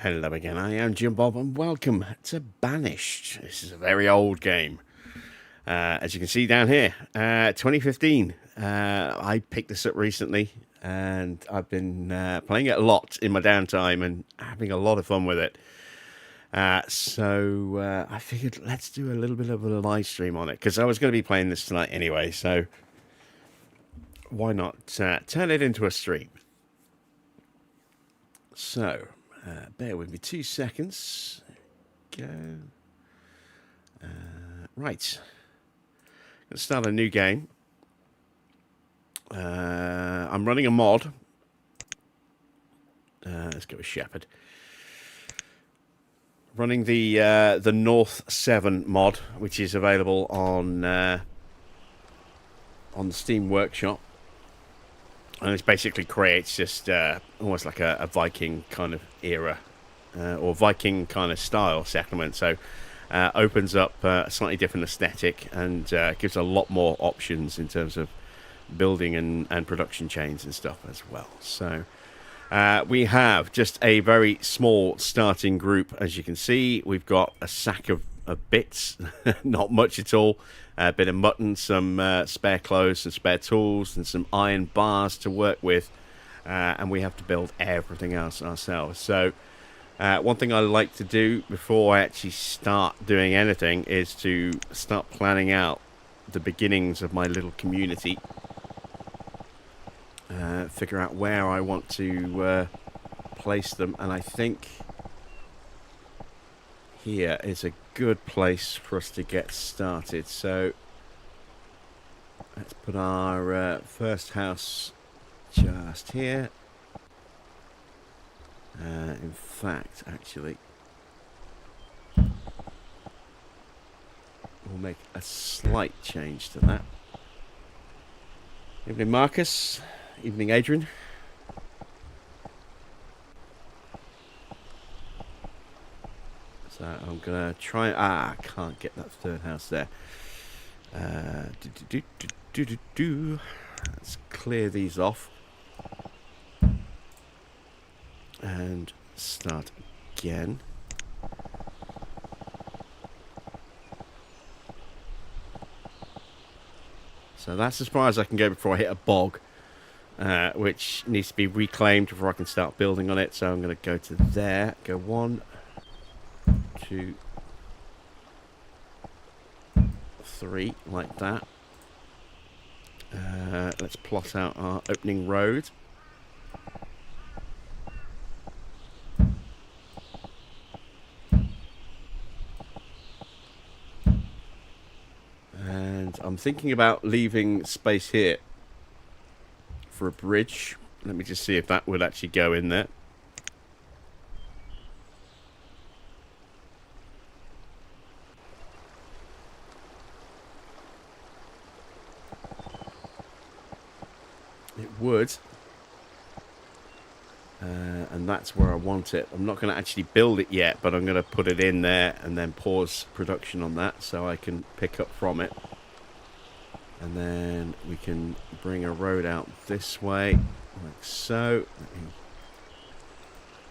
Hello again, I am Jim Bob and welcome to Banished. This is a very old game. As you can see down here, 2015. I picked this up recently and I've been playing it a lot in my downtime and having a lot of fun with it. So I figured let's do a little bit of a live stream on it because I was going to be playing this tonight anyway, so why not turn it into a stream? So, bear with me 2 seconds. Go. Right. Let's start a new game. I'm running a mod. Let's go with Shepherd. Running the North 7 mod, which is available on the Steam Workshop. And it basically creates just almost like a Viking kind of era or Viking kind of style settlement. So opens up a slightly different aesthetic and gives a lot more options in terms of building and production chains and stuff as well. So we have just a very small starting group. As you can see, we've got a sack of bits, not much at all. A bit of mutton, some spare clothes, some spare tools, and some iron bars to work with. And we have to build everything else ourselves. So one thing I like to do before I actually start doing anything is to start planning out the beginnings of my little community. Figure out where I want to place them. And I think here is a good place for us to get started. So let's put our first house just here. In fact, actually, we'll make a slight change to that. Evening, Marcus. Evening, Adrian. So I'm going to try... I can't get that third house there. Let's clear these off. And start again. So that's as far as I can go before I hit a bog. Which needs to be reclaimed before I can start building on it. So I'm going to go to there. Go 1, 2, 3, like that. Let's plot out our opening road. And I'm thinking about leaving space here for a bridge. Let me just see if that would actually go in there. It would. And that's where I want it. I'm not going to actually build it yet, but I'm going to put it in there and then pause production on that so I can pick up from it. And then we can bring a road out this way, like so. Let me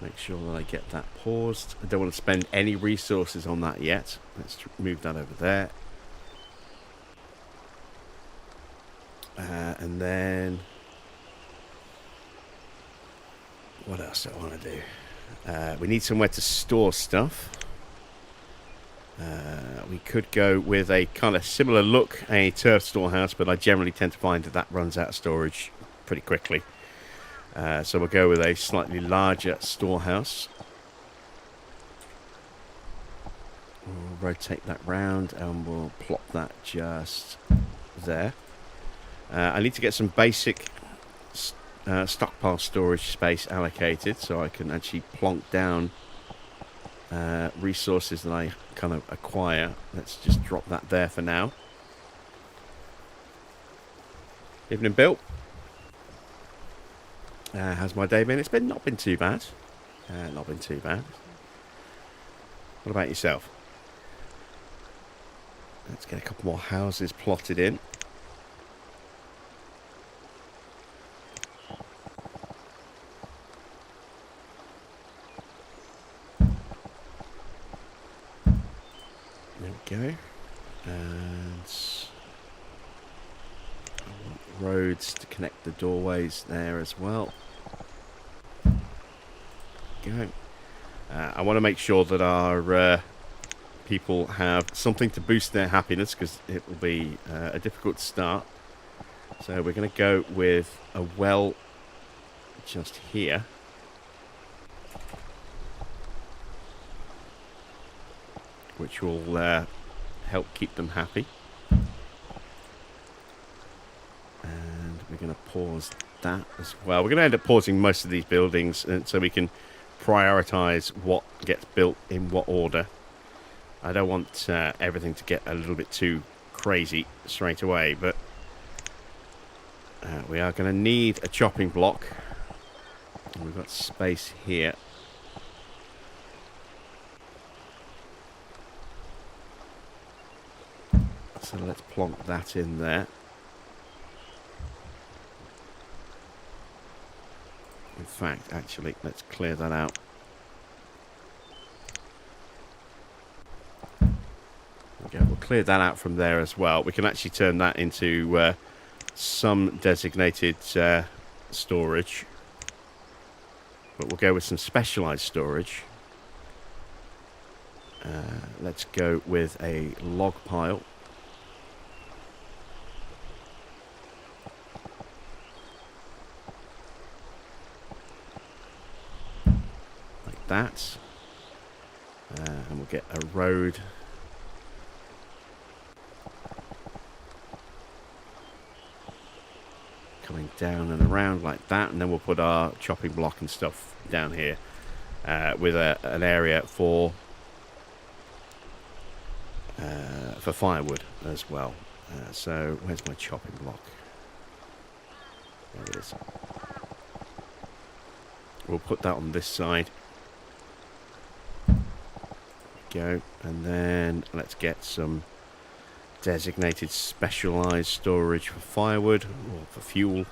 make sure that I get that paused. I don't want to spend any resources on that yet. Let's move that over there. And then... what else do I want to do? We need somewhere to store stuff. We could go with a kind of similar look, a turf storehouse, but I generally tend to find that runs out of storage pretty quickly. So we'll go with a slightly larger storehouse. We'll rotate that round and we'll plop that just there. I need to get some basic stockpile storage space allocated so I can actually plonk down resources that I kind of acquire. Let's just drop that there for now. Evening, Bill. How's my day been? It's not been too bad. Not been too bad. What about yourself? Let's get a couple more houses plotted in. And I want roads to connect the doorways there as well. Go. I want to make sure that our people have something to boost their happiness, because it will be a difficult start. So we're going to go with a well just here. Which will help keep them happy. And we're going to pause that as well. We're going to end up pausing most of these buildings so we can prioritize what gets built in what order. I don't want everything to get a little bit too crazy straight away, but we are going to need a chopping block. And we've got space here. So let's plonk that in there. In fact, actually, let's clear that out. Okay, we'll clear that out from there as well. We can actually turn that into some designated storage. But we'll go with some specialized storage. Let's go with a log pile. That, and we'll get a road coming down and around like that, and then we'll put our chopping block and stuff down here with an area for firewood as well. So where's my chopping block? There it is. We'll put that on this side. Go, and then let's get some designated specialized storage for firewood or for fuel.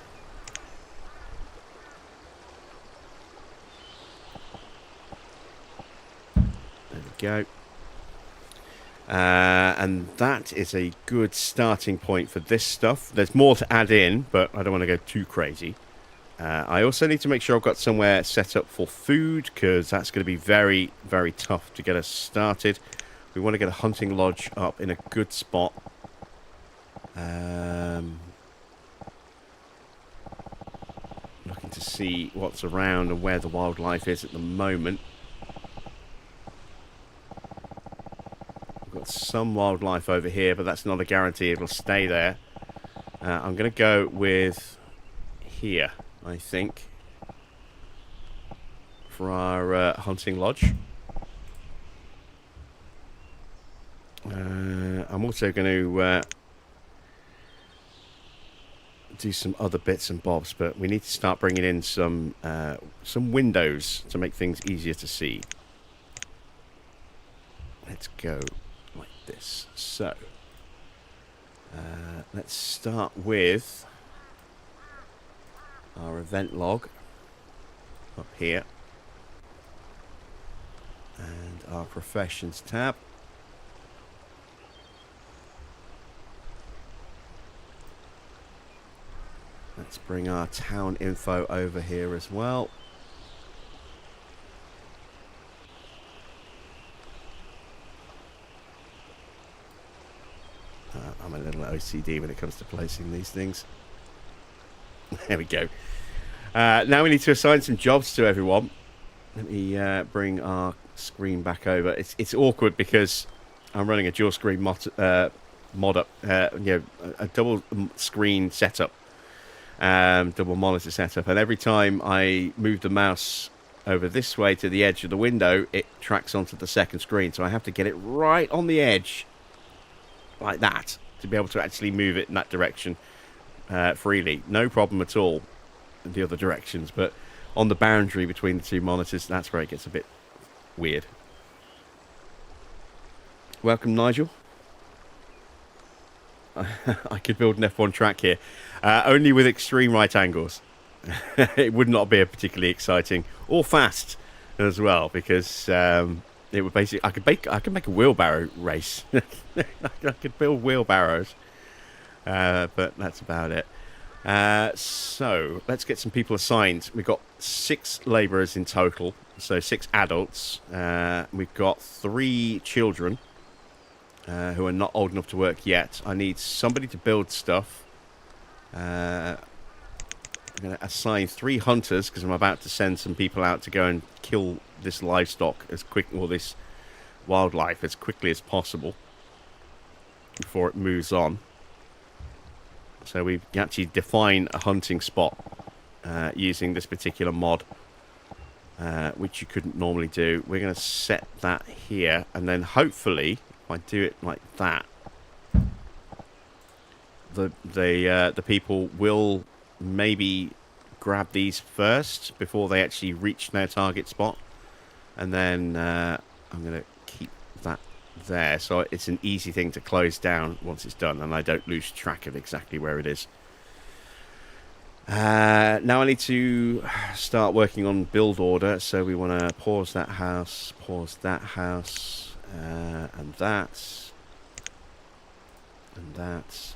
There we go. And that is a good starting point for this stuff. There's more to add in, but I don't want to go too crazy. I also need to make sure I've got somewhere set up for food, because that's going to be very, very tough to get us started. We want to get a hunting lodge up in a good spot. Looking to see what's around and where the wildlife is at the moment. We've got some wildlife over here, but that's not a guarantee it'll stay there. I'm going to go with here, I think, for our hunting lodge. I'm also going to do some other bits and bobs, but we need to start bringing in some windows to make things easier to see. Let's go like this. So let's start with our event log up here and our professions tab. Let's bring our town info over here as well. I'm a little OCD when it comes to placing these things. There we go. Now we need to assign some jobs to everyone. Let me bring our screen back over. It's awkward because I'm running a dual screen mod up, a double screen setup, double monitor setup, and every time I move the mouse over this way to the edge of the window, it tracks onto the second screen. So I have to get it right on the edge, like that, to be able to actually move it in that direction freely. No problem at all in the other directions, but on the boundary between the two monitors, that's where it gets a bit weird. Welcome, Nigel. I could build an F1 track here, only with extreme right angles. It would not be a particularly exciting or fast as well, because It would basically, I could make a wheelbarrow race. I could build wheelbarrows, but that's about it. So let's get some people assigned. We've got 6 labourers in total, so 6 adults. We've got 3 children who are not old enough to work yet. I need somebody to build stuff. I'm going to assign 3 hunters because I'm about to send some people out to go and kill this livestock as quick, or this wildlife as quickly as possible before it moves on. So we actually define a hunting spot using this particular mod, which you couldn't normally do. We're going to set that here, and then hopefully, if I do it like that, the people will maybe grab these first before they actually reach their target spot, and then I'm going to keep that there, so it's an easy thing to close down once it's done, and I don't lose track of exactly where it is. Now I need to start working on build order, so we want to pause that house, and that, and that,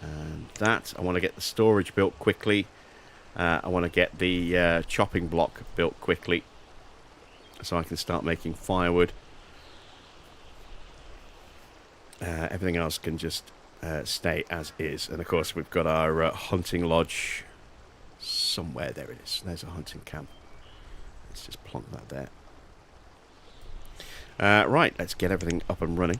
and that. I want to get the storage built quickly. I want to get the chopping block built quickly so I can start making firewood. Everything else can just stay as is. And of course we've got our hunting lodge somewhere. There it is. There's a hunting camp. Let's just plonk that there. Right, let's get everything up and running.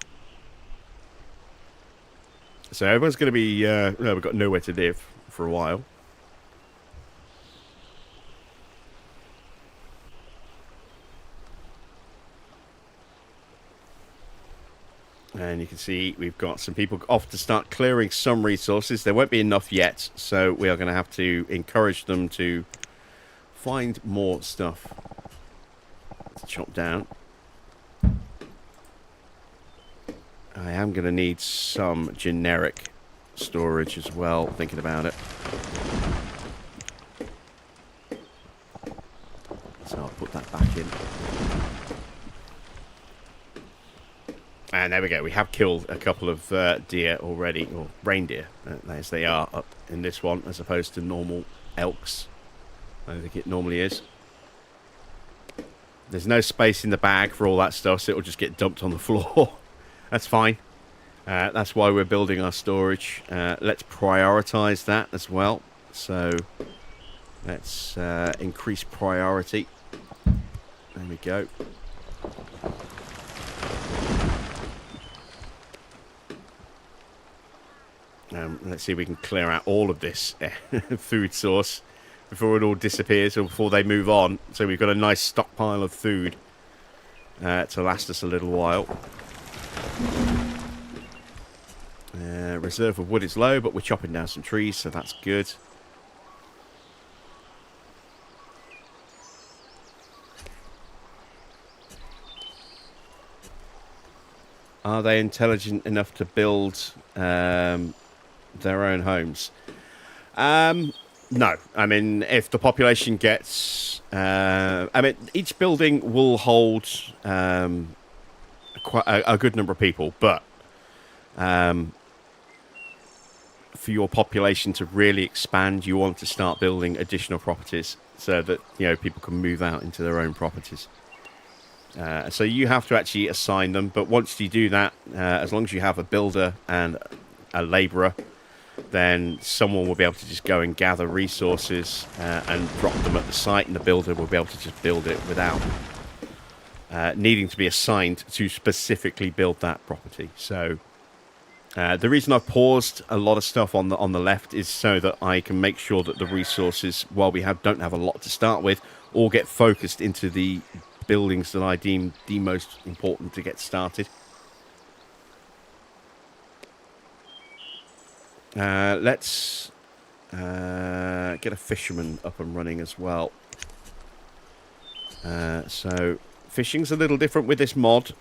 So everyone's going to be... we've got nowhere to live for a while. And you can see we've got some people off to start clearing some resources. There won't be enough yet, so we are going to have to encourage them to find more stuff to chop down. I am going to need some generic storage as well, thinking about it. So I'll put that back in. And there we go. We have killed a couple of deer already, or reindeer, as they are up in this one, as opposed to normal elks. I think it normally is. There's no space in the bag for all that stuff, so it'll just get dumped on the floor. That's fine. That's why we're building our storage. Let's prioritize that as well. So let's increase priority. There we go. Let's see if we can clear out all of this food source before it all disappears, or before they move on. So we've got a nice stockpile of food to last us a little while. Reserve of wood is low, but we're chopping down some trees, so that's good. Are they intelligent enough to build their own homes? No. I mean, if the population gets... I mean, each building will hold quite a good number of people, but for your population to really expand, you want to start building additional properties so that, you know, people can move out into their own properties. So you have to actually assign them, but once you do that, as long as you have a builder and a labourer, then someone will be able to just go and gather resources and drop them at the site, and the builder will be able to just build it without needing to be assigned to specifically build that property. So the reason I've paused a lot of stuff on the left is so that I can make sure that the resources, while we don't have a lot to start with, all get focused into the buildings that I deem the most important to get started. Let's get a fisherman up and running as well. So fishing's a little different with this mod.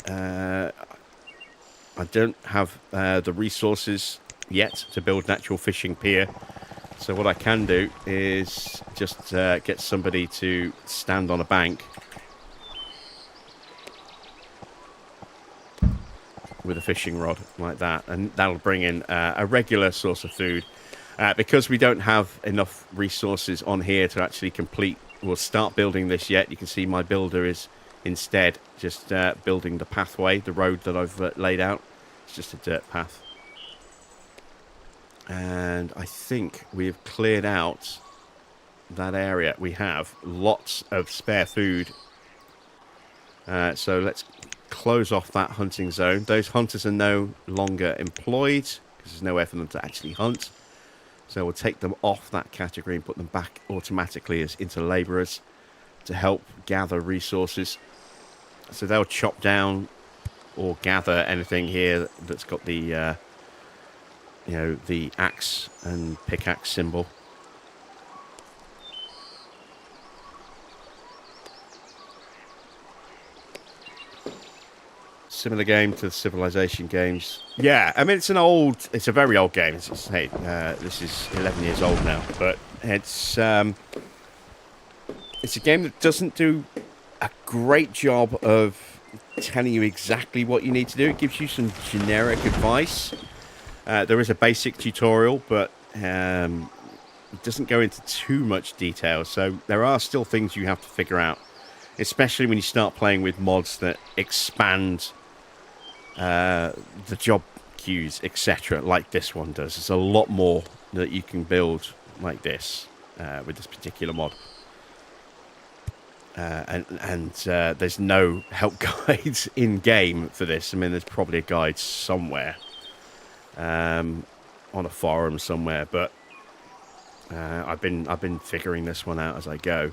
I don't have the resources yet to build an actual fishing pier. So what I can do is just get somebody to stand on a bank with a fishing rod like that, and that'll bring in a regular source of food. Because we don't have enough resources on here to actually complete or start building this yet, you can see my builder is instead just building the pathway, the road that I've laid out. It's just a dirt path. And I think we've cleared out that area. We have lots of spare food. So let's close off that hunting zone. Those hunters are no longer employed because there's nowhere for them to actually hunt. So we'll take them off that category and put them back automatically as into labourers to help gather resources. So they'll chop down or gather anything here that's got the, the axe and pickaxe symbol. Similar game to the Civilization games. Yeah, I mean, it's a very old game. This is 11 years old now, but it's a game that doesn't do a great job of telling you exactly what you need to do. It gives you some generic advice. There is a basic tutorial, but it doesn't go into too much detail. So there are still things you have to figure out, especially when you start playing with mods that expand the job queues, etc., like this one does. There's a lot more that you can build like this with this particular mod. And there's no help guides in game for this. I mean, there's probably a guide somewhere on a forum somewhere, but I've been figuring this one out as I go.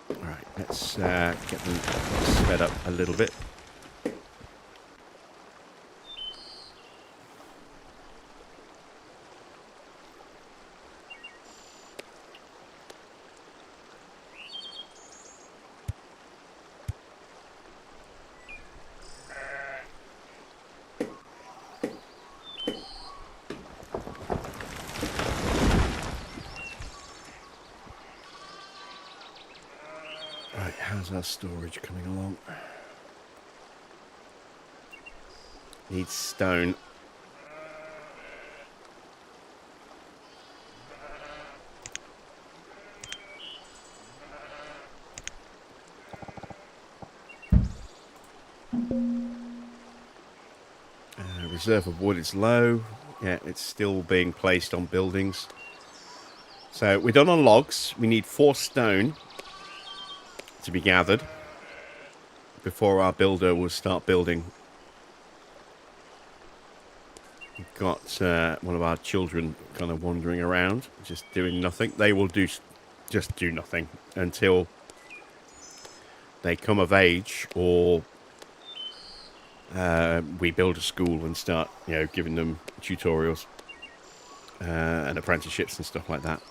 All right, let's get them sped up a little bit. How's our storage coming along? Needs stone. Reserve of wood is low. Yeah, it's still being placed on buildings. So we're done on logs. We need 4 stone to be gathered before our builder will start building. We've got one of our children kind of wandering around, just doing nothing. They will just do nothing until they come of age, or we build a school and start, giving them tutorials and apprenticeships and stuff like that.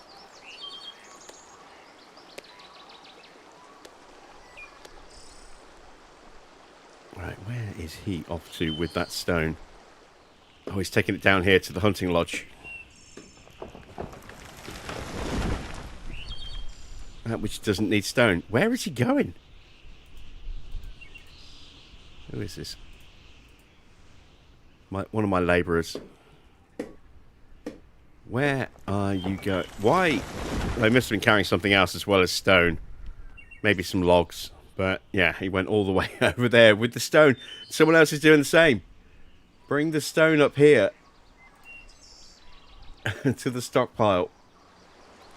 Right, where is he off to with that stone? Oh, he's taking it down here to the hunting lodge. Which doesn't need stone. Where is he going? Who is this? One of my labourers. Where are you going? Why? They must have been carrying something else as well as stone. Maybe some logs. But, yeah, he went all the way over there with the stone. Someone else is doing the same. Bring the stone up here to the stockpile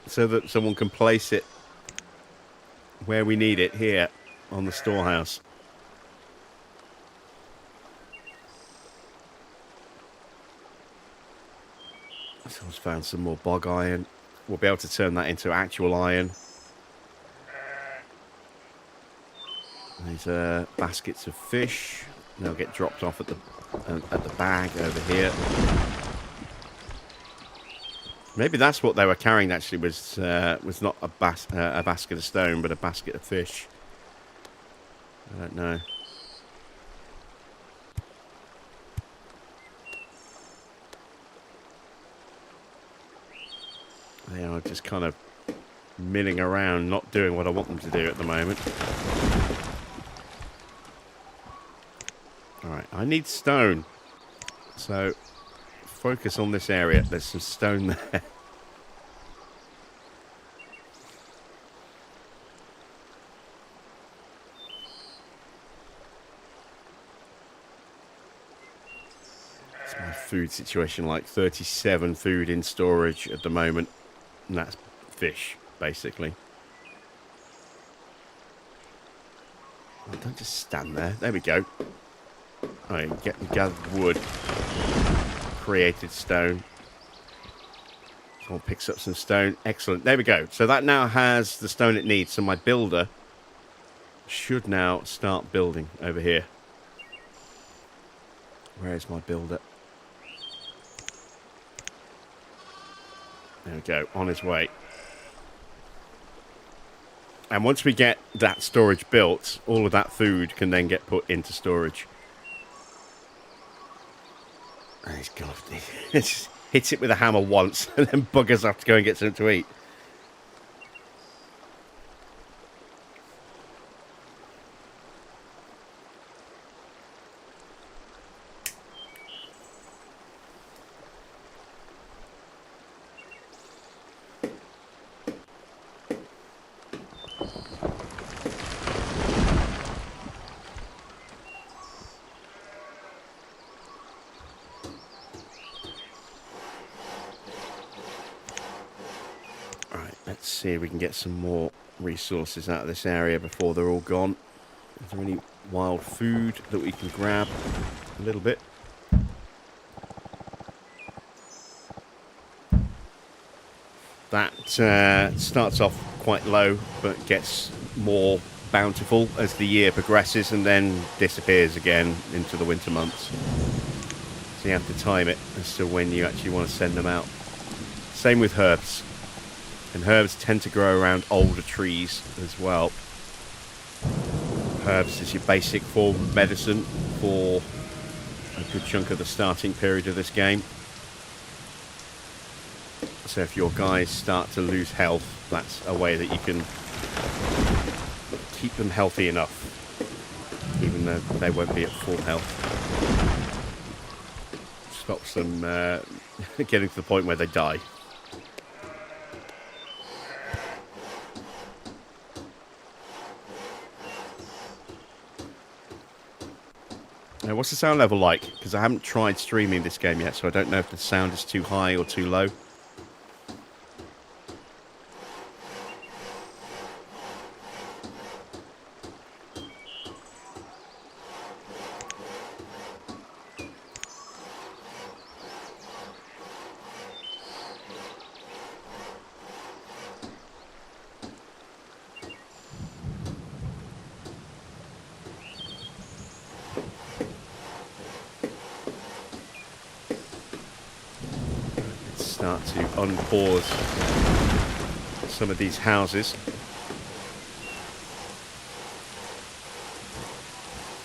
so that someone can place it where we need it, here on the storehouse. Someone's found some more bog iron. We'll be able to turn that into actual iron. These baskets of fish. They'll get dropped off at the bag over here. Maybe that's what they were carrying. Actually, was not a basket of stone, but a basket of fish. I don't know. They are just kind of milling around, not doing what I want them to do at the moment. Alright, I need stone. So, focus on this area. There's some stone there. What's my food situation like? 37 food in storage at the moment. And that's fish, basically. Oh, don't just stand there. There we go. Alright, gathered wood. Created stone. Someone picks up some stone. Excellent. There we go. So that now has the stone it needs. So my builder should now start building over here. Where is my builder? There we go. On his way. And once we get that storage built, all of that food can then get put into storage. Oh, he's gone. He just hits it with a hammer once and then buggers off to go and get something to eat. Let's see if we can get some more resources out of this area before they're all gone. Is there any wild food that we can grab? A little bit. That starts off quite low, but gets more bountiful as the year progresses and then disappears again into the winter months. So you have to time it as to when you actually want to send them out. Same with herbs. And herbs tend to grow around older trees as well. Herbs is your basic form of medicine for a good chunk of the starting period of this game. So if your guys start to lose health, that's a way that you can keep them healthy enough, even though they won't be at full health. Stops them getting to the point where they die. Now, what's the sound level like? Because I haven't tried streaming this game yet, so I don't know if the sound is too high or too low. Start to unpause some of these houses.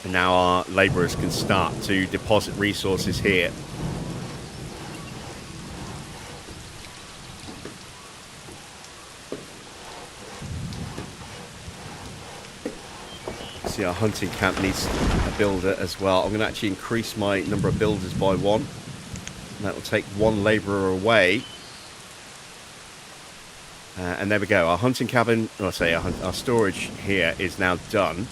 And now our labourers can start to deposit resources here. See, our hunting camp needs a builder as well. I'm going to actually increase my number of builders by one. That will take one labourer away. And there we go. Our hunting cabin, or say our storage here is now done.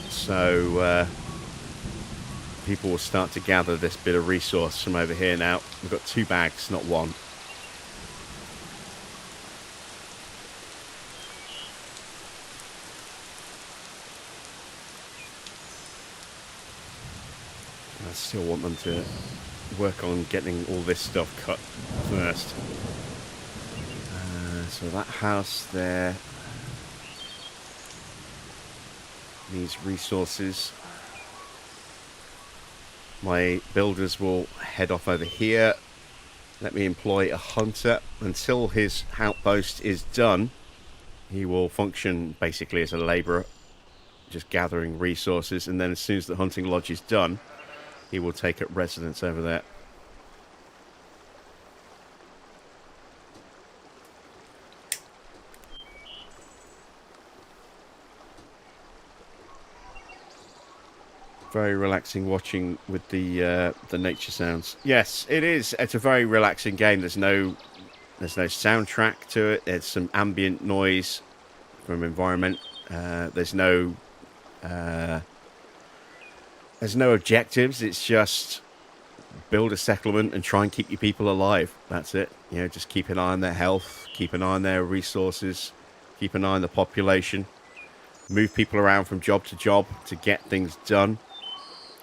So people will start to gather this bit of resource from over here now. We've got 2 bags, not one. I still want them to work on getting all this stuff cut first. So that house there needs resources. My builders will head off over here. Let me employ a hunter. Until his outpost is done, he will function basically as a labourer, just gathering resources, and then as soon as the hunting lodge is done, he will take up residence over there. Very relaxing watching with the nature sounds. Yes, it is. It's a very relaxing game. There's no soundtrack to it. There's some ambient noise from environment. There's no objectives. It's just build a settlement and try and keep your people alive. That's it. Just keep an eye on their health, keep an eye on their resources, keep an eye on the population, move people around from job to job to get things done.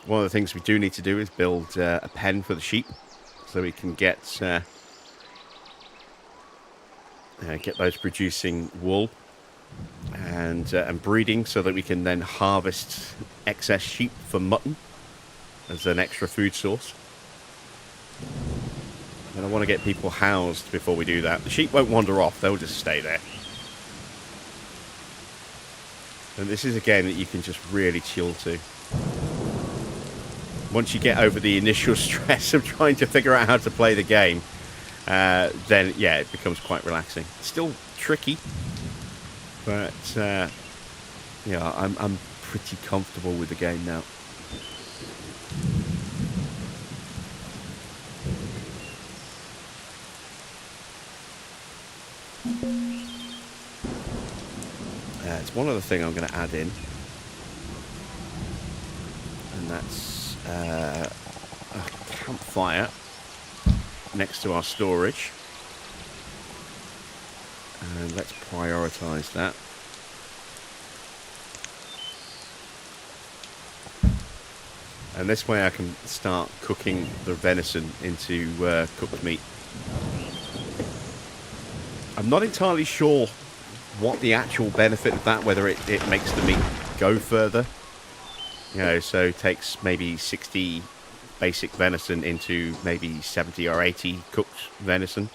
One of the things we do need to do is build a pen for the sheep so we can get those producing wool and breeding so that we can then harvest excess sheep for mutton as an extra food source. And I want to get people housed before we do that. The sheep won't wander off, they'll just stay there. And this is a game that you can just really chill to. Once you get over the initial stress of trying to figure out how to play the game, then yeah, it becomes quite relaxing. It's still tricky, but I'm pretty comfortable with the game now. It's one other thing I'm going to add in, and that's a campfire next to our storage. And let's prioritize that. And this way I can start cooking the venison into cooked meat. I'm not entirely sure what the actual benefit of that, whether it makes the meat go further. So it takes maybe 60 basic venison into maybe 70 or 80 cooked venison.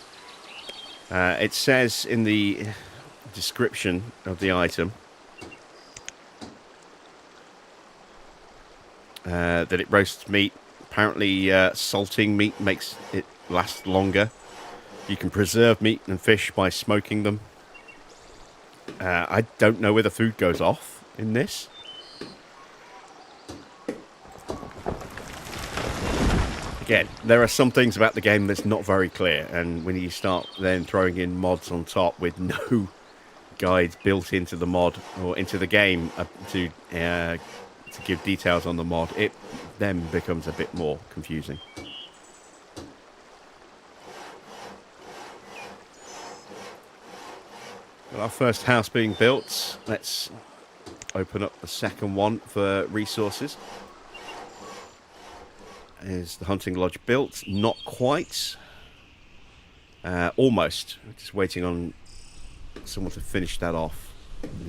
It says in the description of the item that it roasts meat. Apparently salting meat makes it last longer. You can preserve meat and fish by smoking them. I don't know where the food goes off in this. Again, there are some things about the game that's not very clear, and when you start then throwing in mods on top with no guides built into the mod or into the game to give details on the mod, it then becomes a bit more confusing. Got our first house being built. Let's open up the second one for resources. Is the hunting lodge built? Not quite. Almost. Just waiting on someone to finish that off.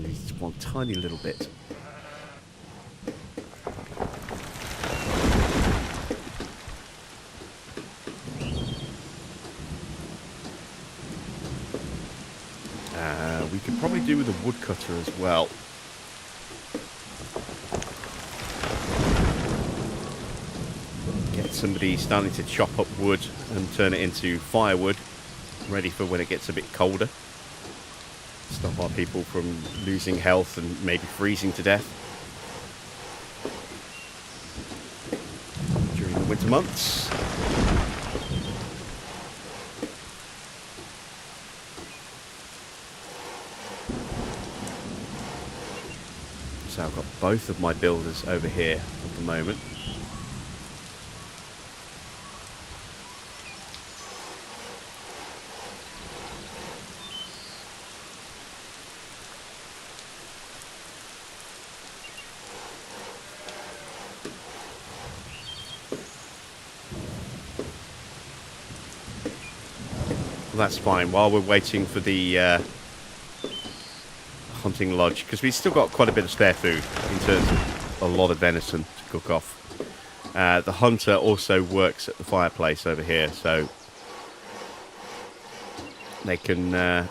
Just one tiny little bit. We could probably do with a woodcutter as well. Get somebody starting to chop up wood and turn it into firewood, ready for when it gets a bit colder. Stop our people from losing health and maybe freezing to death during the winter months. So I've got both of my builders over here at the moment. Well, that's fine. While we're waiting for the hunting lodge, because we've still got quite a bit of spare food in terms of a lot of venison to cook off. The hunter also works at the fireplace over here, so they can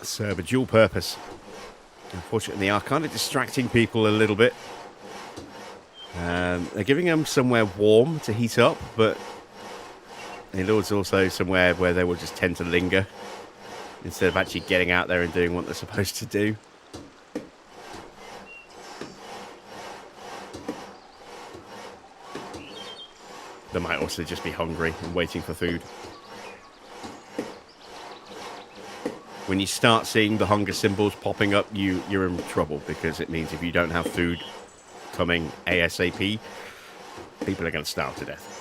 serve a dual purpose. Unfortunately, they are kind of distracting people a little bit. They're giving them somewhere warm to heat up, but it is also somewhere where they will just tend to linger instead of actually getting out there and doing what they're supposed to do. They might also just be hungry and waiting for food. When you start seeing the hunger symbols popping up, you're in trouble, because it means if you don't have food coming ASAP, people are going to starve to death.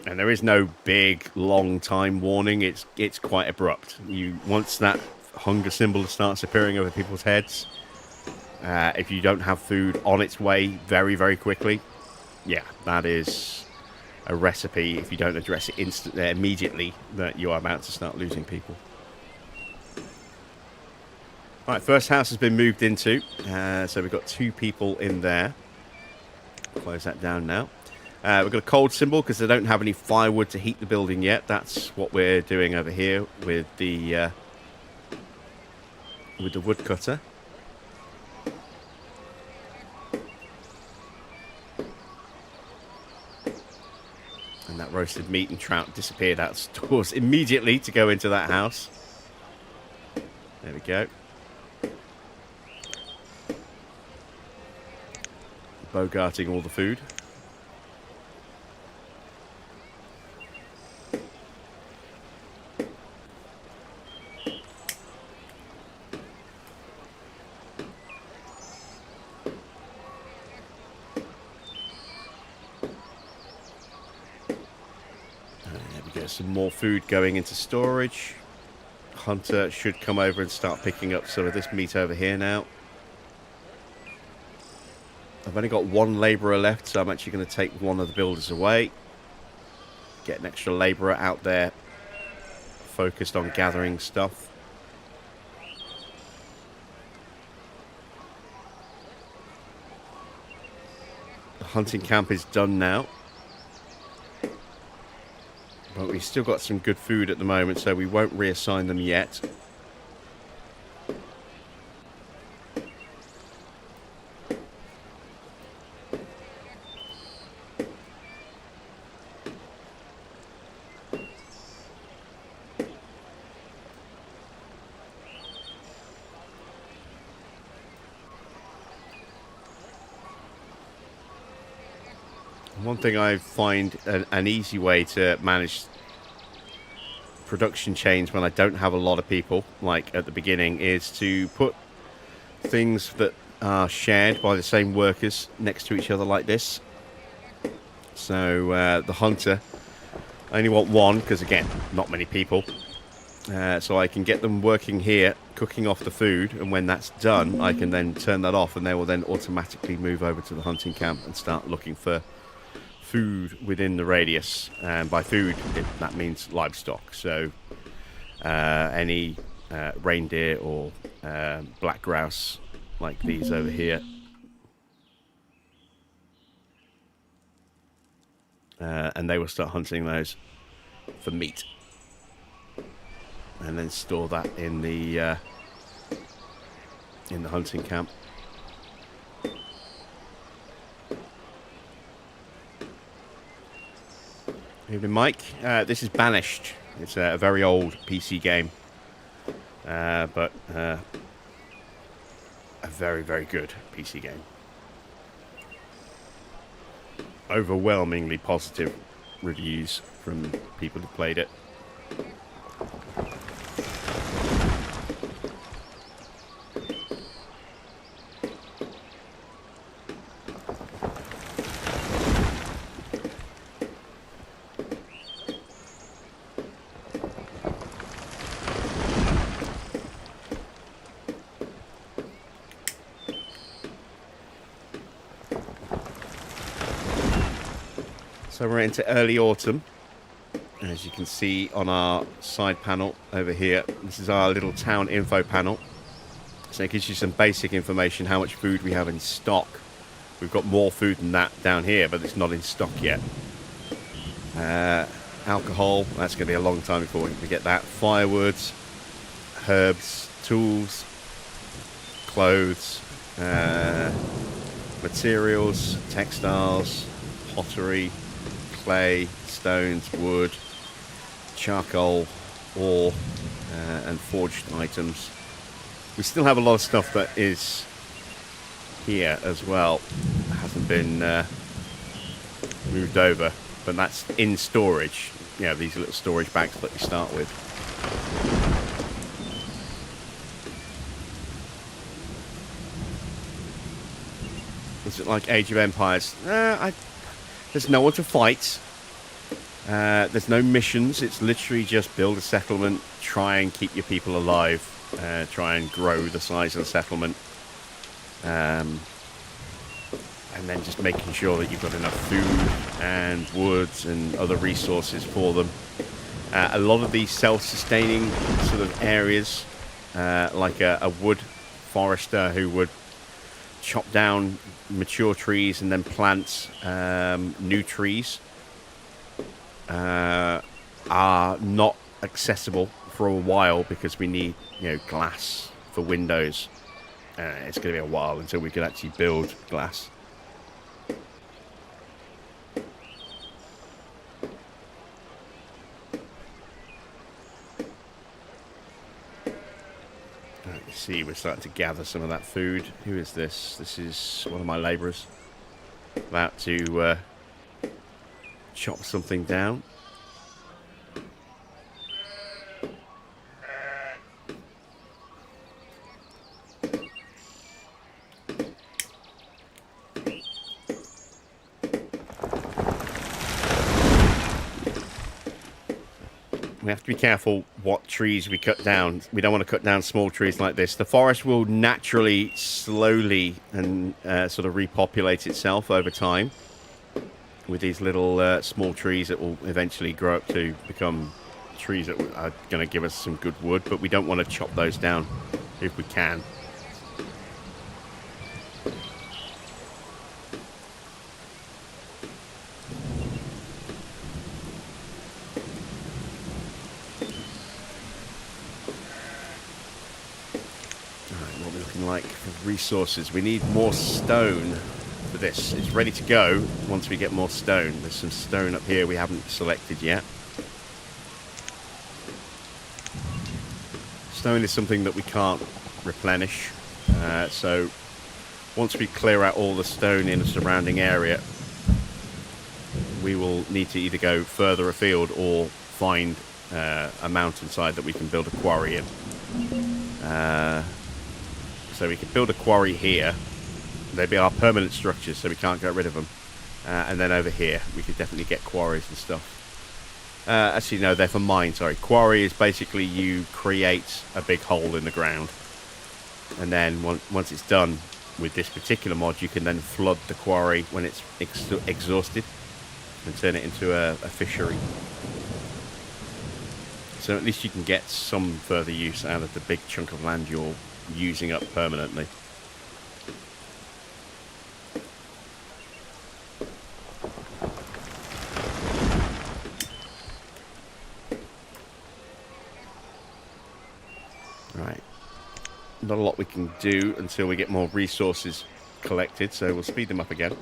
And there is no big, long time warning. It's quite abrupt. Once that hunger symbol starts appearing over people's heads, if you don't have food on its way very, very quickly, yeah, that is a recipe, if you don't address it immediately, that you are about to start losing people. Alright, first house has been moved into, so we've got 2 people in there. Close that down now. We've got a cold symbol because they don't have any firewood to heat the building yet. That's what we're doing over here with the woodcutter. And that roasted meat and trout disappeared outdoors immediately to go into that house. There we go. Bogarting all the food. Some more food going into storage. Hunter should come over and start picking up some of this meat over here now. I've only got 1 labourer left, so I'm actually going to take one of the builders away. Get an extra labourer out there focused on gathering stuff. The hunting camp is done now. But we've still got some good food at the moment, so we won't reassign them yet. One thing I find an easy way to manage production chains when I don't have a lot of people, like at the beginning, is to put things that are shared by the same workers next to each other like this. So the hunter, I only want 1 because, again, not many people. So I can get them working here, cooking off the food, and when that's done, I can then turn that off, and they will then automatically move over to the hunting camp and start looking for food within the radius. And by food, that means livestock. So any reindeer or black grouse like these over here. And they will start hunting those for meat. And then store that in the hunting camp. Evening, Mike. This is Banished. It's a very old PC game, but a very, very good PC game. Overwhelmingly positive reviews from people who played it. So we're into early autumn, as you can see on our side panel over here. This is our little town info panel. So it gives you some basic information, how much food we have in stock. We've got more food than that down here, but it's not in stock yet. Alcohol, that's going to be a long time before we get that. Firewood, herbs, tools, clothes, materials, textiles, pottery, clay, stones, wood, charcoal, ore, and forged items. We still have a lot of stuff that is here as well. It has hasn't been moved over, but that's in storage. These little storage bags that we start with. Is it like Age of Empires? There's no one to fight. There's no missions. It's literally just build a settlement, try and keep your people alive, try and grow the size of the settlement, and then just making sure that you've got enough food and woods and other resources for them. A lot of these self-sustaining sort of areas, like a wood forester who would chop down mature trees and then plant new trees, are not accessible for a while because we need glass for windows. It's going to be a while until we can actually build glass. You see, we're starting to gather some of that food. Who is this? This is one of my labourers. About to chop something down. We have to be careful what trees we cut down. We don't want to cut down small trees like this. The forest will naturally, slowly, and sort of repopulate itself over time with these little small trees that will eventually grow up to become trees that are going to give us some good wood. But we don't want to chop those down if we can. Like resources, we need more stone for this. It's ready to go once we get more stone. There's some stone up here we haven't selected yet. Stone is something that we can't replenish, so once we clear out all the stone in a surrounding area, we will need to either go further afield or find a mountainside that we can build a quarry in. So we could build a quarry here. They'd be our permanent structures, so we can't get rid of them. And then over here, we could definitely get quarries and stuff. Actually, no, they're for mine, sorry. Quarry is basically you create a big hole in the ground. And then once it's done with this particular mod, you can then flood the quarry when it's exhausted and turn it into a fishery. So at least you can get some further use out of the big chunk of land you're using up permanently. Right. Not a lot we can do until we get more resources collected, so we'll speed them up again.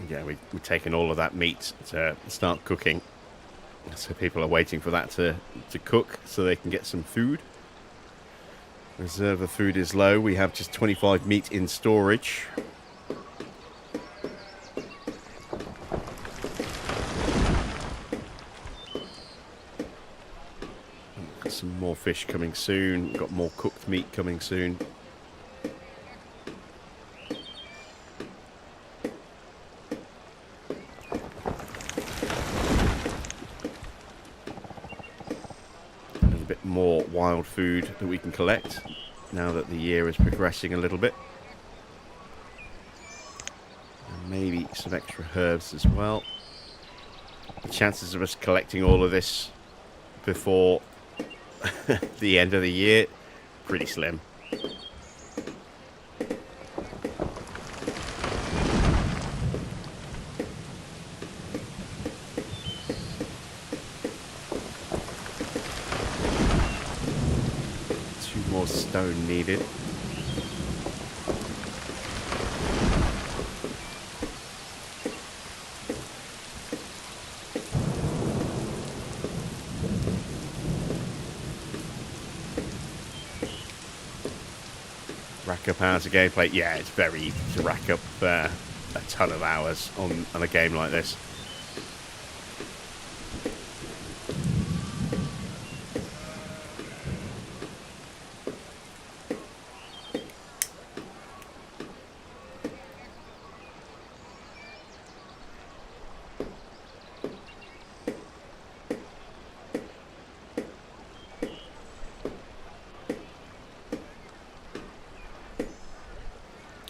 Yeah, we've taken all of that meat to start cooking. So people are waiting for that to cook so they can get some food. Reserve of food is low. We have just 25 meat in storage. Got some more fish coming soon. Got more cooked meat coming soon. More wild food that we can collect now that the year is progressing a little bit, and maybe some extra herbs as well. The chances of us collecting all of this before the end of the year, pretty slim. More stone needed. Rack up hours of gameplay. Yeah, it's very easy to rack up a ton of hours on a game like this.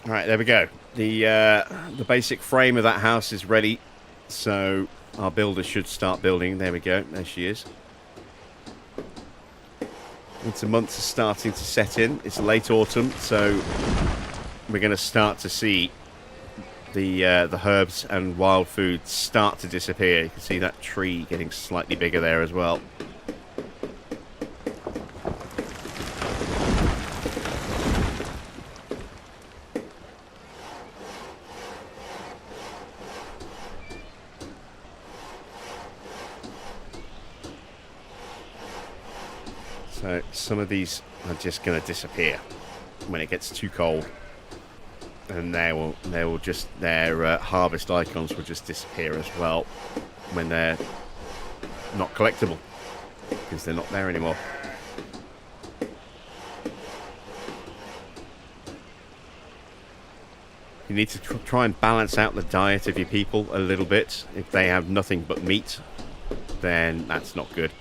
Right, there we go. The basic frame of that house is ready, so our builder should start building. There we go. There she is. Winter months are starting to set in. It's late autumn, so we're going to start to see the herbs and wild foods start to disappear. You can see that tree getting slightly bigger there as well. So some of these are just going to disappear when it gets too cold, and their harvest icons will just disappear as well when they're not collectible because they're not there anymore. You need to try and balance out the diet of your people a little bit. If they have nothing but meat, then that's not good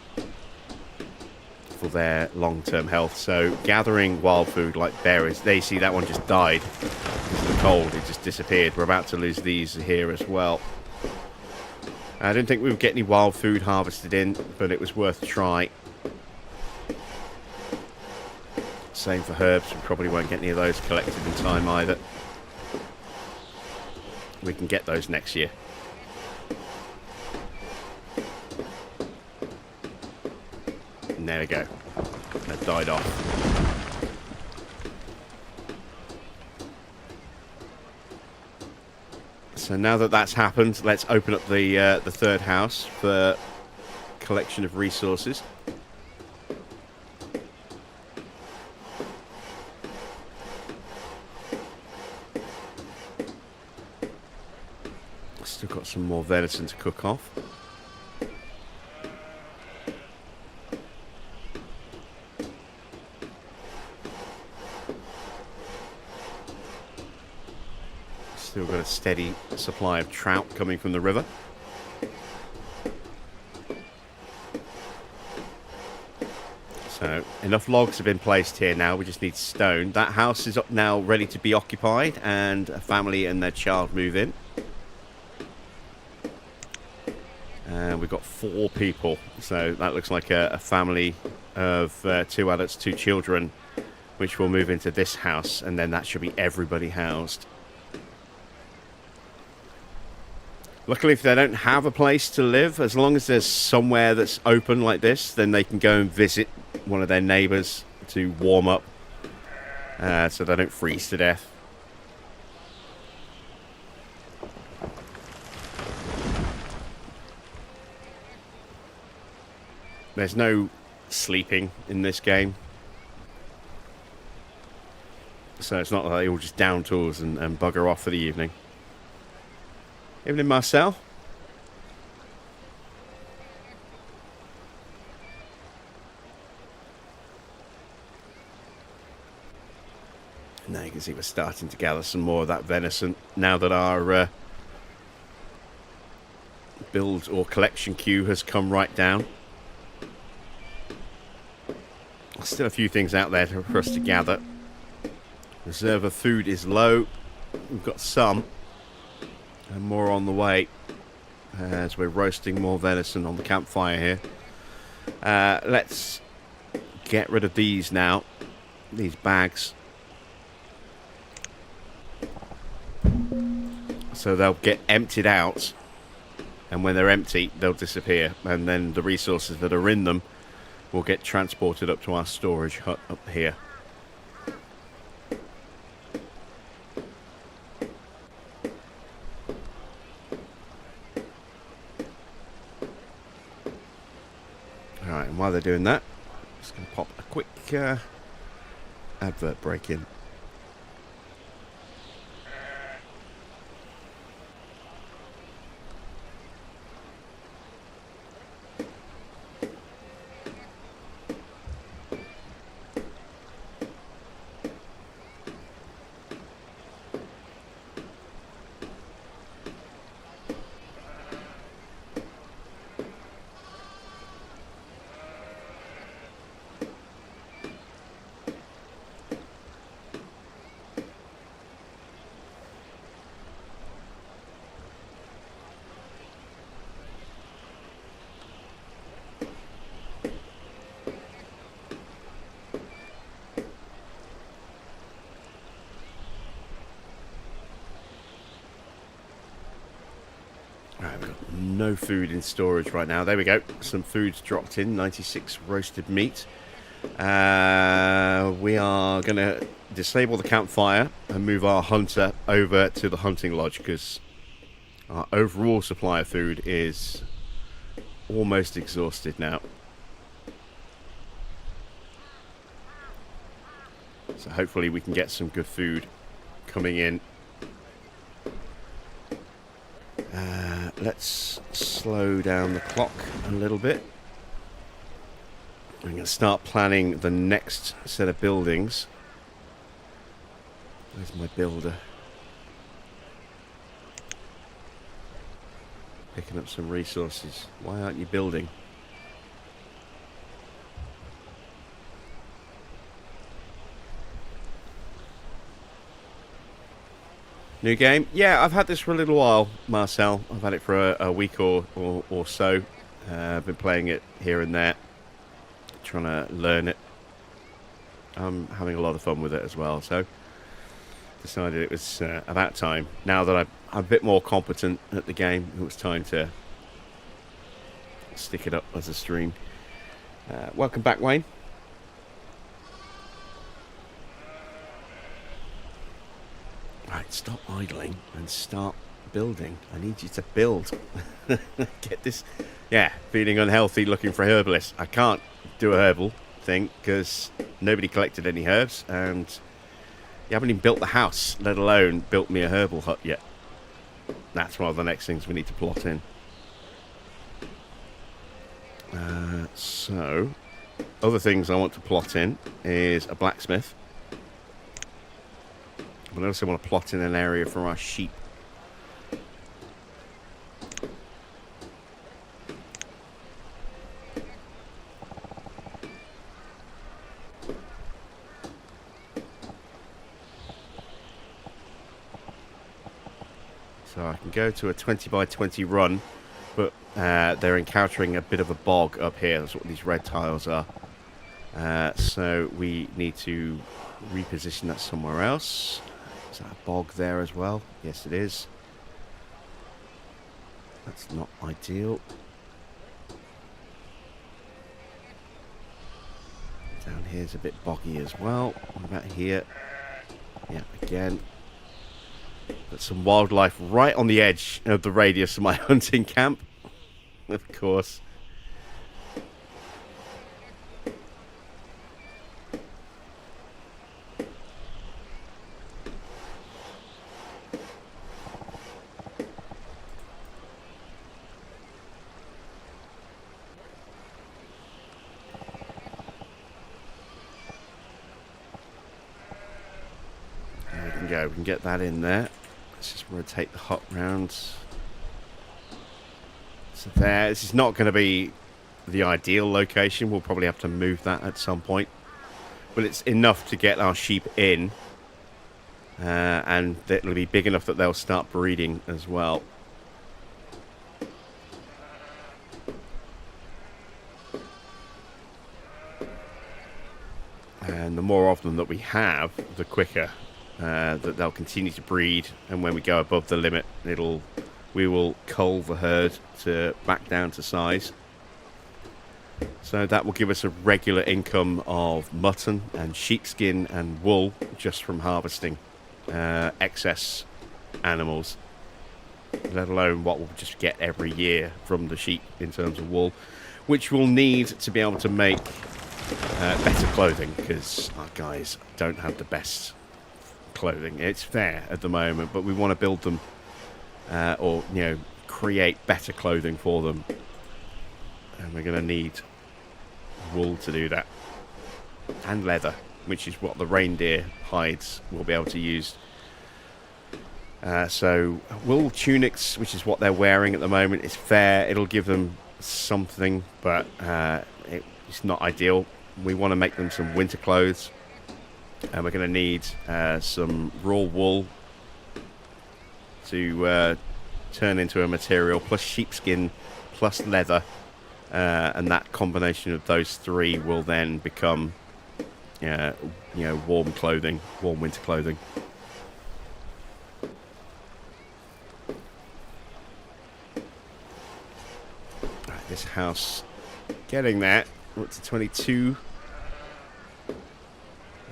for their long-term health. So gathering wild food like berries, they see that one just died because of the cold. It just disappeared. We're about to lose these here as well. I didn't think we would get any wild food harvested in, but it was worth a try. Same for herbs. We probably won't get any of those collected in time either. We can get those next year. And there we go. That died off. So now that that's happened, let's open up the third house for collection of resources. Still got some more venison to cook off. Still got a steady supply of trout coming from the river. So enough logs have been placed here now. We just need stone. That house is up now, ready to be occupied, and a family and their child move in. And we've got 4 people. So that looks like a family of 2 adults, 2 children, which will move into this house, and then that should be everybody housed. Luckily, if they don't have a place to live, as long as there's somewhere that's open like this, then they can go and visit one of their neighbours to warm up, so they don't freeze to death. There's no sleeping in this game, so it's not like they all just down tools and bugger off for the evening. Evening, Marcel. Now you can see we're starting to gather some more of that venison now that our build or collection queue has come right down. Still a few things out there for us to gather. Reserve of food is low. We've got some. And more on the way. as we're roasting more venison on the campfire here. Let's get rid of these now, these bags. So they'll get emptied out, and when they're empty, they'll disappear, and then the resources that are in them will get transported up to our storage hut up here. Alright, and while they're doing that, I'm just going to pop a quick advert break in. Right, we've got no food in storage right now. There we go. Some food's dropped in. 96 roasted meat. We are going to disable the campfire and move our hunter over to the hunting lodge, because our overall supply of food is almost exhausted now. So hopefully we can get some good food coming in. Let's slow down the clock a little bit. I'm going to start planning the next set of buildings. Where's my builder? Picking up some resources. Why aren't you building? New game? Yeah, I've had this for a little while, Marcel. I've had it for a week or so. I've been playing it here and there, trying to learn it. I'm having a lot of fun with it as well, so decided it was about time. Now that I'm a bit more competent at the game, it was time to stick it up as a stream. Welcome back, Wayne. Right, stop idling and start building. I need you to build. Get this. Yeah, feeling unhealthy, looking for a herbalist. I can't do a herbal thing because nobody collected any herbs, and you haven't even built the house, let alone built me a herbal hut yet. That's one of the next things we need to plot in. So, other things I want to plot in is a blacksmith. But I also want to plot in an area for our sheep. So I can go to a 20 by 20 run, but they're encountering a bit of a bog up here. That's what these red tiles are. So we need to reposition that somewhere else. Is that a bog there as well? Yes, it is. That's not ideal. Down here's a bit boggy as well. What about here? Yeah, again. Got some wildlife right on the edge of the radius of my hunting camp. Of course. Go. We can get that in there. Let's just rotate the hut round. So there. This is not going to be the ideal location. We'll probably have to move that at some point. But it's enough to get our sheep in. And it'll be big enough that they'll start breeding as well. And the more of them that we have, the quicker that they'll continue to breed. And when we go above the limit, we will cull the herd to back down to size. So that will give us a regular income of mutton and sheepskin and wool just from harvesting excess animals, let alone what we'll just get every year from the sheep in terms of wool, which we'll need to be able to make better clothing, because our guys don't have the best clothing. It's fair at the moment, but we want to build them or create better clothing for them, and we're going to need wool to do that, and leather, which is what the reindeer hides will be able to use. So wool tunics, which is what they're wearing at the moment, is fair. It'll give them something, but it's not ideal. We want to make them some winter clothes, and we're going to need some raw wool to turn into a material, plus sheepskin, plus leather. And that combination of those three will then become, warm clothing, warm winter clothing. Right, this house, getting there. We're up to 22.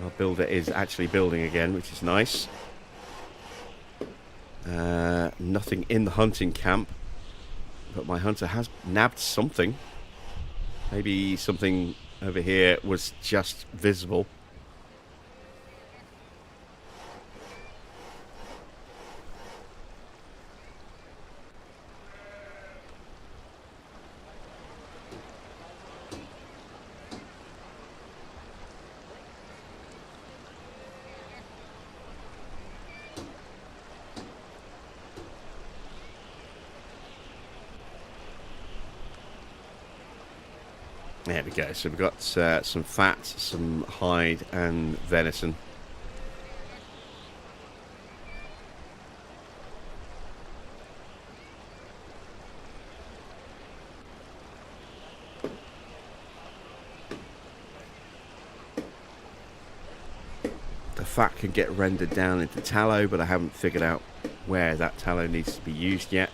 Our builder is actually building again, which is nice. Nothing in the hunting camp, but my hunter has nabbed something. Maybe something over here was just visible. There we go. So we've got some fat, some hide, and venison. The fat can get rendered down into tallow, but I haven't figured out where that tallow needs to be used yet.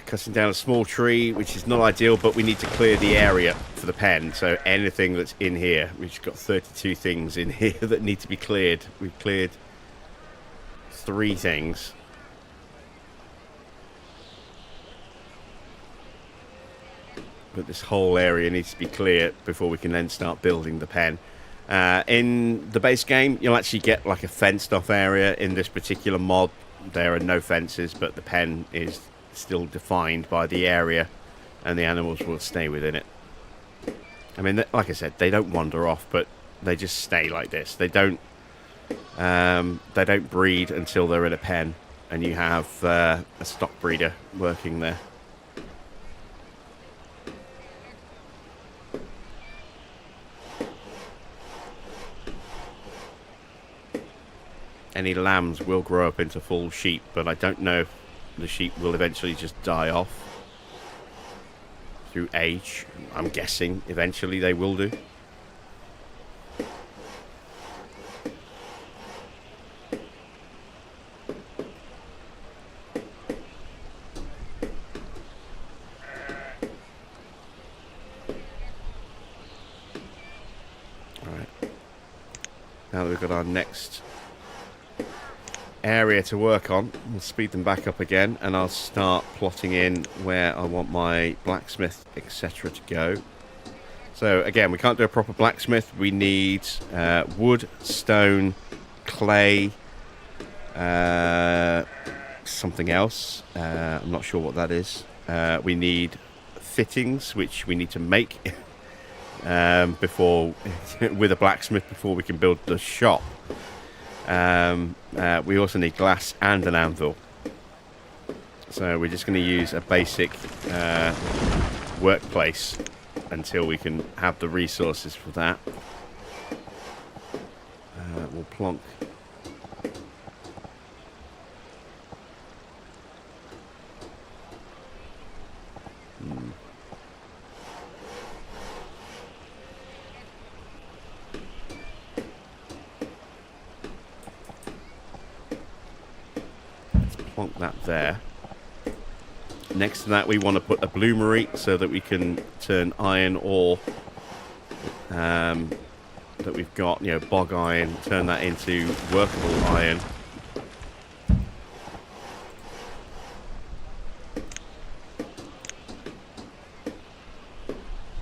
Cutting down a small tree, which is not ideal, but we need to clear the area for the pen. So anything that's in here, we've got 32 things in here that need to be cleared. We've cleared 3 things. But this whole area needs to be clear before we can then start building the pen. In the base game, you'll actually get like a fenced off area. In this particular mod, there are no fences, but the pen is still defined by the area, and the animals will stay within it. I mean, like I said, they don't wander off, but they just stay like this. They don't breed until they're in a pen, and you have a stock breeder working there. Any lambs will grow up into full sheep, but I don't know if the sheep will eventually just die off through age. I'm guessing eventually they will do. Alright. Now that we've got our next area to work on, we'll speed them back up again, and I'll start plotting in where I want my blacksmith, etc. to go. So again, we can't do a proper blacksmith. We need wood, stone, clay, something else. I'm not sure what that is. We need fittings, which we need to make before with a blacksmith before we can build the shop. We also need glass and an anvil. So we're just going to use a basic workplace until we can have the resources for that. We'll plonk plonk that there. Next to that, we want to put a bloomery so that we can turn iron ore that we've got, you know, bog iron, turn that into workable iron.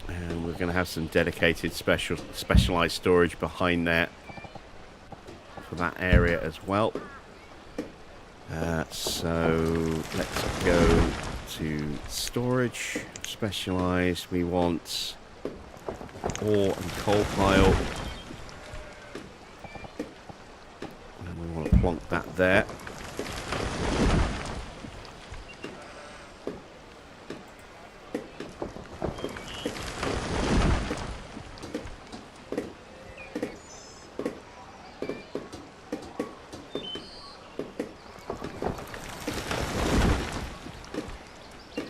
And we're going to have some dedicated specialized storage behind there for that area as well. So let's go to storage, specialized. We want ore and coal pile. And we want to plonk that there.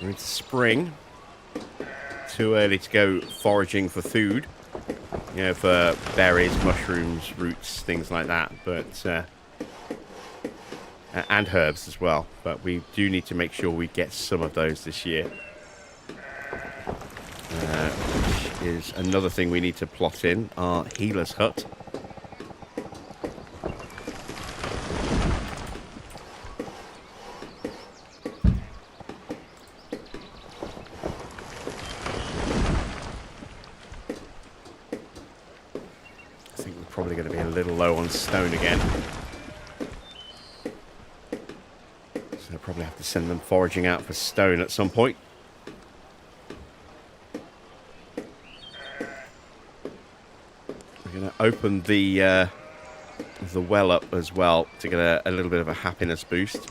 We're into spring. Too early to go foraging for food. You know, for berries, mushrooms, roots, things like that. But and herbs as well. But we do need to make sure we get some of those this year. Which is another thing we need to plot in, our healer's hut. Probably going to be a little low on stone again. So I'll probably have to send them foraging out for stone at some point. We're going to open the well up as well to get a little bit of a happiness boost.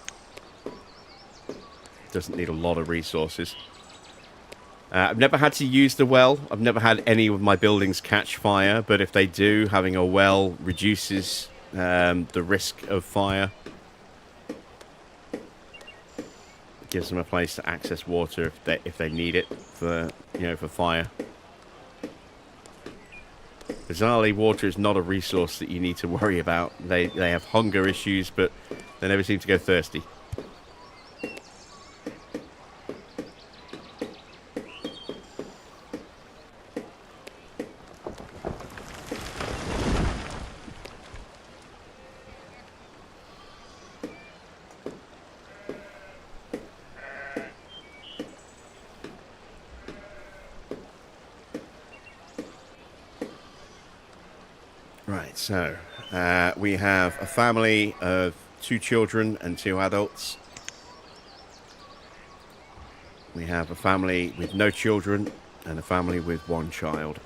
Doesn't need a lot of resources. I've never had to use the well. I've never had any of my buildings catch fire, but if they do, having a well reduces the risk of fire. It gives them a place to access water if they need it for, you know, for fire. Bizarrely, water is not a resource that you need to worry about. They have hunger issues, but they never seem to go thirsty. Right, so we have a family of 2 children and 2 adults. We have a family with no children and a family with 1 child.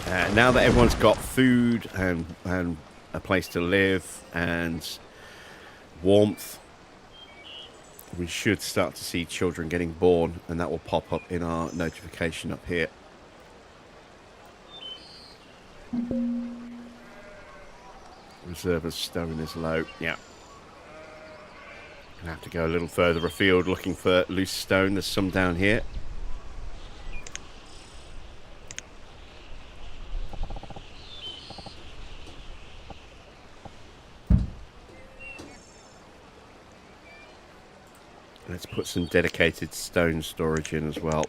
Now that everyone's got food and a place to live and warmth, we should start to see children getting born, and that will pop up in our notification up here. Reserve of stone is low. Yeah. Gonna have to go a little further afield looking for loose stone. There's some down here. Let's put some dedicated stone storage in as well.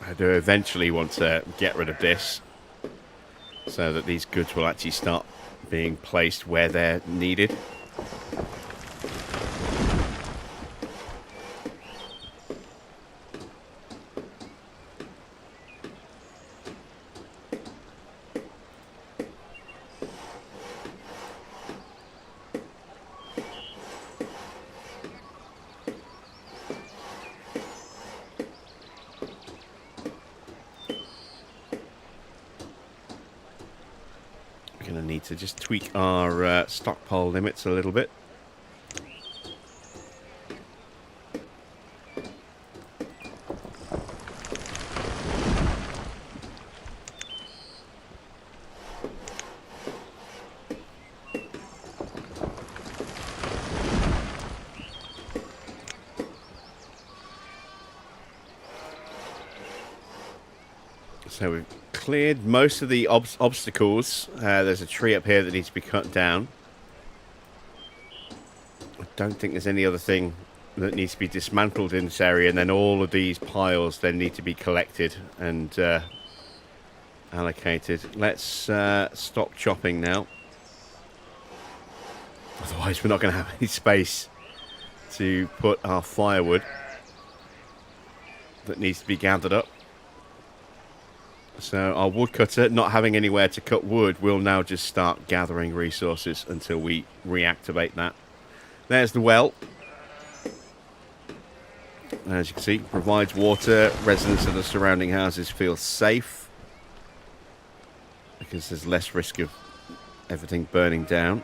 I do eventually want to get rid of this so that these goods will actually start being placed where they're needed. Going to need to just tweak our stockpile limits a little bit. So we've cleared most of the obstacles. There's a tree up here that needs to be cut down. I don't think there's any other thing that needs to be dismantled in this area, and then all of these piles then need to be collected and allocated. Let's stop chopping now. Otherwise we're not going to have any space to put our firewood that needs to be gathered up. So our woodcutter, not having anywhere to cut wood, will now just start gathering resources until we reactivate that. There's the well. As you can see, provides water. Residents of the surrounding houses feel safe because there's less risk of everything burning down.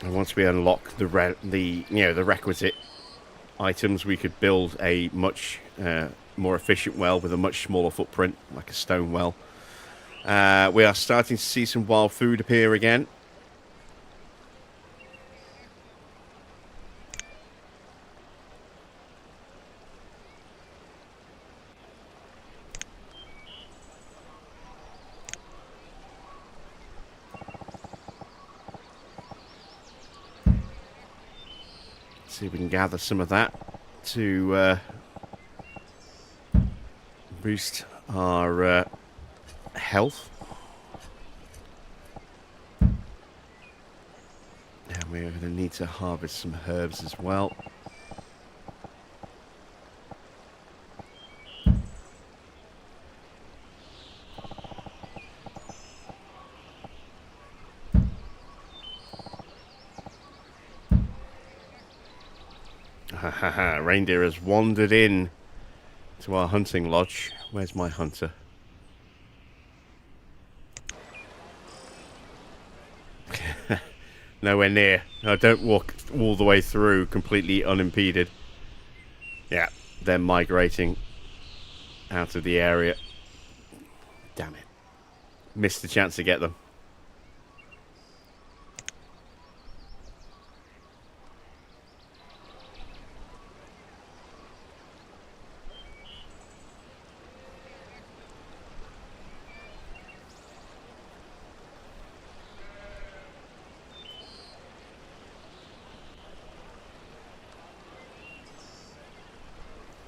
And once we unlock the requisite items, we could build a much more efficient well with a much smaller footprint, like a stone well. We are starting to see some wild food appear again. See if we can gather some of that to boost our health. And we're going to need to harvest some herbs as well. Reindeer has wandered in to our hunting lodge. Where's my hunter? Nowhere near. I don't walk all the way through completely unimpeded. Yeah, they're migrating out of the area. Damn it. Missed the chance to get them.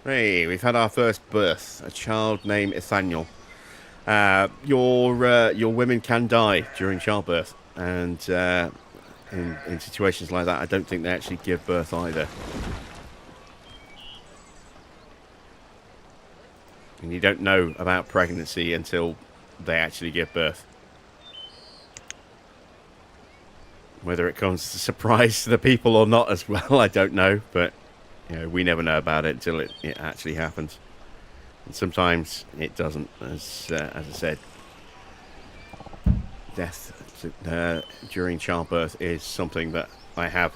Hey, we've had our first birth, a child named Nathaniel. Your women can die during childbirth, and in situations like that, I don't think they actually give birth either. And you don't know about pregnancy until they actually give birth. Whether it comes as a surprise to the people or not as well, I don't know, but you know, we never know about it until it actually happens. And sometimes it doesn't, as I said. Death during childbirth is something that I have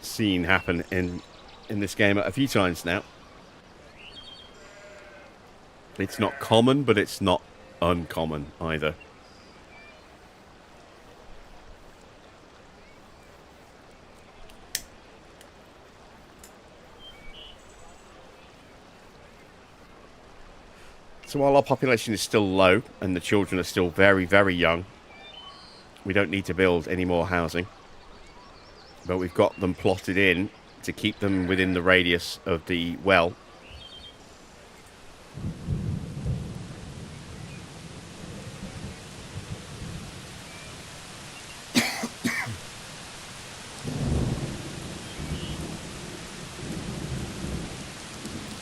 seen happen in this game a few times now. It's not common, but it's not uncommon either. So while our population is still low and the children are still very, very young, we don't need to build any more housing. But we've got them plotted in to keep them within the radius of the well.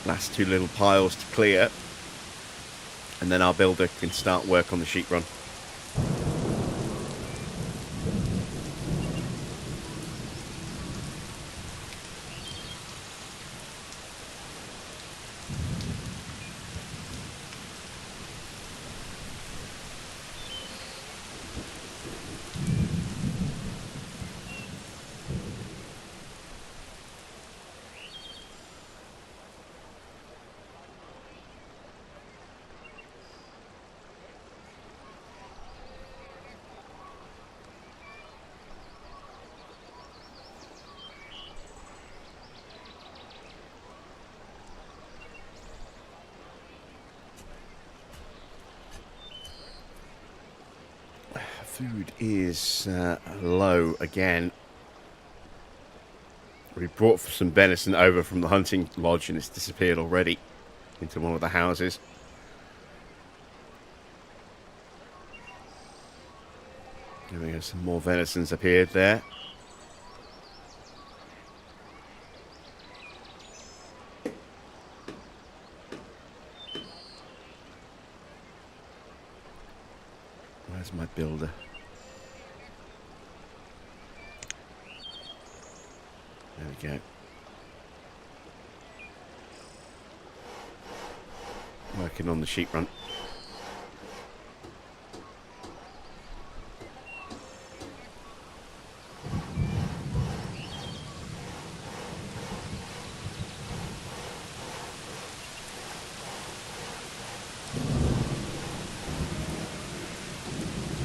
Last two little piles to clear. And then our builder can start work on the sheep run. Food is low again. We brought some venison over from the hunting lodge and it's disappeared already into one of the houses. There we go, some more venison's appeared there. Where's my builder? There we go. Working on the sheep run.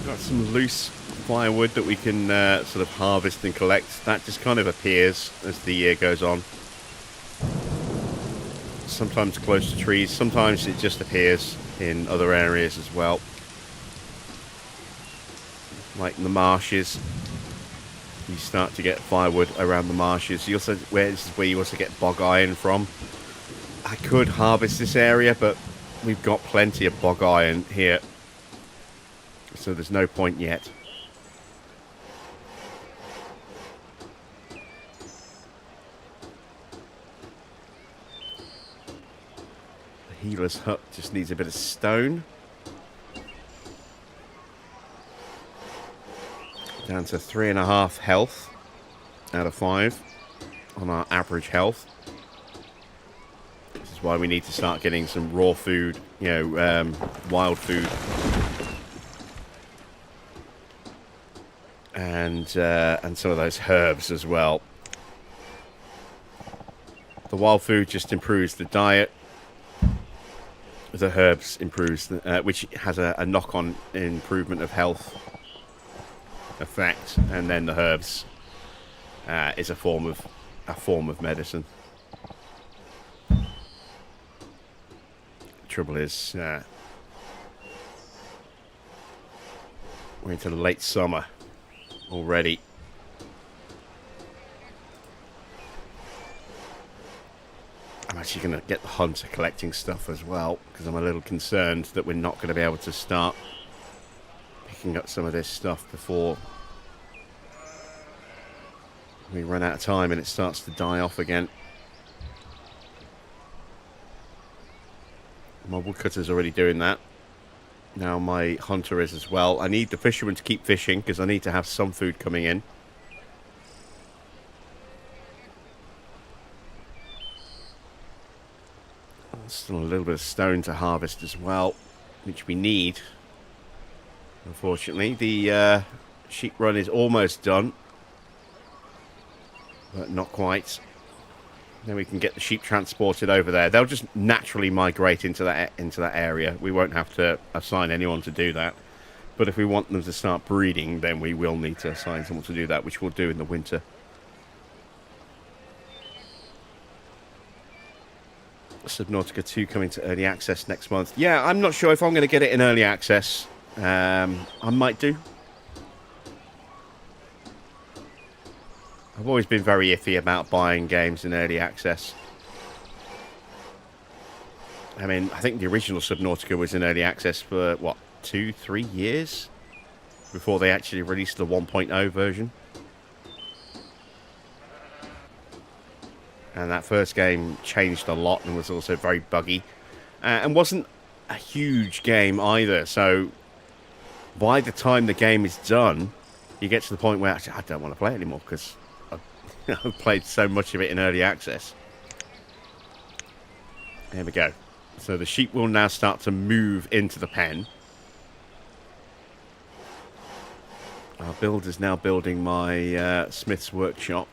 Got some loose firewood that we can sort of harvest and collect. That just kind of appears as the year goes on. Sometimes close to trees, sometimes it just appears in other areas as well. Like in the marshes, you start to get firewood around the marshes. This is where you also get bog iron from. I could harvest this area, but we've got plenty of bog iron here, so there's no point yet. The healer's hut just needs a bit of stone. Down to 3.5 health out of 5 on our average health. This is why we need to start getting some raw food, wild food. And some of those herbs as well. The wild food just improves the diet. The herbs improves, which has a knock-on improvement of health effect, and then the herbs is a form of medicine. The trouble is, we're into late summer already. I'm actually going to get the hunter collecting stuff as well, because I'm a little concerned that we're not going to be able to start picking up some of this stuff before we run out of time and it starts to die off again. My woodcutter's already doing that. Now my hunter is as well. I need the fishermen to keep fishing because I need to have some food coming in. Still a little bit of stone to harvest as well, which we need. Unfortunately, the sheep run is almost done, but not quite. Then we can get the sheep transported over there. They'll just naturally migrate into that area. We won't have to assign anyone to do that. But if we want them to start breeding, then we will need to assign someone to do that, which we'll do in the winter. Subnautica 2 coming to early access next month. Yeah, I'm not sure if I'm going to get it in early access. I might do. I've always been very iffy about buying games in early access. I mean, I think the original Subnautica was in early access for, what, 2-3 years? Before they actually released the 1.0 version. And that first game changed a lot and was also very buggy. And wasn't a huge game either. So by the time the game is done, you get to the point where actually, I don't want to play it anymore because I've played so much of it in early access. There we go. So the sheep will now start to move into the pen. Our builder's now building my smith's workshop.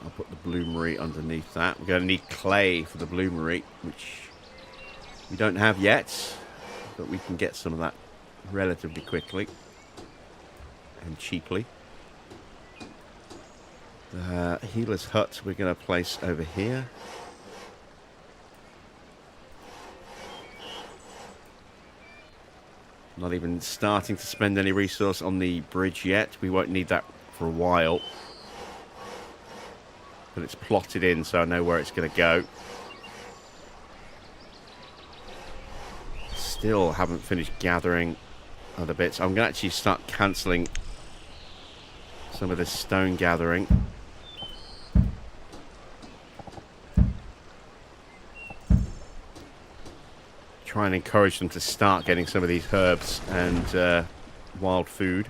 I'll put the bloomery underneath that. We're going to need clay for the bloomery, which we don't have yet, but we can get some of that relatively quickly and cheaply. The healer's hut we're going to place over here. Not even starting to spend any resource on the bridge yet. We won't need that for a while. But it's plotted in, so I know where it's going to go. Still haven't finished gathering other bits. I'm going to actually start cancelling some of this stone gathering. Try and encourage them to start getting some of these herbs and wild food.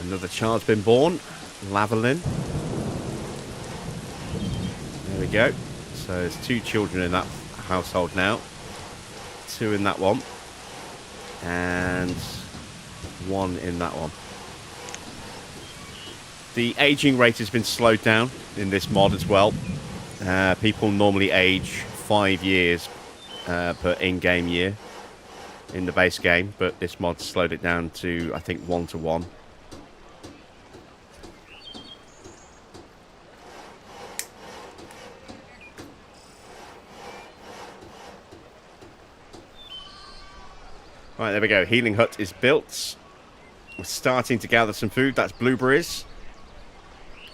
Another child's been born, Lavalin. There we go. So there's 2 children in that household now. 2 in that one. And 1 in that one. The aging rate has been slowed down in this mod as well. People normally age 5 years per in-game year in the base game, but this mod slowed it down to, I think, 1 to 1. Right, there we go. Healing hut is built. We're starting to gather some food. That's blueberries.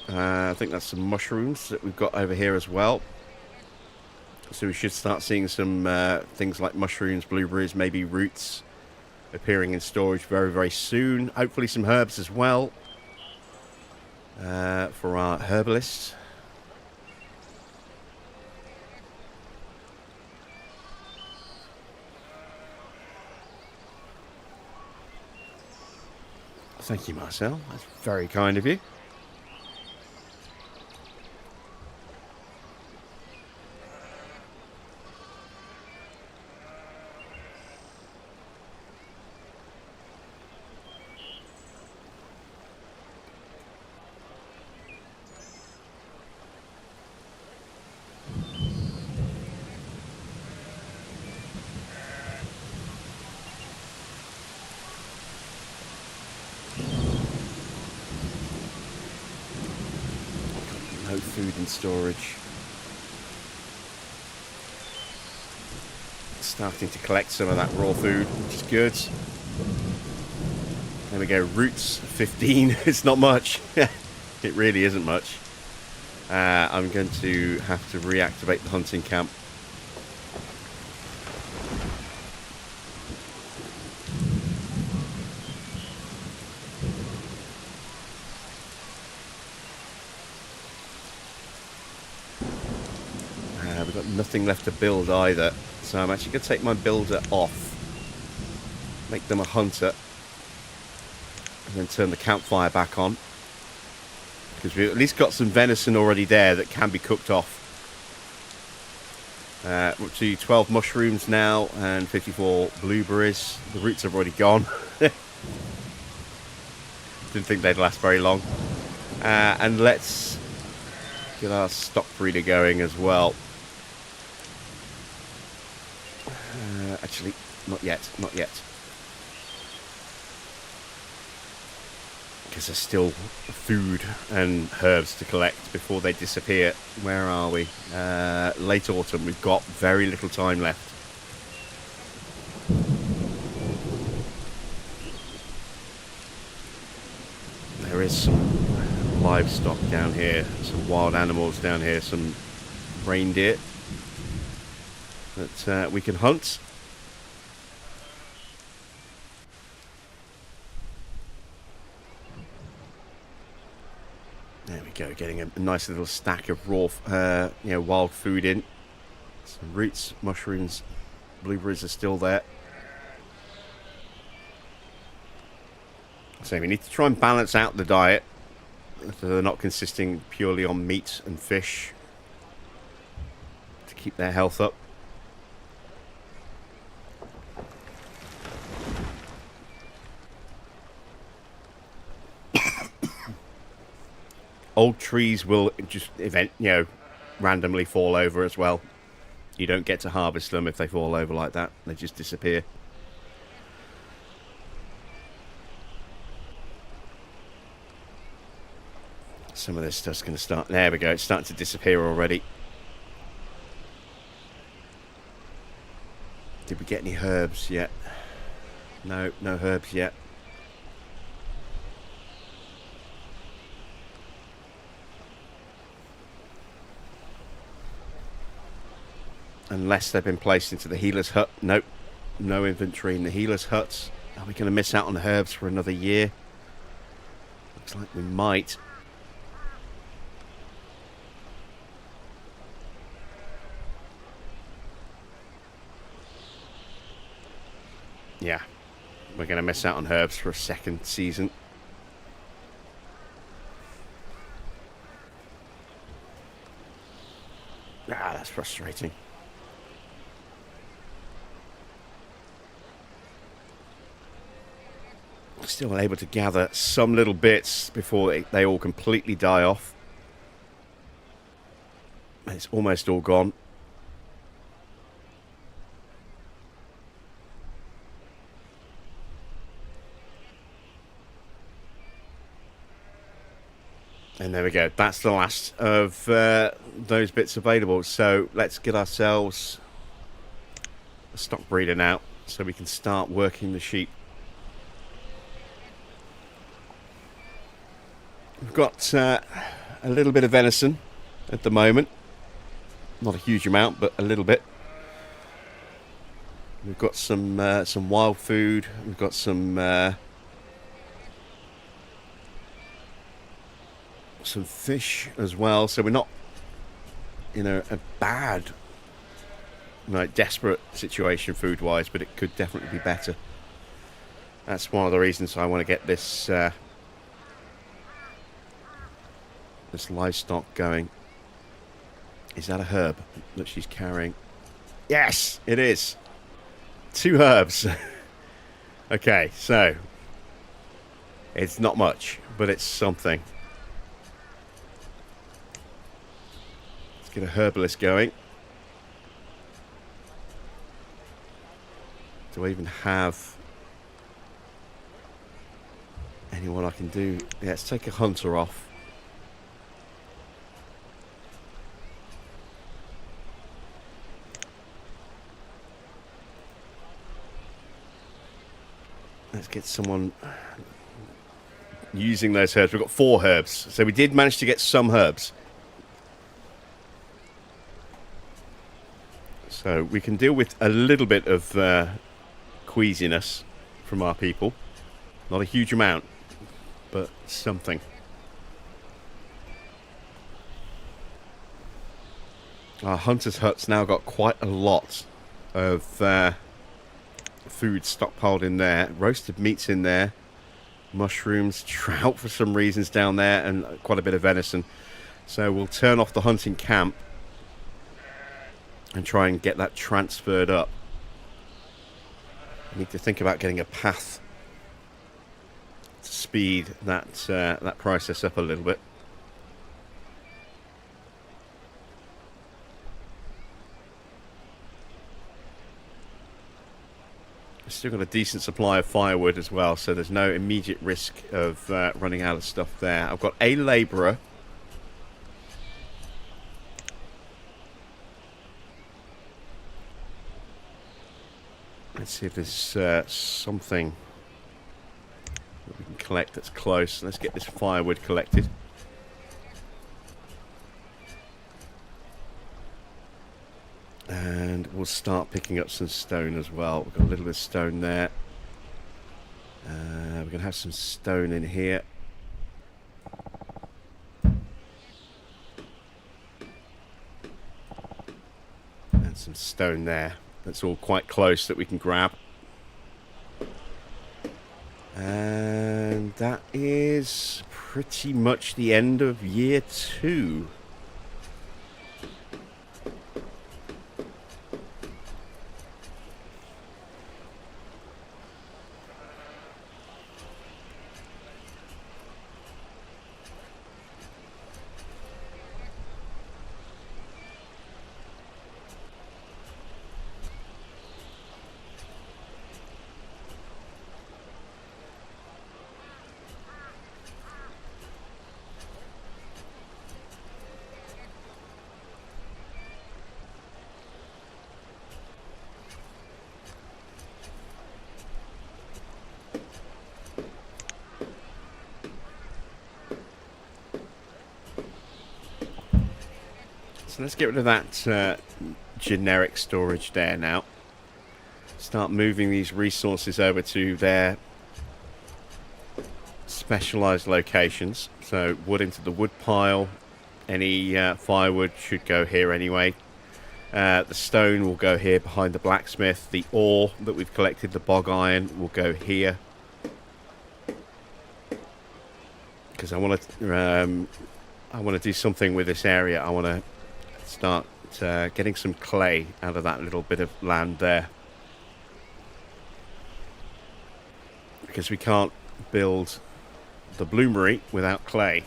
I think that's some mushrooms that we've got over here as well. So we should start seeing some things like mushrooms, blueberries, maybe roots appearing in storage very, very soon. Hopefully some herbs as well for our herbalists. Thank you, Marcel. That's very kind of you. No food in storage. Starting to collect some of that raw food, which is good. There we go, roots 15. It's not much. It really isn't much. I'm going to have to reactivate the hunting camp. We've got nothing left to build either, so I'm actually going to take my builder off, make them a hunter, and then turn the campfire back on, because we've at least got some venison already there that can be cooked off. We're up to 12 mushrooms now and 54 blueberries. The roots have already gone. Didn't think they'd last very long. And let's get our stock breeder going as well. Actually, not yet, not yet. Because there's still food and herbs to collect before they disappear. Where are we? Late autumn. We've got very little time left. There is some livestock down here, some wild animals down here, some reindeer that we can hunt. There we go, getting a nice little stack of raw, wild food in. Some roots, mushrooms, blueberries are still there. So we need to try and balance out the diet, so they're not consisting purely on meat and fish, to keep their health up. Old trees will just randomly fall over as well. You don't get to harvest them if they fall over like that. They just disappear. Some of this stuff's going to start... There we go. It's starting to disappear already. Did we get any herbs yet? No, no herbs yet. Unless they've been placed into the healer's hut. Nope. No inventory in the healer's huts. Are we going to miss out on the herbs for another year? Looks like we might. Yeah. We're going to miss out on herbs for a second season. Ah, that's frustrating. Still able to gather some little bits before they all completely die off. It's almost all gone. And there we go. That's the last of those bits available. So let's get ourselves a stock breeder now so we can start working the sheep. We've got a little bit of venison at the moment. Not a huge amount, but a little bit. We've got some wild food. We've got some fish as well. So we're not in a bad, desperate situation food-wise, but it could definitely be better. That's one of the reasons I want to get this livestock going. Is that a herb that she's carrying? Yes, it is. 2 herbs. Okay, so it's not much, but it's something. Let's get a herbalist going. Do I even have anyone I can do? Yeah, let's take a hunter off. Let's get someone using those herbs. We've got 4 herbs. So we did manage to get some herbs. So we can deal with a little bit of queasiness from our people. Not a huge amount, but something. Our hunter's hut's now got quite a lot of food stockpiled in there. Roasted meats in there. Mushrooms, trout for some reasons down there, and quite a bit of venison. So we'll turn off the hunting camp and try and get that transferred up. I need to think about getting a path to speed that process up a little bit. Still got a decent supply of firewood as well, so there's no immediate risk of running out of stuff there. I've got a labourer. Let's see if there's something that we can collect that's close. Let's get this firewood collected. And we'll start picking up some stone as well. We've got a little bit of stone there. We're going to have some stone in here. And some stone there. That's all quite close that we can grab. And that is pretty much the end of year 2. So let's get rid of that generic storage there now. Start moving these resources over to their specialized locations. So wood into the wood pile. Any firewood should go here anyway. The stone will go here behind the blacksmith. The ore that we've collected, the bog iron, will go here. Because I want to do something with this area. I want to start getting some clay out of that little bit of land there. Because we can't build the bloomery without clay.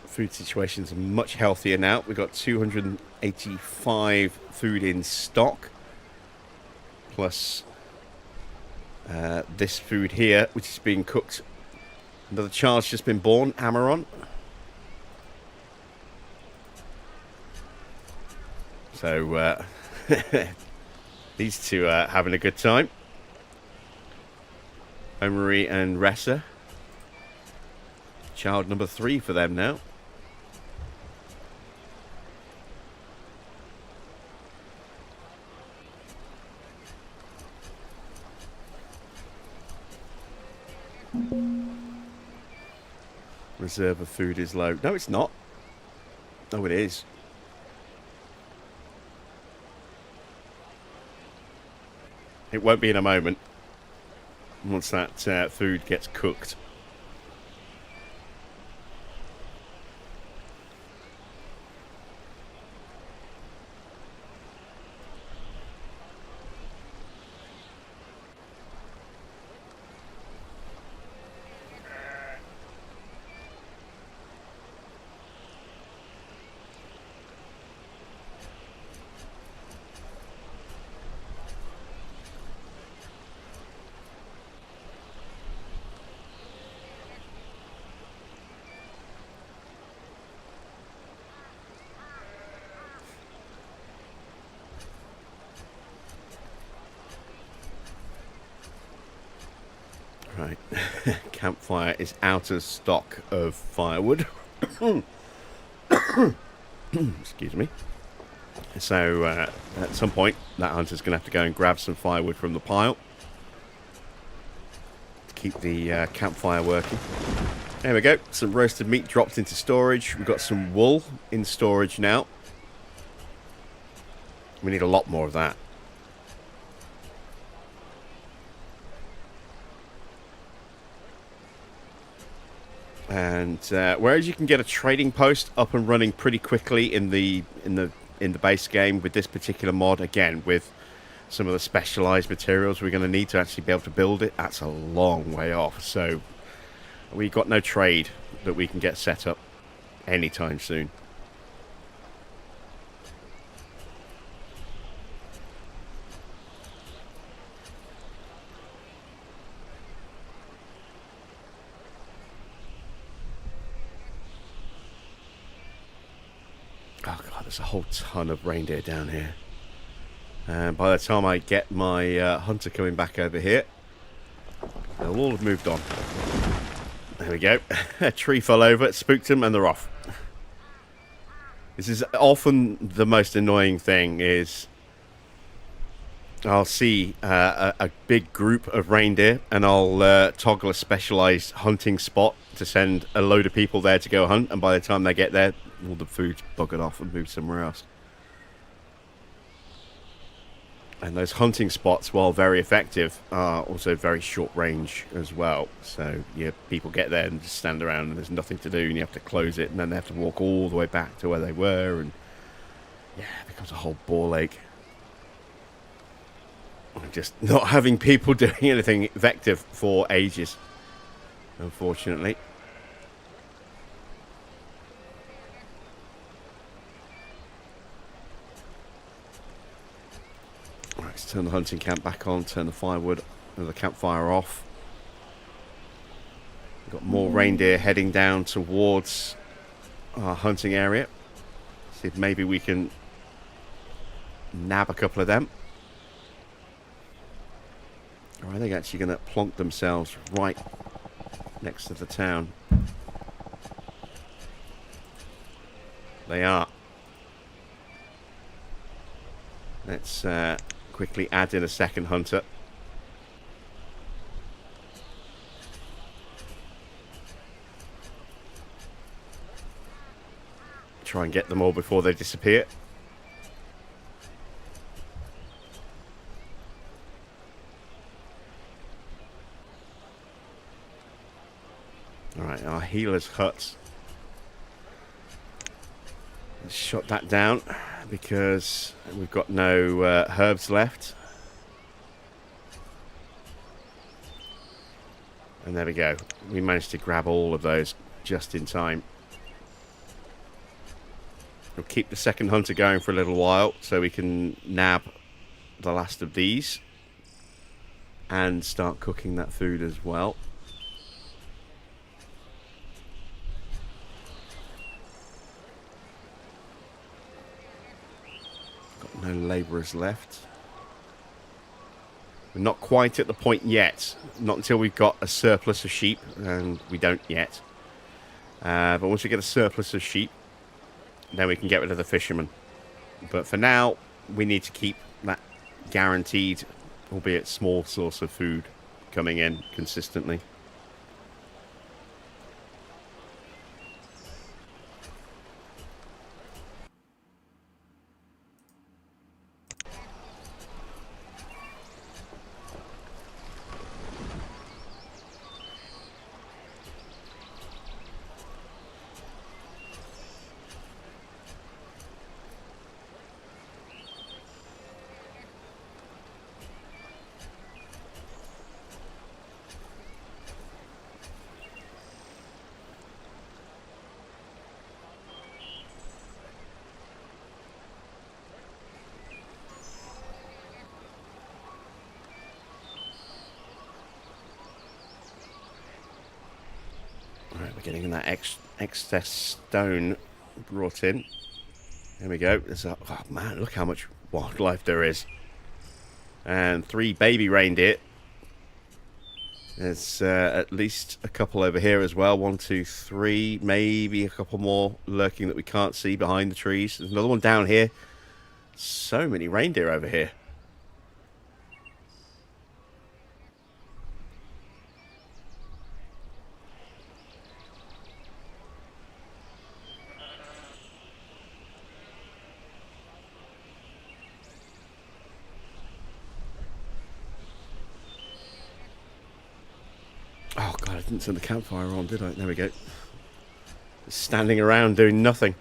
Food situation's much healthier now. We've got 285 food in stock. Plus this food here, which is being cooked. Another child's just been born, Amaron. So these two are having a good time. Omri and Ressa. Child number 3 for them now. Reserve of food is low. No, it's not. No, it is. It won't be in a moment. Once that food gets cooked. Right, campfire is out of stock of firewood. Excuse me. So at some point, that hunter's going to have to go and grab some firewood from the pile to keep the campfire working. There we go. Some roasted meat dropped into storage. We've got some wool in storage now. We need a lot more of that. And whereas you can get a trading post up and running pretty quickly in the base game with this particular mod, again with some of the specialized materials we're going to need to actually be able to build it, that's a long way off. So we've got no trade that we can get set up anytime soon. Oh god, there's a whole ton of reindeer down here. And by the time I get my hunter coming back over here, they'll all have moved on. There we go. A tree fell over, it spooked them, and they're off. This is often the most annoying thing, is I'll see a big group of reindeer, and I'll toggle a specialized hunting spot to send a load of people there to go hunt, and by the time they get there, all the food's buggered off and moved somewhere else. And those hunting spots, while very effective, are also very short range as well. So yeah, people get there and just stand around and there's nothing to do, and you have to close it, and then they have to walk all the way back to where they were, and yeah, it becomes a whole ball ache. Just not having people doing anything effective for ages, unfortunately. Right, let's turn the hunting camp back on, turn the firewood Another campfire off. We've got more reindeer heading down towards our hunting area. See if maybe we can nab a couple of them. Or are they actually going to plonk themselves right next to the town? They are. Let's quickly add in a second hunter. Try and get them all before they disappear. Alright, our healer's hut. Let's shut that down because we've got no herbs left. And there we go. We managed to grab all of those just in time. We'll keep the second hunter going for a little while so we can nab the last of these and start cooking that food as well. Got no labourers left. We're not quite at the point yet. Not until we've got a surplus of sheep, and we don't yet. But once we get a surplus of sheep, then we can get rid of the fishermen. But for now, we need to keep that guaranteed, albeit small, source of food coming in consistently. Alright, we're getting that excess stone brought in. There we go. There's a, oh man, look how much wildlife there is. And 3 baby reindeer. There's at least a couple over here as well. 1, 2, 3. Maybe a couple more lurking that we can't see behind the trees. There's another one down here. So many reindeer over here. Oh god, I didn't turn the campfire on, did I? There we go. Just standing around doing nothing.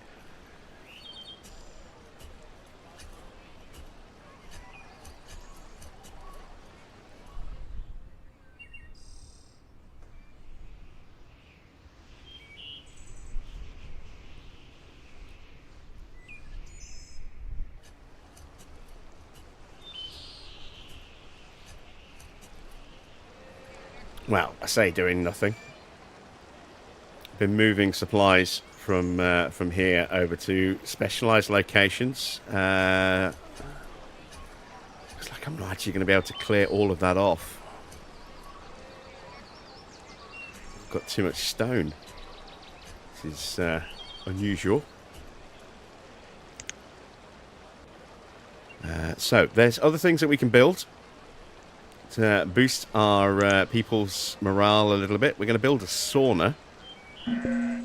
Well, I say doing nothing. Been moving supplies from here over to specialised locations. Looks like I'm not actually going to be able to clear all of that off. I've got too much stone. This is unusual. So there's other things that we can build to boost our people's morale a little bit. We're going to build a sauna. Not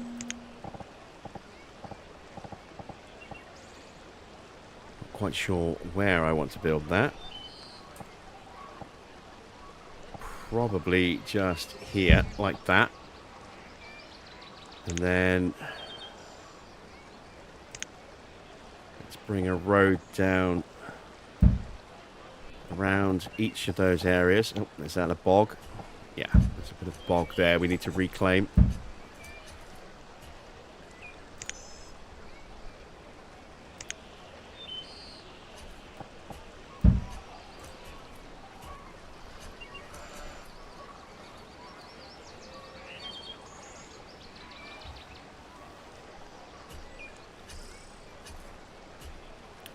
quite sure where I want to build that. Probably just here, like that. And then let's bring a road down around each of those areas. Oh, is that a bog? Yeah, there's a bit of bog there we need to reclaim.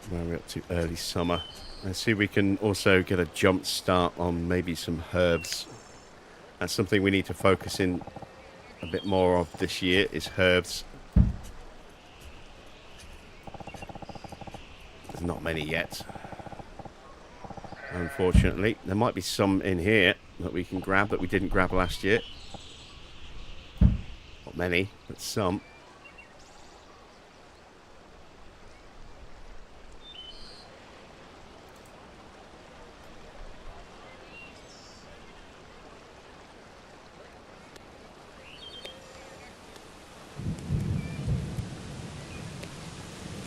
Where we're up to early summer. Let's see if we can also get a jump start on maybe some herbs. That's something we need to focus in a bit more of this year, is herbs. There's not many yet, unfortunately. There might be some in here that we can grab that we didn't grab last year. Not many, but some.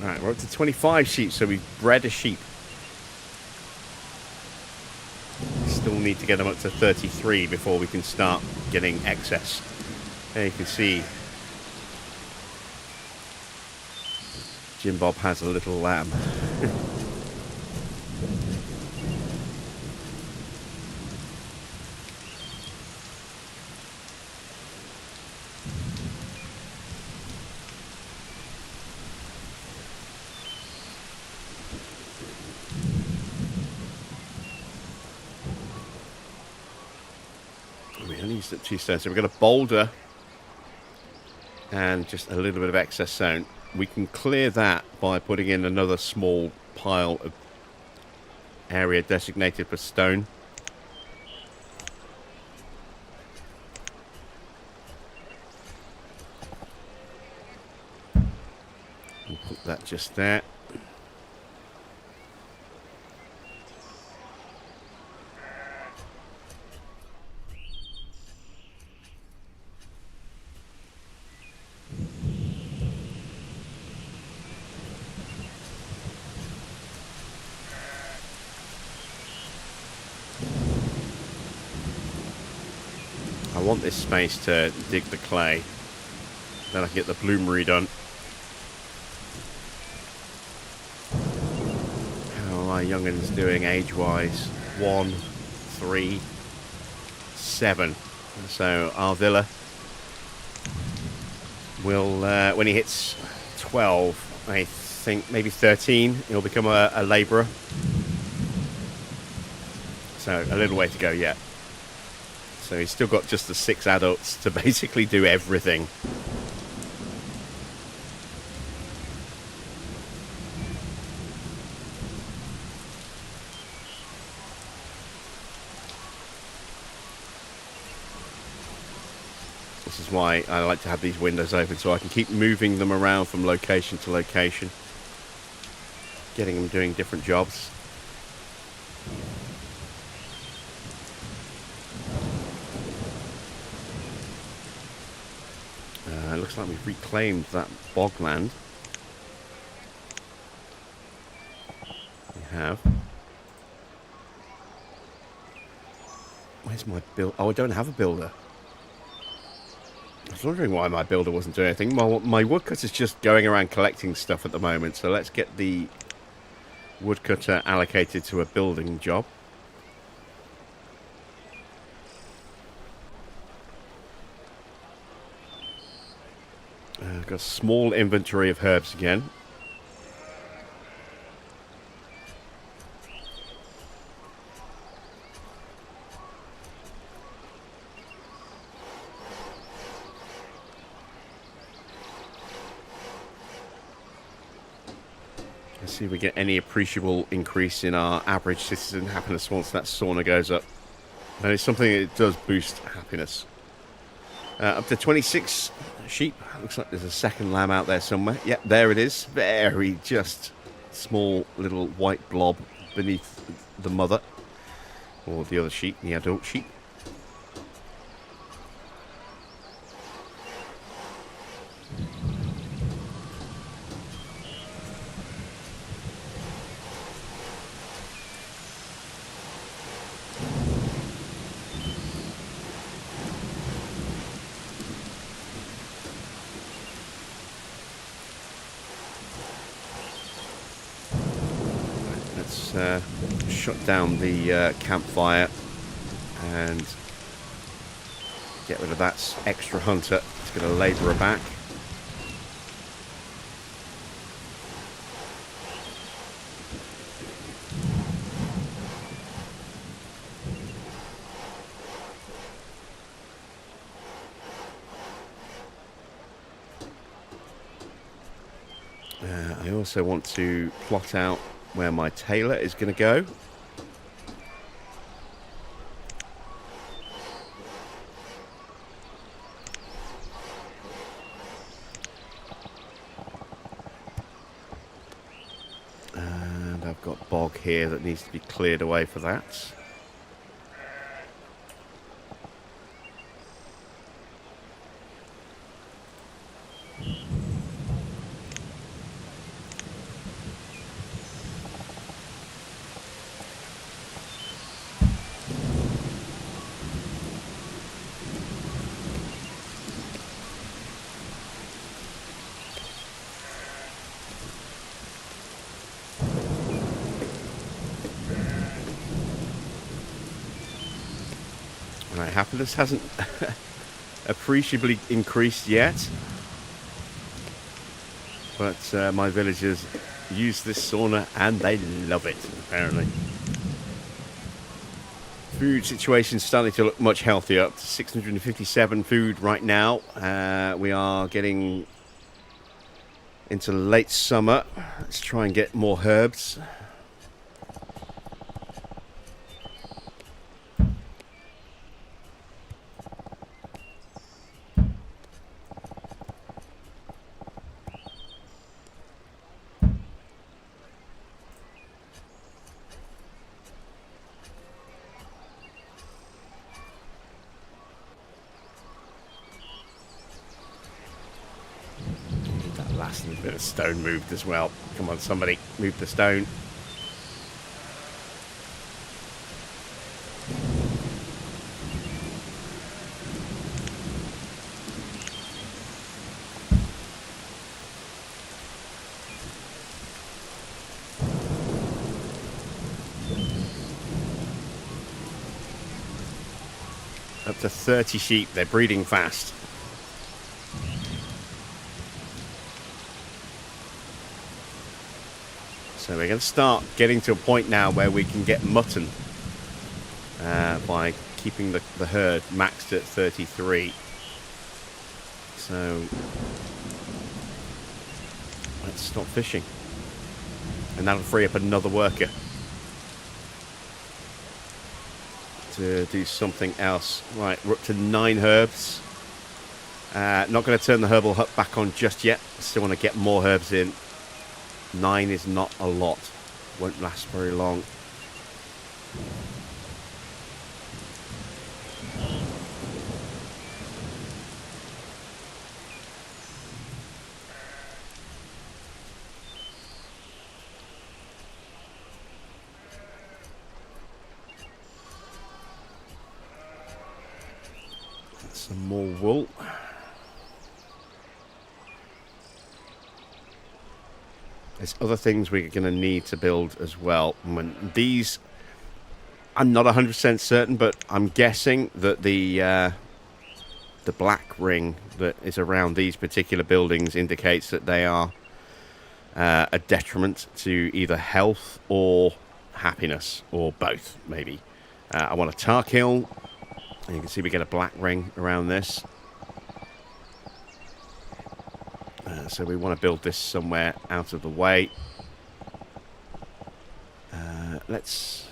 Alright, we're up to 25 sheep, so we've bred a sheep. Still need to get them up to 33 before we can start getting excess. There you can see Jim Bob has a little lamb. We only used up 2 stones, so we've got a boulder and just a little bit of excess stone. We can clear that by putting in another small pile of area designated for stone. We'll put that just there. I want this space to dig the clay. Then I can get the bloomery done. How are my young'uns doing age-wise? 1, 3, 7. So our villa will, when he hits 12, I think maybe 13, he'll become a labourer. So a little way to go yet. So he's still got just the 6 adults to basically do everything. This is why I like to have these windows open, so I can keep moving them around from location to location, getting them doing different jobs. It looks like we've reclaimed that bogland. We have. Where's my build? Oh, I don't have a builder. I was wondering why my builder wasn't doing anything. My woodcutter's just going around collecting stuff at the moment, so let's get the woodcutter allocated to a building job. I've got a small inventory of herbs again. Let's see if we get any appreciable increase in our average citizen happiness once that sauna goes up. And it's something that does boost happiness. Up to 26 sheep. Looks like there's a second lamb out there somewhere. Yep, there it is. Very just small little white blob beneath the mother. Or the other sheep, the adult sheep. Shut down the campfire and get rid of that extra hunter. It's going to labourer back. I also want to plot out where my tailor is going to go. And I've got bog here that needs to be cleared away for that. Right, happiness hasn't appreciably increased yet, but my villagers use this sauna and they love it, apparently. Food situation's starting to look much healthier, up to 657 food right now. We are getting into late summer. Let's try and get more herbs. Last little bit of stone moved as well. Come on, somebody move the stone. Up to 30 sheep. They're breeding fast. So we're going to start getting to a point now where we can get mutton by keeping the herd maxed at 33. So let's stop fishing. And that'll free up another worker to do something else. Right, we're up to 9 herbs. Not going to turn the herbal hut back on just yet. Still want to get more herbs in. 9 is not a lot. Won't last very long. Some more wool. There's other things we're going to need to build as well. When these, I'm not 100% certain, but I'm guessing that the black ring that is around these particular buildings indicates that they are a detriment to either health or happiness, or both, maybe. I want a tar kiln, and you can see we get a black ring around this. So we want to build this somewhere out of the way. Let's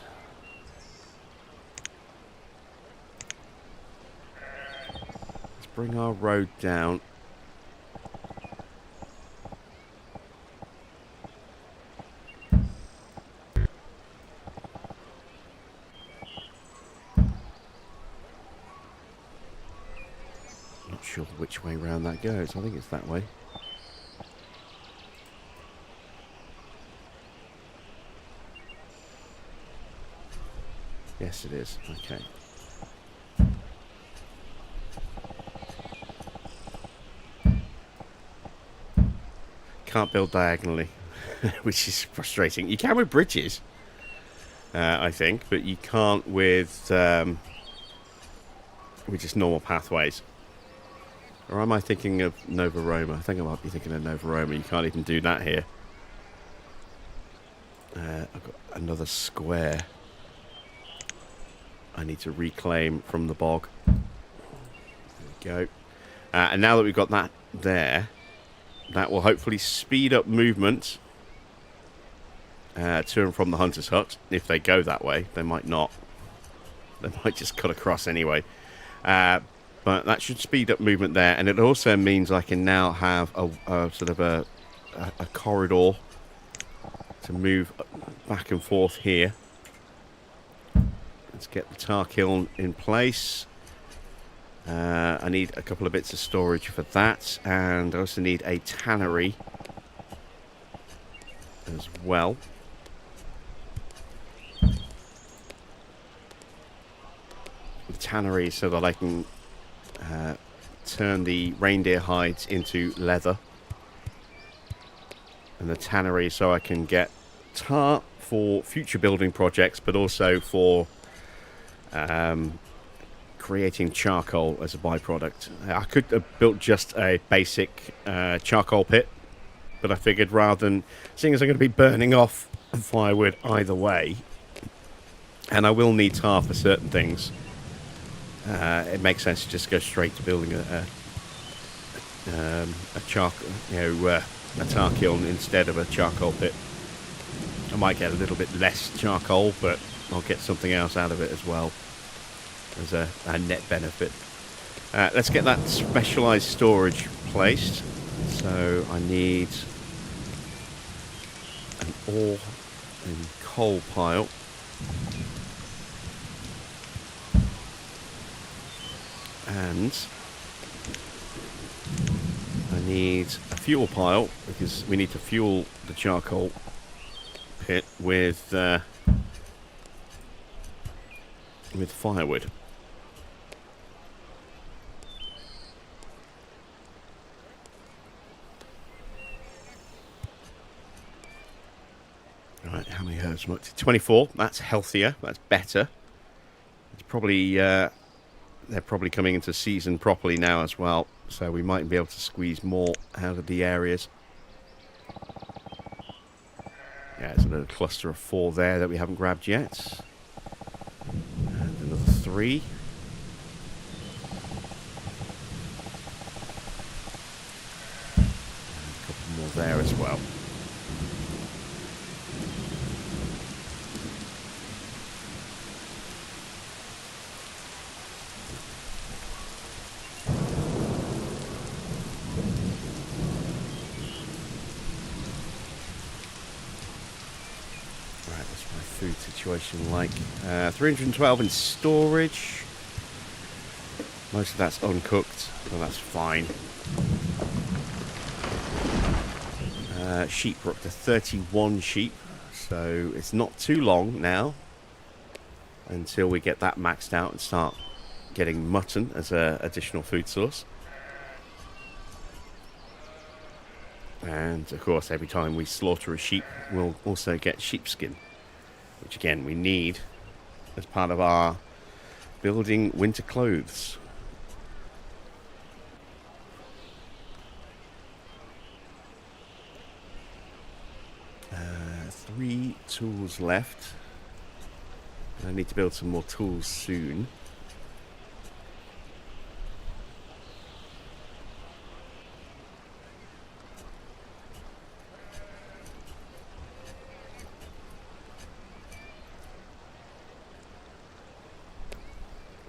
bring our road down. Not sure which way round that goes. I think it's that way. Yes, it is. Okay. Can't build diagonally, which is frustrating. You can with bridges, I think, but you can't with just normal pathways. Or am I thinking of Nova Roma? I think I might be thinking of Nova Roma. You can't even do that here. I've got another square I need to reclaim from the bog. There we go. And now that we've got that there, That will hopefully speed up movement to and from the hunter's hut. If they go that way, they might not. They might just cut across anyway. But that should speed up movement there, and it also means I can now have a sort of a corridor to move back and forth here. Let's get the tar kiln in place. I need a couple of bits of storage for that, and I also need a tannery as well. The tannery so that I can turn the reindeer hides into leather, and the tannery so I can get tar for future building projects, but also for creating charcoal as a byproduct. I could have built just a basic charcoal pit, but I figured rather than, seeing as I'm going to be burning off firewood either way, and I will need tar for certain things, it makes sense to just go straight to building a tar kiln instead of a charcoal pit. I might get a little bit less charcoal, but I'll get something else out of it as well as a net benefit. Let's get that specialized storage placed. So I need an ore and coal pile. And I need a fuel pile, because we need to fuel the charcoal pit with firewood. Right, how many herbs? 24. That's healthier. That's better. It's probably they're probably coming into season properly now as well, so we might be able to squeeze more out of the areas. Yeah, there's a little cluster of 4 there that we haven't grabbed yet. And another 3. And a couple more there as well. Food situation like 312 in storage. Most of that's uncooked, so that's fine. Sheep, we're up to 31 sheep, so it's not too long now until we get that maxed out and start getting mutton as an additional food source. And of course, every time we slaughter a sheep, we'll also get sheepskin, which again we need as part of our building winter clothes. Three tools left. I need to build some more tools soon.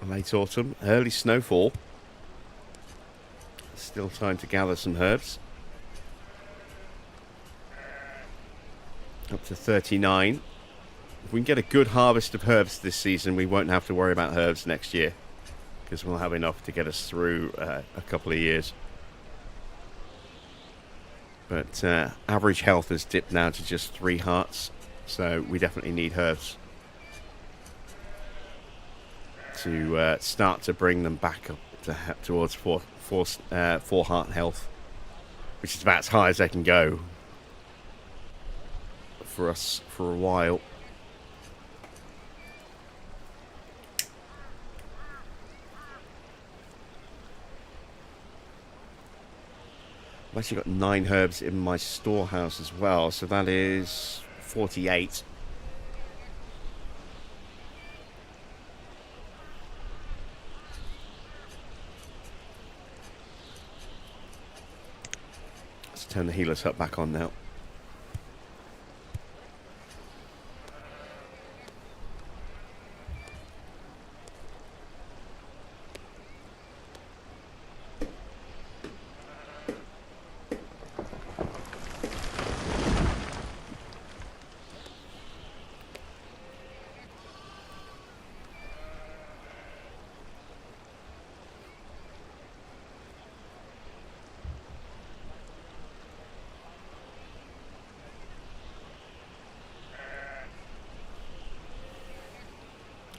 Late autumn, early snowfall. Still time to gather some herbs. Up to 39. If we can get a good harvest of herbs this season, we won't have to worry about herbs next year, because we'll have enough to get us through a couple of years. But average health has dipped now to just 3 hearts, so we definitely need herbs to start to bring them back up towards 4 heart health, which is about as high as they can go for us for a while. I've actually got 9 herbs in my storehouse as well, so that is 48. turn the healer's hut back on now.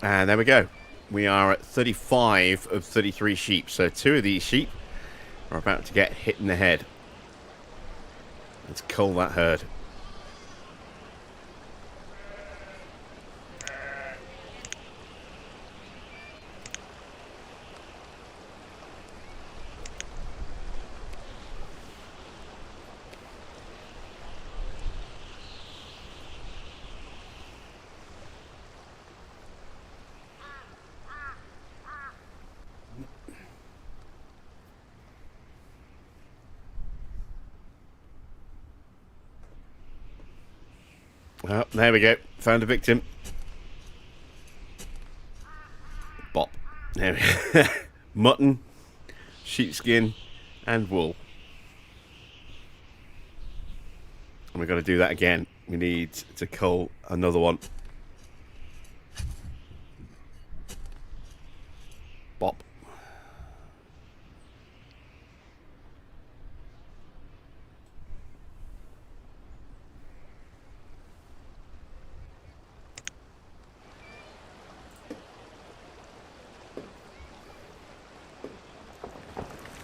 And there we go. We are at 35 of 33 sheep. So 2 of these sheep are about to get hit in the head. Let's cull that herd. Oh, there we go. Found a victim. Bop. There we go. Mutton, sheepskin, and wool. And we've got to do that again. We need to cull another one. Bop.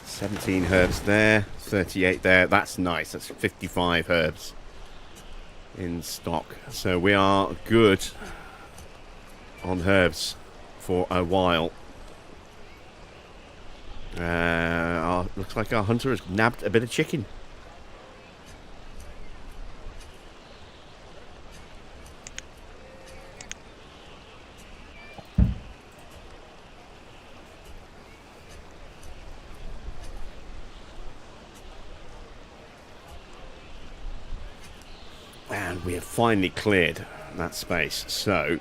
$17 herbs there, 38 there. That's nice. That's 55 herbs in stock. So we are good on herbs for a while. Looks like our hunter has nabbed a bit of chicken. And we have finally cleared that space. So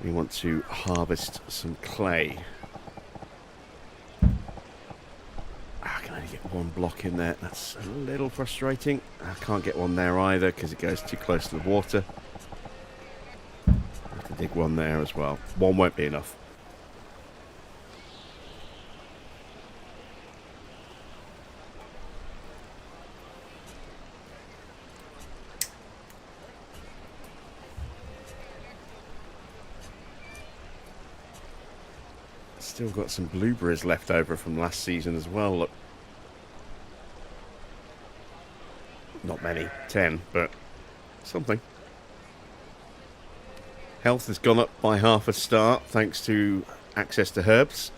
we want to harvest some clay. I can only get one block in there. That's a little frustrating. I can't get one there either because it goes too close to the water. I have to dig one there as well. One won't be enough. Still got some blueberries left over from last season as well. Look, not many, 10, but something. Health has gone up by half a star thanks to access to herbs.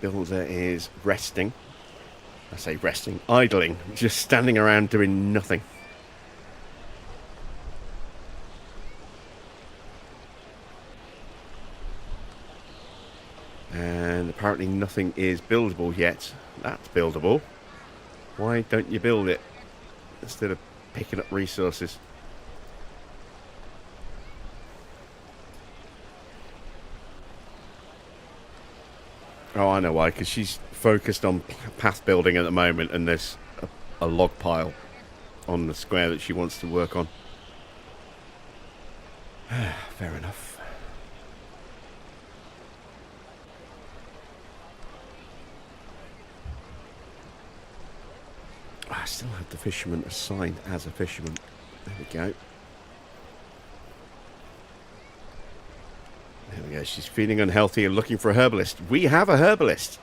Builder is resting. I say resting, idling, just standing around doing nothing. And apparently nothing is buildable yet. That's buildable. Why don't you build it instead of picking up resources? Oh, I know why, because she's focused on path building at the moment, and there's a log pile on the square that she wants to work on. Fair enough. I still have the fisherman assigned as a fisherman. There we go. There we go. She's feeling unhealthy and looking for a herbalist. We have a herbalist.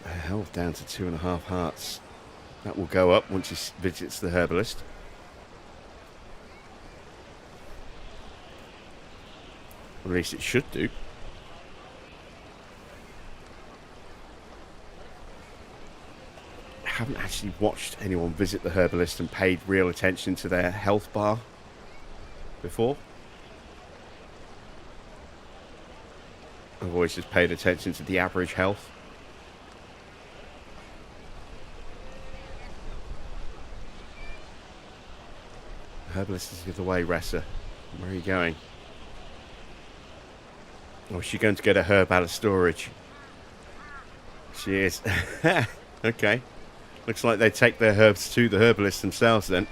Her health down to 2.5 hearts. That will go up once she visits the herbalist. At least it should do. I haven't actually watched anyone visit the herbalist and paid real attention to their health bar before. I've always just paid attention to the average health. Herbalist is the other way, Ressa. Where are you going? Oh, is she going to get a herb out of storage? She is. Okay. Looks like they take their herbs to the herbalist themselves then.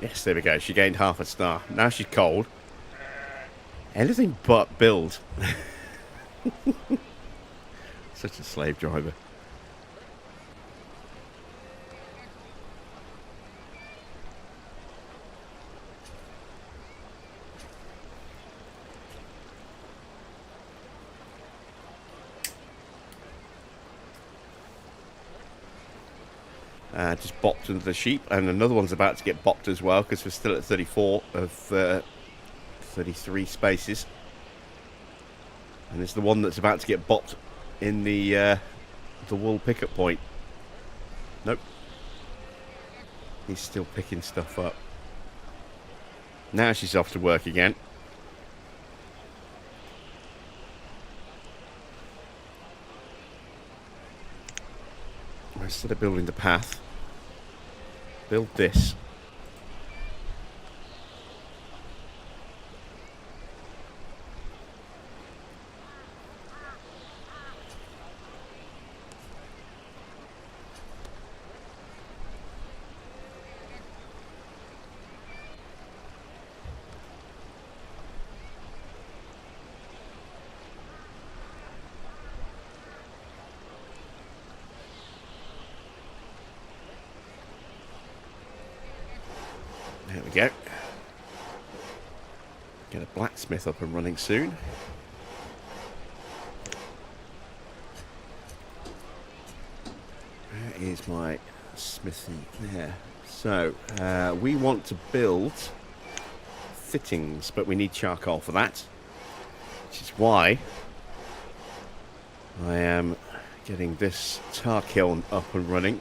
Yes, there we go. She gained half a star. Now she's cold. Anything but build. Such a slave driver. Just bopped into the sheep, and another one's about to get bopped as well because we're still at 34 of 33 spaces. And it's the one that's about to get bopped in the wool pickup point. Nope. He's still picking stuff up. Now she's off to work again. Instead of building the path, build this. There we go. Get a blacksmith up and running soon. Where is my smithy? There. So, we want to build fittings, but we need charcoal for that. Which is why I am getting this tar kiln up and running.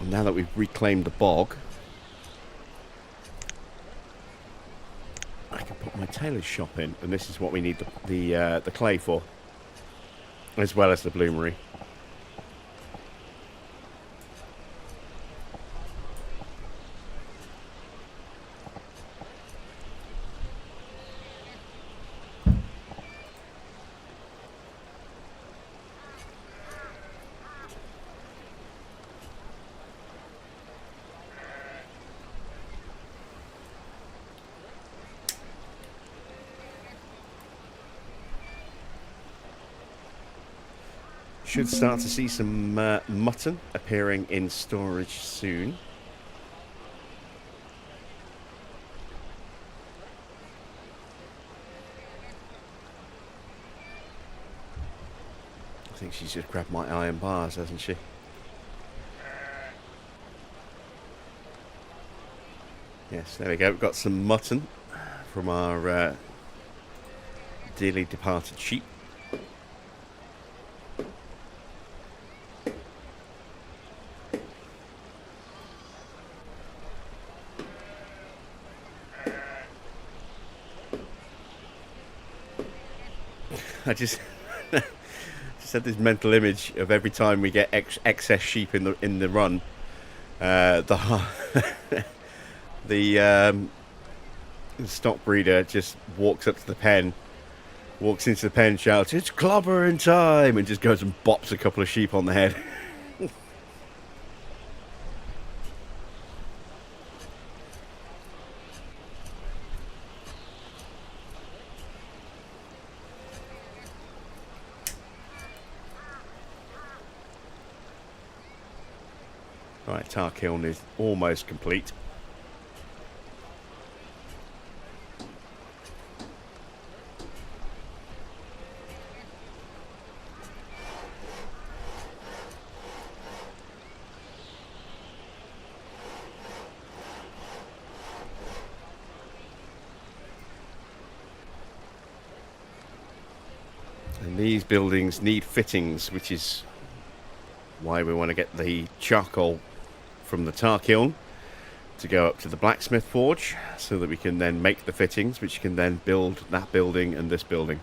Now that we've reclaimed the bog, I can put my tailor's shop in, and this is what we need the clay for, as well as the bloomery. Should start to see some mutton appearing in storage soon. I think she's just grabbed my iron bars, hasn't she? Yes, there we go. We've got some mutton from our dearly departed sheep. I just had this mental image of every time we get excess sheep in the run, the stock breeder just walks up to the pen, walks into the pen, shouts, "It's clobbering time," and just goes and bops a couple of sheep on the head. Right, tar kiln is almost complete. And these buildings need fittings, which is why we want to get the charcoal from the tar kiln to go up to the blacksmith forge, so that we can then make the fittings, which can then build that building and this building.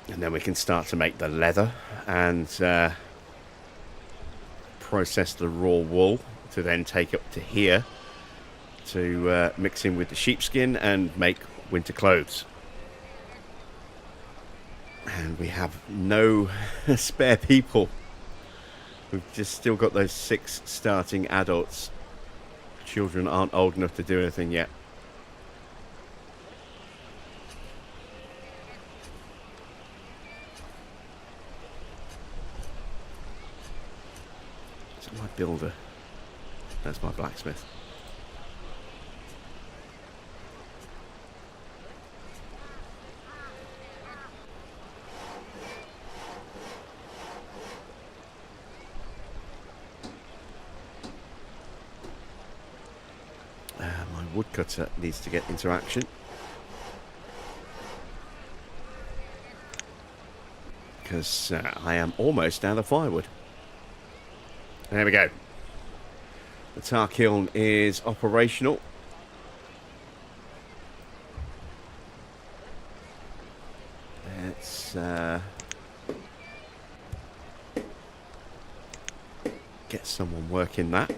And then we can start to make the leather and process the raw wool to then take up to here to mix in with the sheepskin and make winter clothes. And we have no spare people. We've just still got those 6 starting adults. Children aren't old enough to do anything yet. Is it my builder? That's my blacksmith. My woodcutter needs to get into action. Because I am almost out of firewood. There we go. The tar kiln is operational. Let's get someone working that.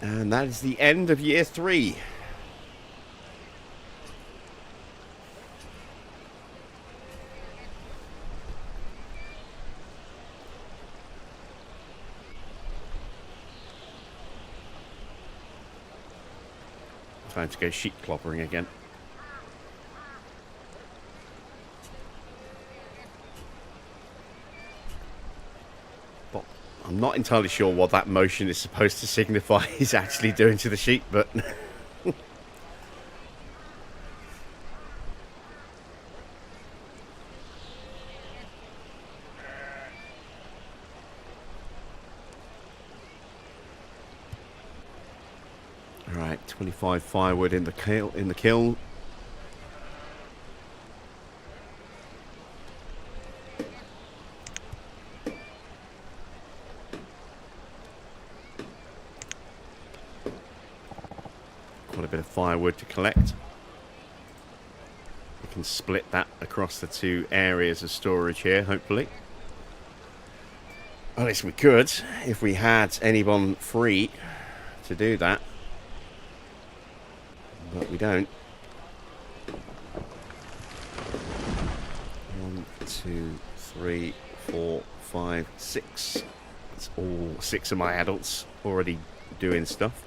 And that is the end of year 3. Time to go sheep clobbering again. But I'm not entirely sure what that motion is supposed to signify he's actually doing to the sheep, but alright, 25 firewood in the kiln. Quite a bit of firewood to collect. We can split that across the 2 areas of storage here, hopefully. At least we could, if we had anyone free to do that. But we don't. 1, 2, 3, 4, 5, 6. That's all 6 of my adults already doing stuff.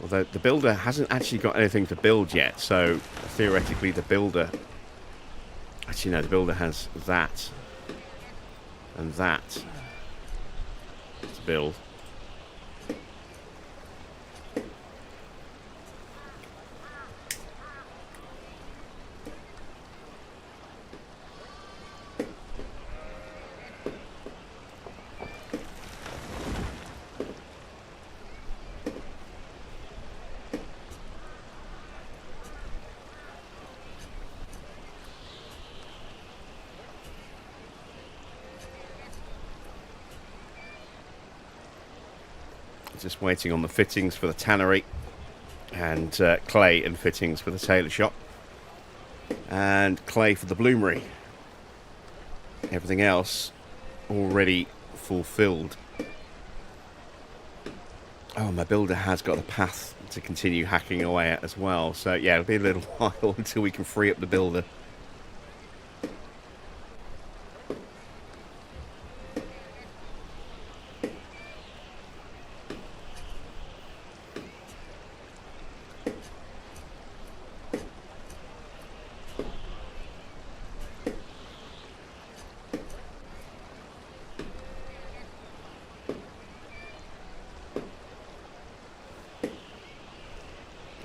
Although the builder hasn't actually got anything to build yet, so theoretically the builder... Actually no, the builder has that and that to build. Just waiting on the fittings for the tannery and clay and fittings for the tailor shop and clay for the bloomery. Everything else already fulfilled. Oh, my builder has got a path to continue hacking away at as well. So yeah, it'll be a little while until we can free up the builder.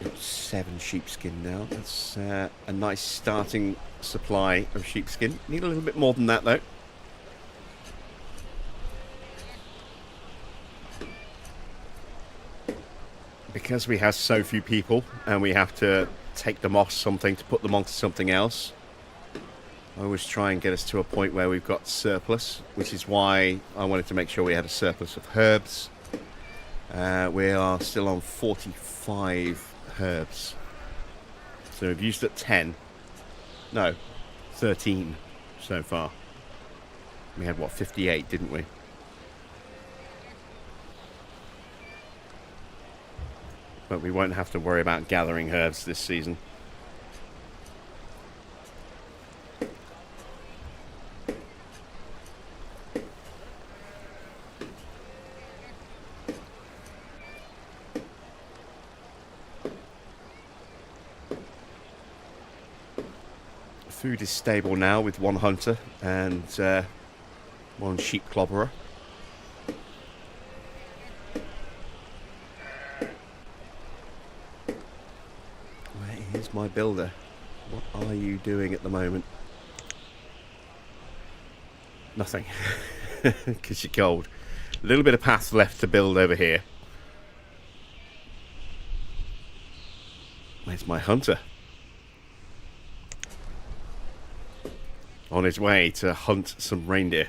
Got 7 sheepskin now. That's a nice starting supply of sheepskin. Need a little bit more than that though. Because we have so few people and we have to take them off something to put them onto something else, I always try and get us to a point where we've got surplus, which is why I wanted to make sure we had a surplus of herbs. We are still on 45 herbs. So we've used up 10. No, 13 so far. We had, what, 58, didn't we? But we won't have to worry about gathering herbs this season. Food is stable now with 1 hunter and 1 sheep clobberer. Where is my builder? What are you doing at the moment? Nothing. Because you're cold. A little bit of path left to build over here. Where's my hunter? On his way to hunt some reindeer.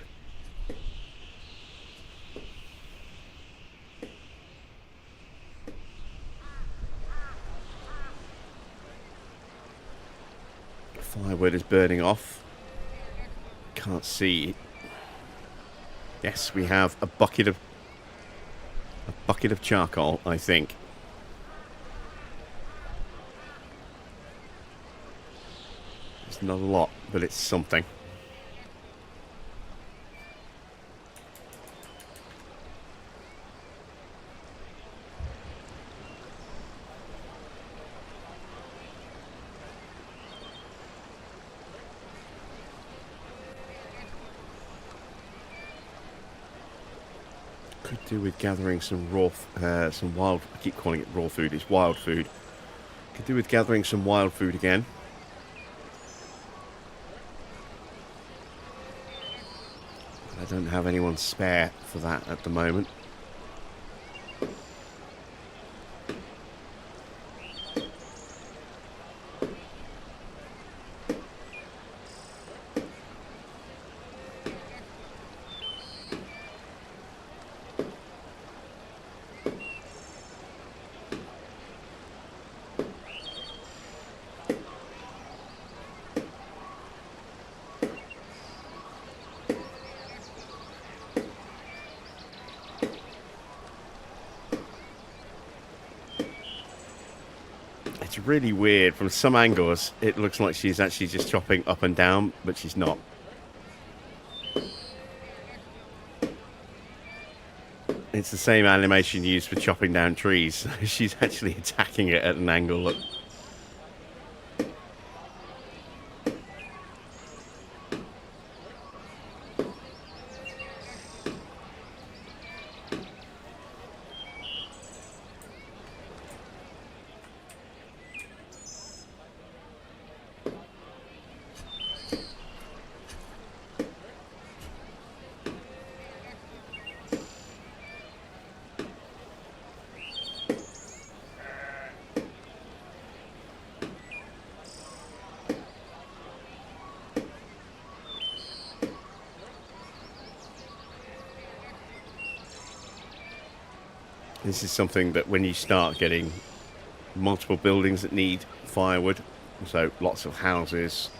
Firewood is burning off. Can't see. Yes, we have a bucket of charcoal, I think. It's not a lot, but it's something. Could do with gathering some some wild. I keep calling it raw food. It's wild food. Could do with gathering some wild food again. I don't have anyone spare for that at the moment. It's really weird. From some angles, it looks like she's actually just chopping up and down, but she's not. It's the same animation used for chopping down trees. She's actually attacking it at an angle. Look. This is something that when you start getting multiple buildings that need firewood, so lots of houses,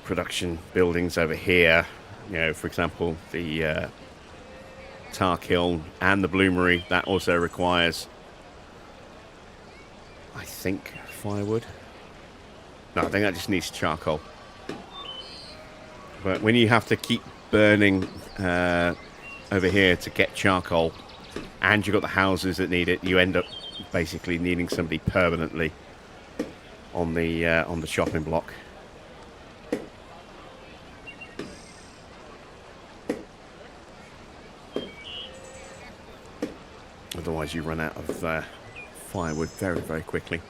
production buildings over here, You know, for example, the tar kiln and the bloomery, that also requires, I think, firewood. No, I think that just needs charcoal. But when you have to keep burning over here to get charcoal, and you've got the houses that need it, you end up basically needing somebody permanently on the shopping block. Otherwise, you run out of firewood very, very quickly.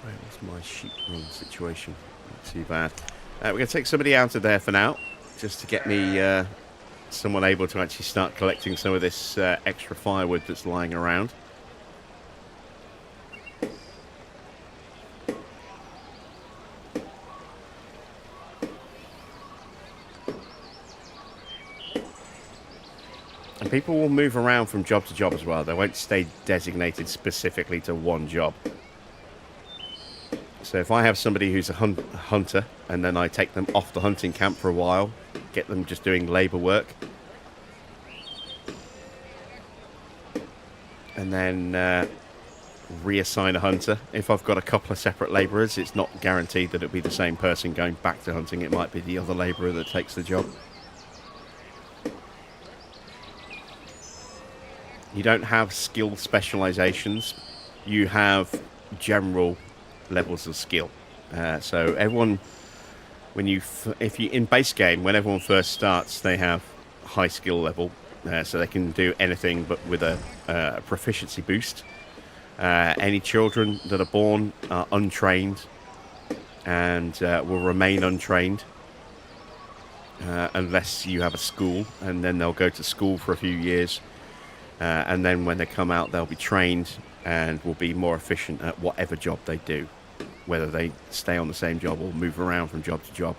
What's my sheep run situation? Not too bad. We're going to take somebody out of there for now, just to get me someone able to actually start collecting some of this extra firewood that's lying around. And people will move around from job to job as well. They won't stay designated specifically to one job. So if I have somebody who's a hunter, and then I take them off the hunting camp for a while, get them just doing labour work, and then reassign a hunter. If I've got a couple of separate labourers, it's not guaranteed that it'll be the same person going back to hunting. It might be the other labourer that takes the job. You don't have skill specializations. You have general levels of skill. So everyone, if you in base game, when everyone first starts, they have high skill level, so they can do anything but with a proficiency boost. Any children that are born are untrained and will remain untrained unless you have a school, and then they'll go to school for a few years, and then when they come out, they'll be trained and will be more efficient at whatever job they do, whether they stay on the same job or move around from job to job.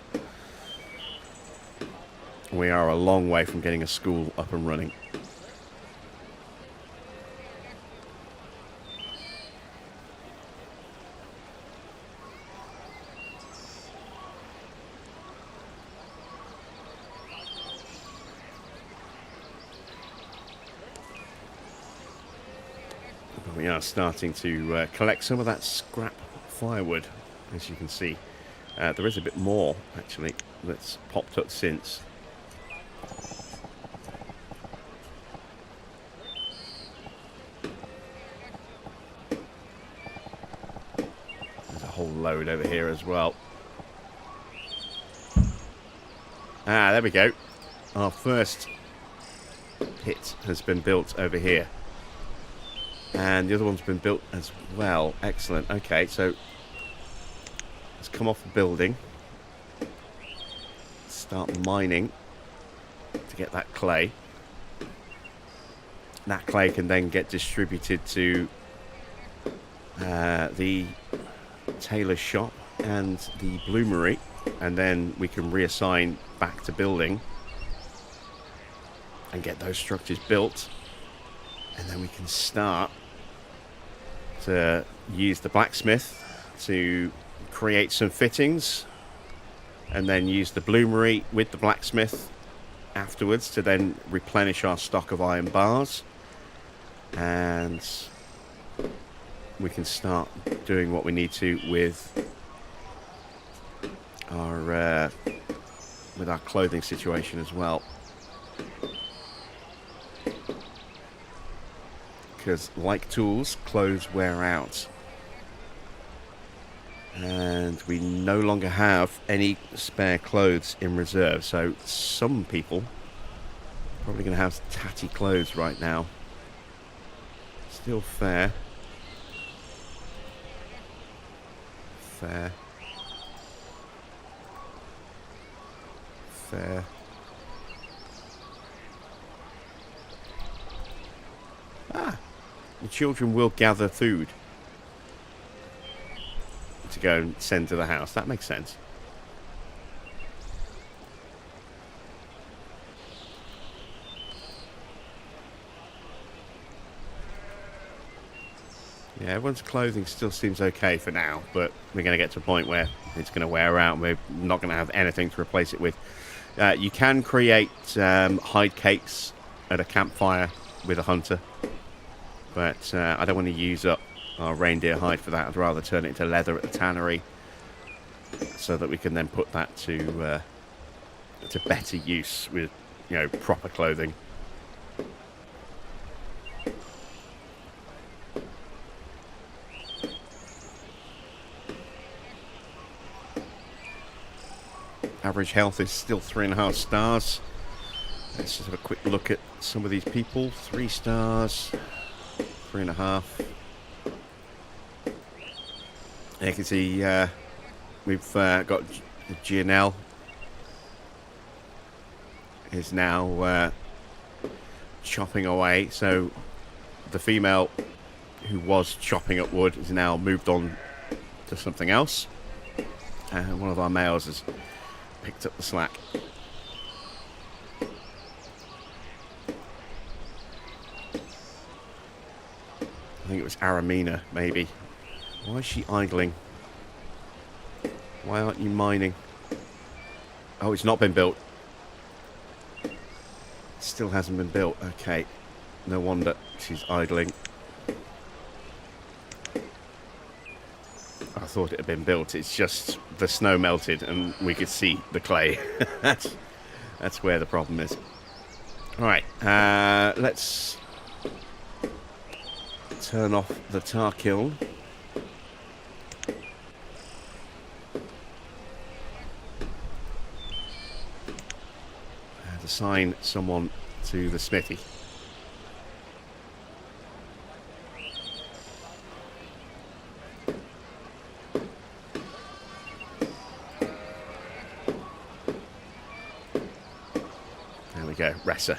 We are a long way from getting a school up and running. But we are starting to collect some of that scrap firewood, as you can see. There is a bit more, actually, that's popped up since. There's a whole load over here as well. Ah, there we go. Our first pit has been built over here. And the other one's been built as well. Excellent. Okay, so let's come off the building. Start mining to get that clay. That clay can then get distributed to the tailor shop and the bloomery, and then we can reassign back to building and get those structures built, and then we can start to use the blacksmith to create some fittings, and then use the bloomery with the blacksmith afterwards to then replenish our stock of iron bars, and we can start doing what we need to with our clothing situation as well. Because, like tools, clothes wear out. And we no longer have any spare clothes in reserve. So some people are probably going to have tatty clothes right now. Still fair. Fair. Fair. Ah! The children will gather food to go and send to the house. That makes sense. Yeah, everyone's clothing still seems okay for now, but we're going to get to a point where it's going to wear out and we're not going to have anything to replace it with. You can create hide cakes at a campfire with a hunter, but I don't want to use up our reindeer hide for that. I'd rather turn it into leather at the tannery so that we can then put that to better use with, proper clothing. Average health is still 3.5 stars. Let's just have a quick look at some of these people. 3 stars, 3.5. You can see we've got Gianelle is now chopping away. So the female who was chopping up wood has now moved on to something else. And one of our males has picked up the slack. I think it was Aramina, maybe. Why is she idling? Why aren't you mining? Oh, it's not been built. It still hasn't been built. Okay. No wonder she's idling. I thought it had been built. It's just the snow melted and we could see the clay. That's where the problem is. Alright, let's turn off the tar kiln. And assign someone to the smithy. Go, Ressa.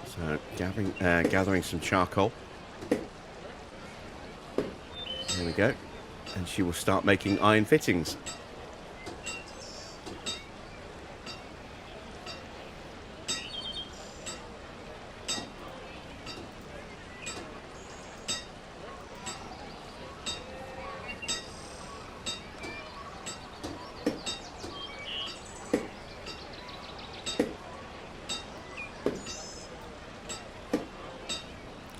So, gathering some charcoal. There we go. And she will start making iron fittings.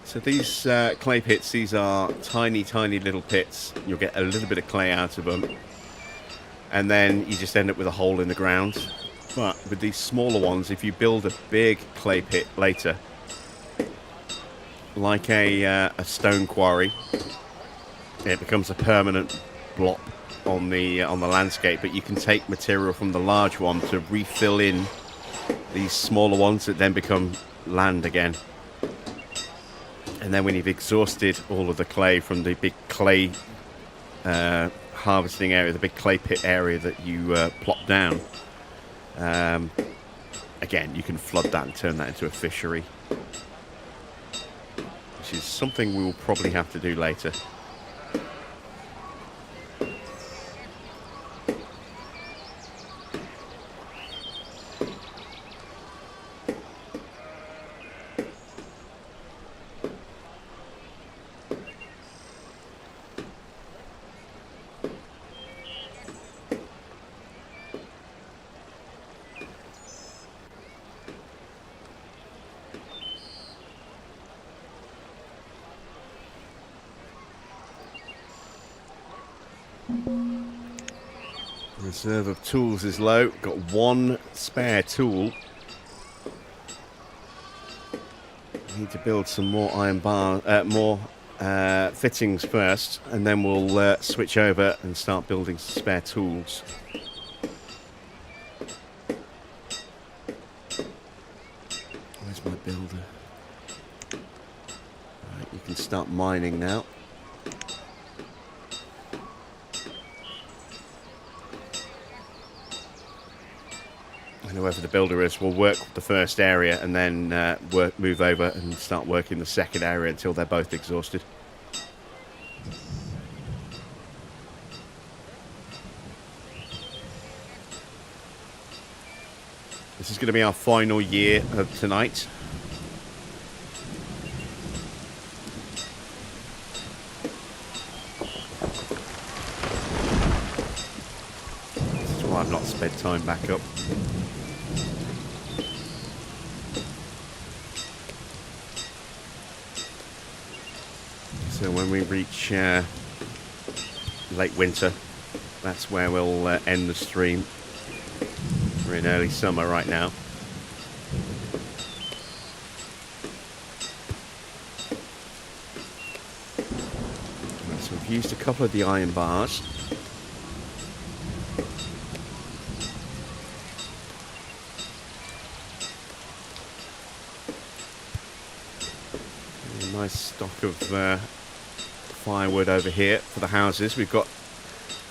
So these clay pits, these are tiny, tiny little pits. You'll get a little bit of clay out of them. And then you just end up with a hole in the ground. But with these smaller ones, if you build a big clay pit later, like a stone quarry, it becomes a permanent blop on the landscape. But you can take material from the large one to refill in these smaller ones that then become land again. And then when you've exhausted all of the clay from the big clay harvesting area, the big clay pit area that you plop down, again, you can flood that and turn that into a fishery, which is something we will probably have to do later. Reserve of tools is low. Got one spare tool. Need to build some more iron bar, more fittings first, and then we'll switch over and start building some spare tools. Where's my builder? Right, you can start mining now. Whoever the builder is will work the first area and then move over and start working the second area until they're both exhausted. This is going to be our final year of tonight. I've not sped time back up. So when we reach late winter, that's where we'll end the stream. We're in early summer right now. So we've used a couple of the iron bars. A nice stock of firewood over here for the houses. We've got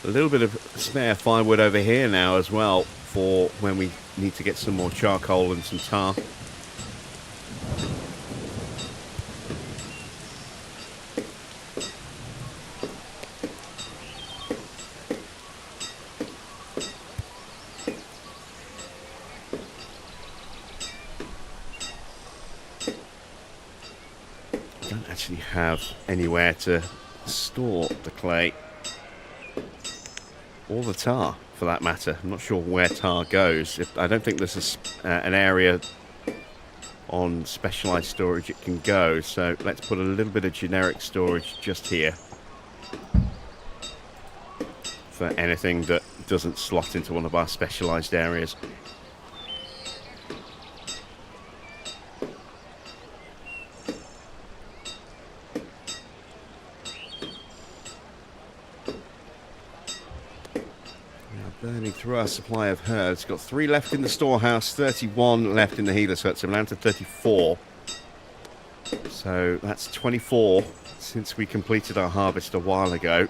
a little bit of spare firewood over here now as well for when we need to get some more charcoal and some tar. I don't actually have anywhere to store the clay or the tar, for that matter. I'm not sure where tar goes. I don't think there's an area on specialized storage it can go, so let's put a little bit of generic storage just here for anything that doesn't slot into one of our specialized areas. Burning through our supply of herbs. Got 3 left in the storehouse, 31 left in the healer's hut, so we're down to 34. So that's 24 since we completed our harvest a while ago.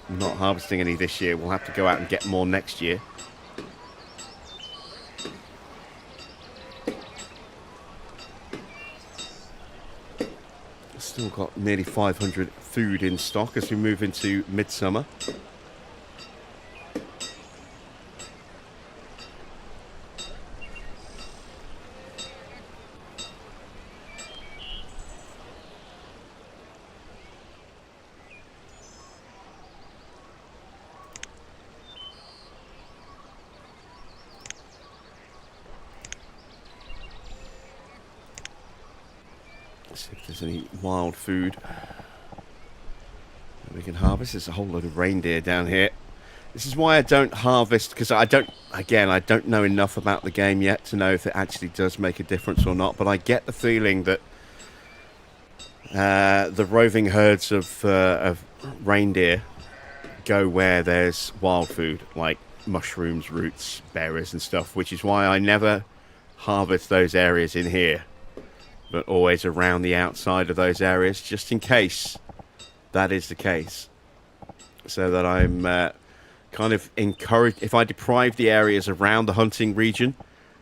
I'm not harvesting any this year. We'll have to go out and get more next year. Still got nearly 500 food in stock as we move into midsummer. See if there's any wild food that we can harvest. There's a whole load of reindeer down here. This is why I don't harvest, because I don't know enough about the game yet to know if it actually does make a difference or not. But I get the feeling that the roving herds of reindeer go where there's wild food, like mushrooms, roots, berries and stuff, which is why I never harvest those areas in here, but always around the outside of those areas, just in case that is the case. So that I'm kind of encouraged, if I deprive the areas around the hunting region,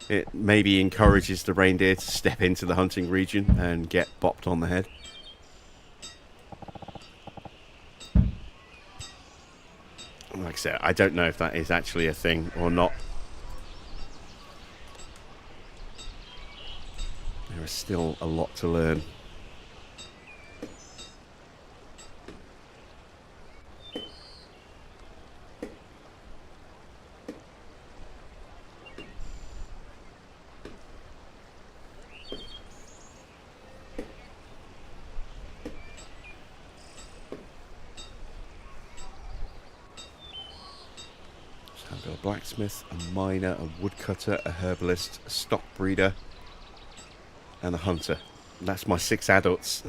it maybe encourages the reindeer to step into the hunting region and get bopped on the head. Like I said, I don't know if that is actually a thing or not. There is still a lot to learn. So I've got a blacksmith, a miner, a woodcutter, a herbalist, a stock breeder, and a hunter. That's my 6 adults.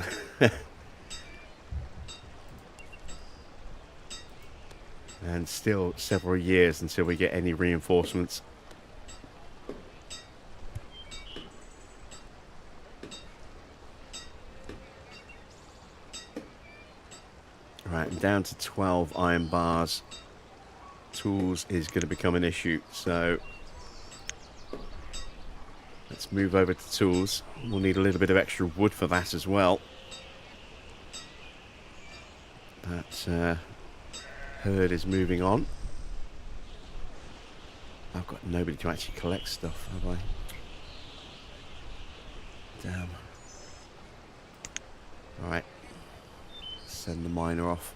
And still several years until we get any reinforcements. Right, I'm down to 12 iron bars. Tools is going to become an issue, so let's move over to tools. We'll need a little bit of extra wood for that as well. That herd is moving on. I've got nobody to actually collect stuff, have I? Damn. Right. Send the miner off.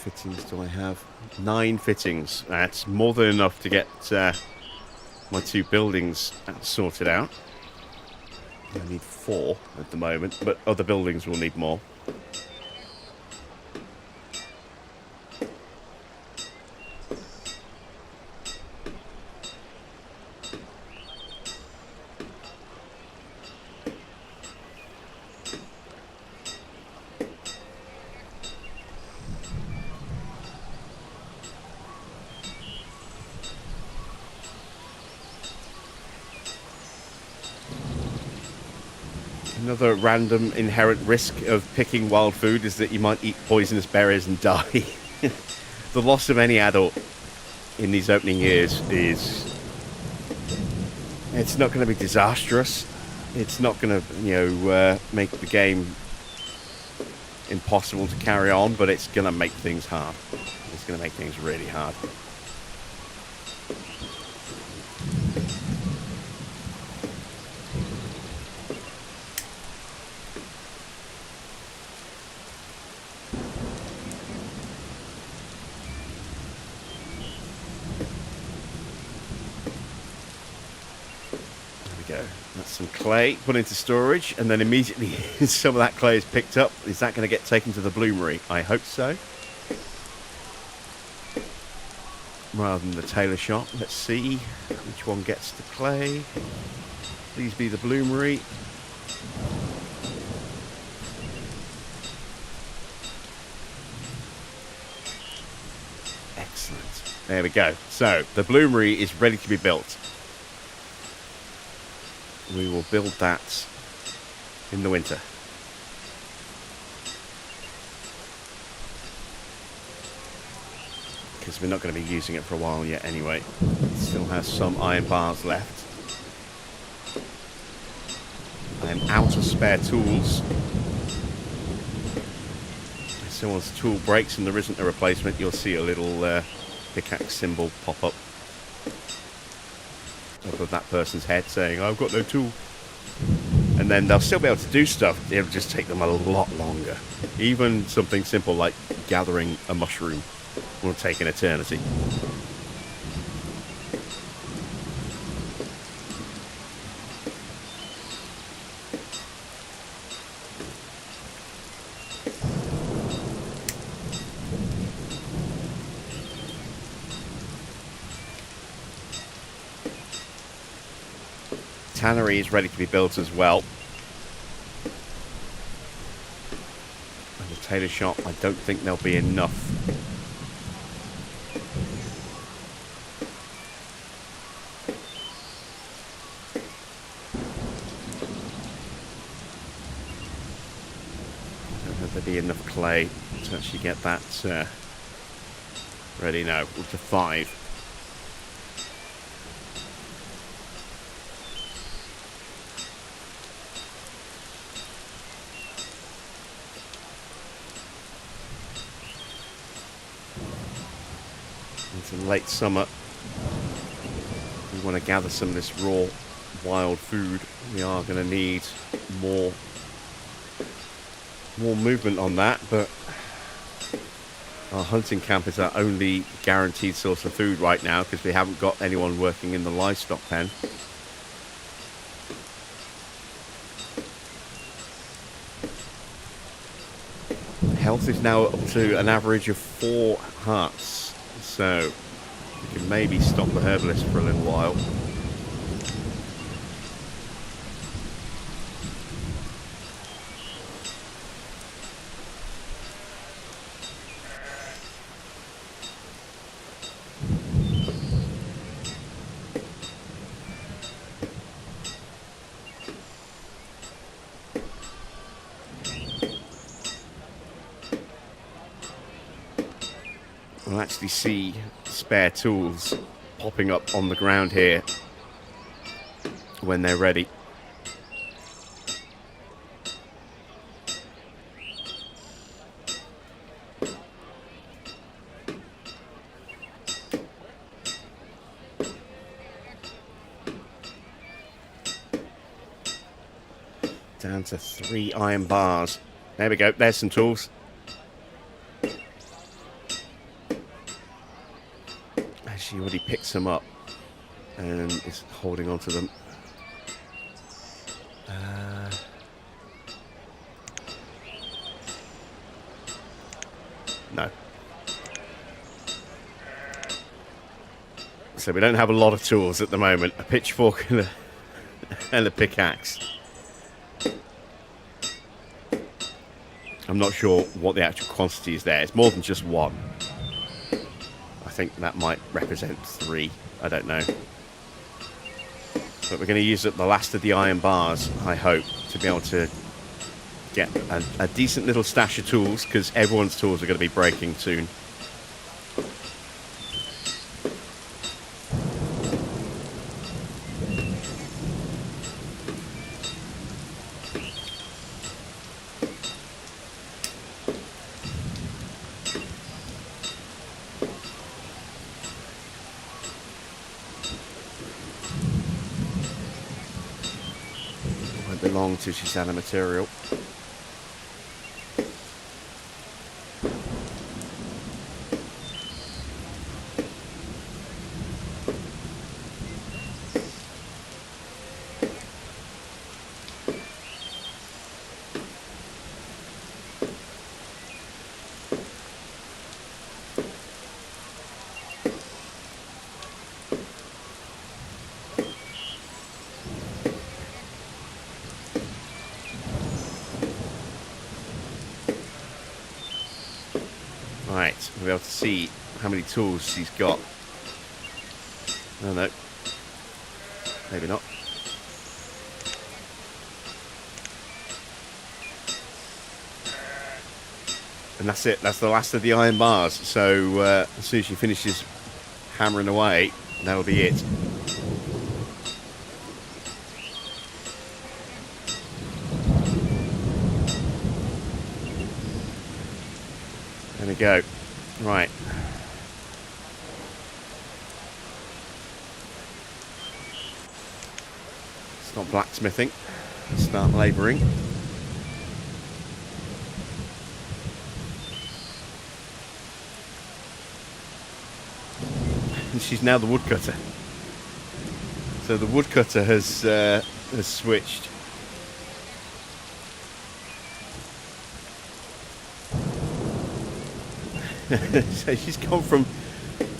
fittings do I have? 9 fittings. That's more than enough to get my 2 buildings sorted out. I need 4 at the moment, but other buildings will need more. Another random inherent risk of picking wild food is that you might eat poisonous berries and die. The loss of any adult in these opening years is... it's not going to be disastrous. It's not going to, make the game impossible to carry on, but it's going to make things hard. It's going to make things really hard. Go. That's some clay put into storage, and then immediately some of that clay is picked up. Is that going to get taken to the bloomery? I hope so. Rather than the tailor shop. Let's see which one gets the clay. Please be the bloomery. Excellent. There we go. So the bloomery is ready to be built. We will build that in the winter. Because we're not going to be using it for a while yet anyway. It still has some iron bars left. I am out of spare tools. If someone's tool breaks and there isn't a replacement, you'll see a little pickaxe symbol pop up above that person's head saying, I've got no tool. And then they'll still be able to do stuff. It'll just take them a lot longer. Even something simple like gathering a mushroom will take an eternity. Tannery is ready to be built as well. And the tailor shop, I don't think there'll be enough. I don't know if there'll be enough clay to actually get that ready now. Up to 5. In late summer, we want to gather some of this raw wild food. We are going to need more movement on that, but our hunting camp is our only guaranteed source of food right now because we haven't got anyone working in the livestock pen. Health is now up to an average of 4 hearts. So, we can maybe stop the herbalist for a little while. We'll actually see spare tools popping up on the ground here when they're ready. Down to 3 iron bars. There we go, there's some tools. She already picks them up and is holding on to them. No. So we don't have a lot of tools at the moment. A pitchfork and a pickaxe. I'm not sure what the actual quantity is there. It's more than just one. I think that might represent 3. I don't know. But we're going to use up the last of the iron bars, I hope, to be able to get a decent little stash of tools, because everyone's tools are going to be breaking soon. Belong to she's out of material. Right, we'll be able to see how many tools she's got. Oh no, maybe not. And that's it, that's the last of the iron bars. So as soon as she finishes hammering away, that'll be it. There we go. Right. Stop blacksmithing. Start labouring. And she's now the woodcutter. So the woodcutter has switched. So she's gone from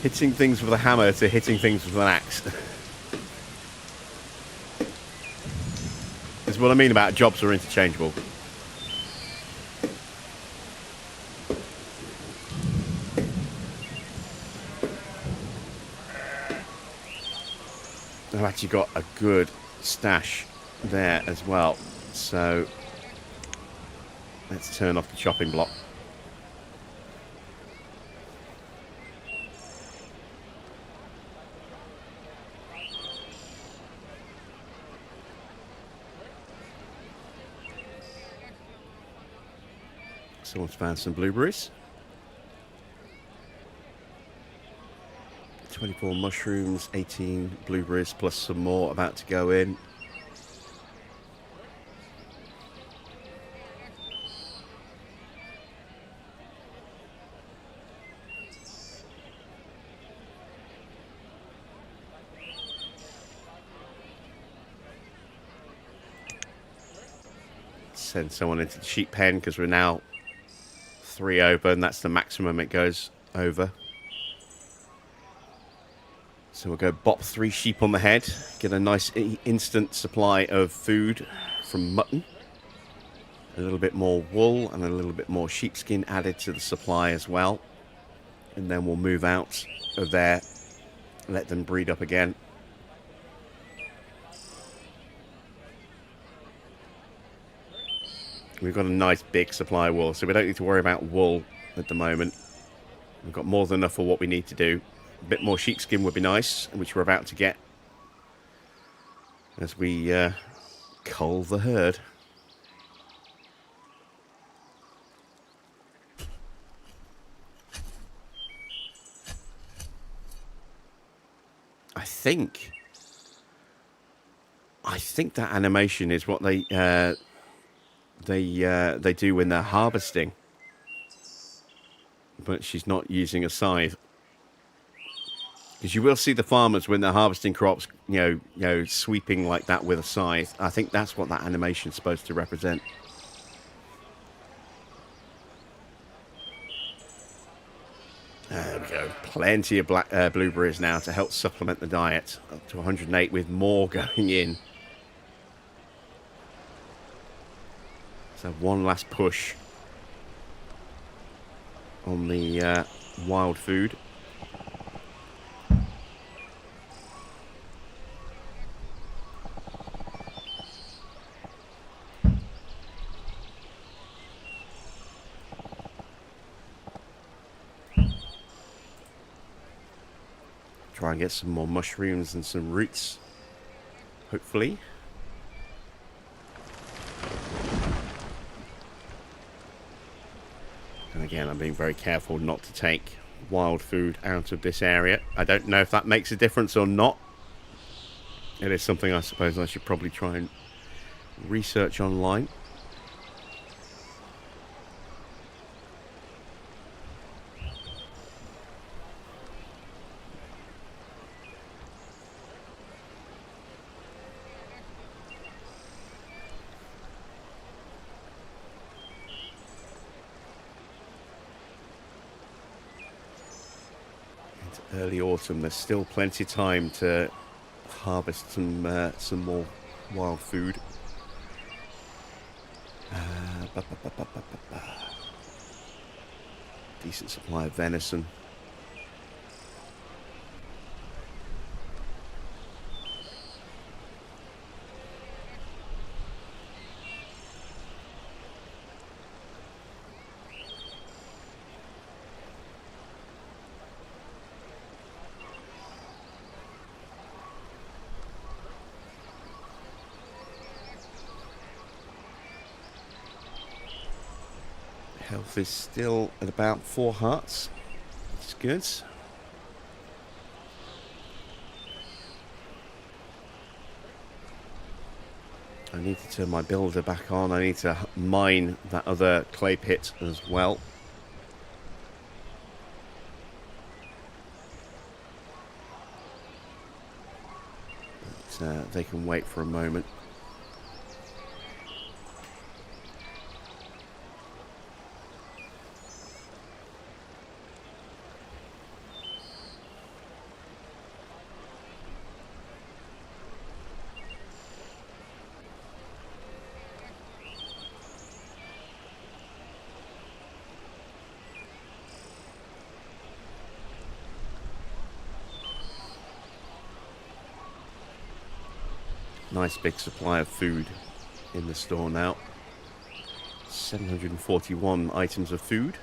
hitting things with a hammer to hitting things with an axe. That's what I mean about jobs are interchangeable. I've actually got a good stash there as well. So let's turn off the chopping block. Someone's found some blueberries. 24 mushrooms, 18 blueberries, plus some more about to go in. Send someone into the sheep pen because we're now 3 open. That's the maximum it goes over. So we'll go bop 3 sheep on the head, get a nice instant supply of food from mutton, a little bit more wool and a little bit more sheepskin added to the supply as well. And then we'll move out of there, let them breed up again. We've got a nice big supply of wool, so we don't need to worry about wool at the moment. We've got more than enough for what we need to do. A bit more sheepskin would be nice, which we're about to get as we cull the herd. I think that animation is what they do when they're harvesting, but she's not using a scythe. Because you will see the farmers when they're harvesting crops, sweeping like that with a scythe. I think that's what that animation's supposed to represent. There we go. Plenty of blueberries now to help supplement the diet. Up to 108 with more going in. So one last push on the wild food. Try and get some more mushrooms and some roots, hopefully. And again, I'm being very careful not to take wild food out of this area. I don't know if that makes a difference or not. It is something I suppose I should probably try and research online. Early autumn, there's still plenty of time to harvest some more wild food. Decent supply of venison. Health is still at about 4 hearts. It's good. I need to turn my builder back on. I need to mine that other clay pit as well. But, they can wait for a moment. Nice big supply of food in the store now. 741 items of food.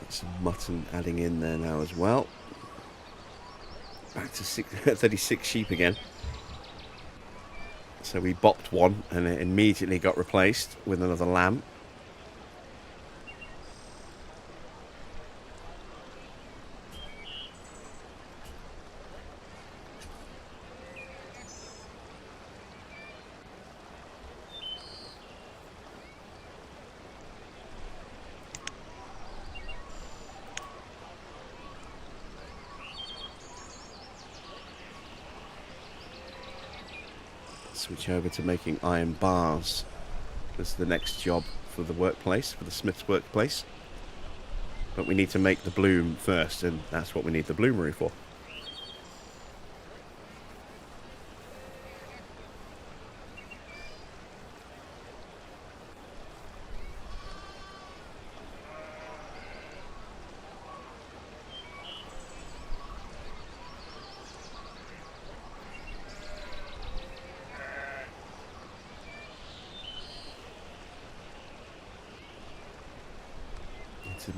Some mutton adding in there now as well. Back to 36 sheep again. So we bopped one and it immediately got replaced with another lamb. Switch over to making iron bars. That's the next job for the workplace, for the smith's workplace. But we need to make the bloom first, and that's what we need the bloomery for.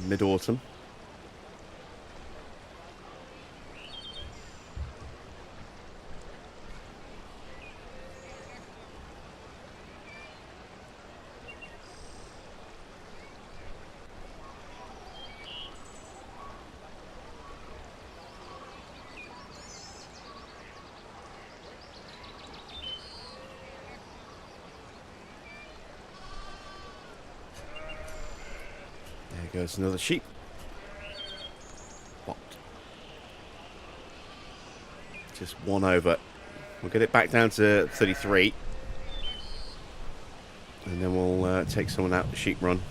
Mid-autumn. There goes another sheep. What? Just one over. We'll get it back down to 33. And then we'll take someone out the sheep run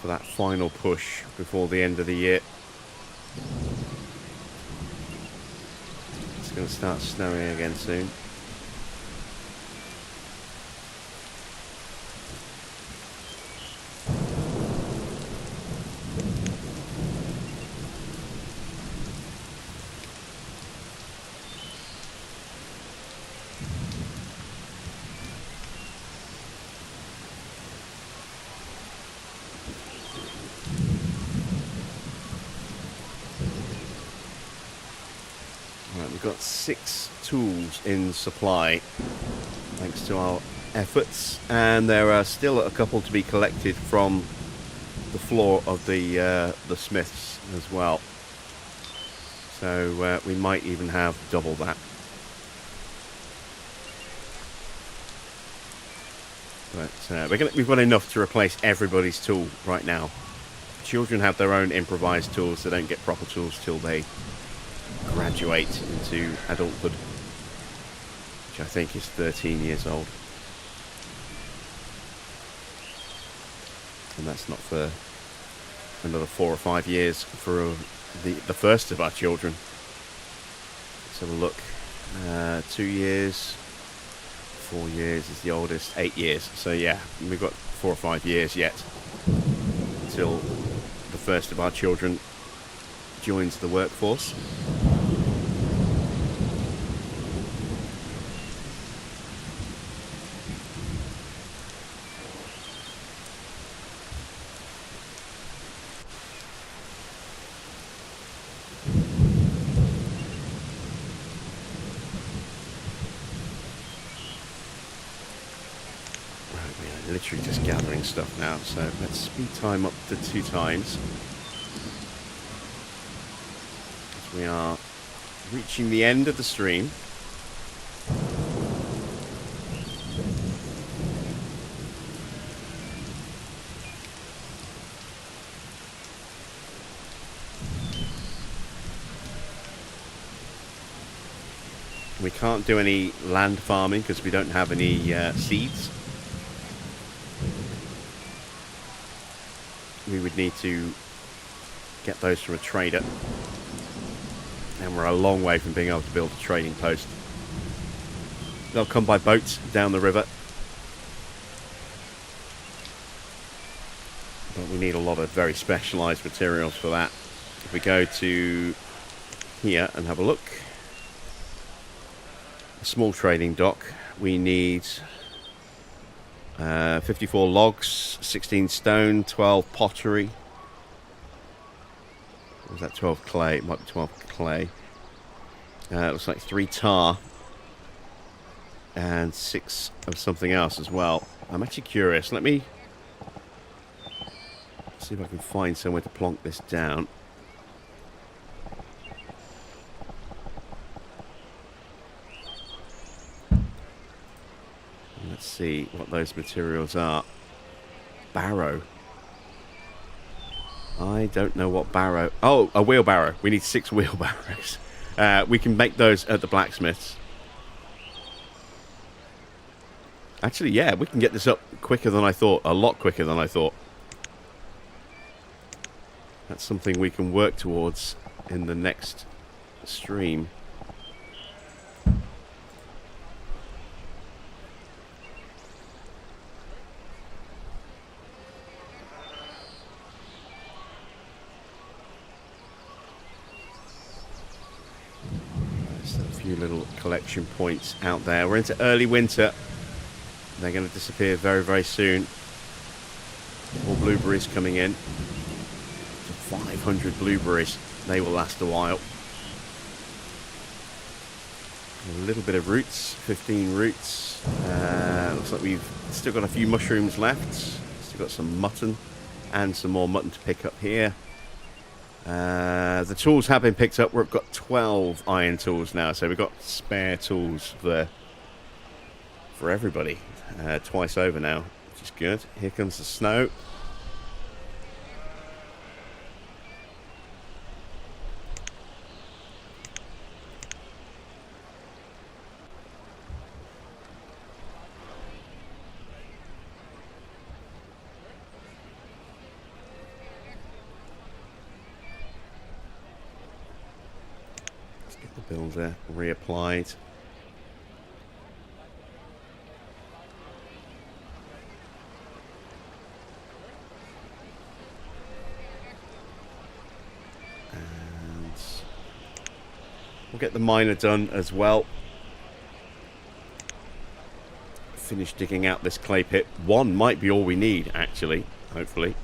for that final push before the end of the year. It's going to start snowing again soon. We've got 6 tools in supply thanks to our efforts, and there are still a couple to be collected from the floor of the smiths as well. So we might even have double that. But we've got enough to replace everybody's tool right now. Children have their own improvised tools. They don't get proper tools till they graduate into adulthood, which I think is 13 years old. And that's not for another 4 or 5 years for the first of our children. Let's have a look. 2 years, 4 years is the oldest, 8 years. So yeah, we've got 4 or 5 years yet until the first of our children joins the workforce. Literally just gathering stuff now, so let's speed time up to 2 times. As we are reaching the end of the stream. We can't do any land farming because we don't have any seeds. We would need to get those from a trader, and we're a long way from being able to build a trading post. They'll come by boat down the river, but we need a lot of very specialised materials for that. If we go to here and have a look, a small trading dock, we need 54 logs, 16 stone, 12 pottery. Or was that 12 clay? It might be 12 clay. It looks like 3 tar and 6 of something else as well. I'm actually curious. Let me see if I can find somewhere to plonk this down. Let's see what those materials are. Barrow. I don't know what barrow... Oh, a wheelbarrow. We need 6 wheelbarrows. We can make those at the blacksmiths. Actually, yeah, we can get this up quicker than I thought. A lot quicker than I thought. That's something we can work towards in the next stream. Few little collection points out there. We're into early winter. They're going to disappear very, very soon. More blueberries coming in. 500 blueberries. They will last a while. A little bit of roots. 15 roots. Looks like we've still got a few mushrooms left. Still got some mutton and some more mutton to pick up here. The tools have been picked up. We've got 12 iron tools now, so we've got spare tools for everybody twice over now, which is good. Here comes the snow. Let's get the builder reapplied. We'll get the miner done as well. Finish digging out this clay pit. One might be all we need, actually. Hopefully.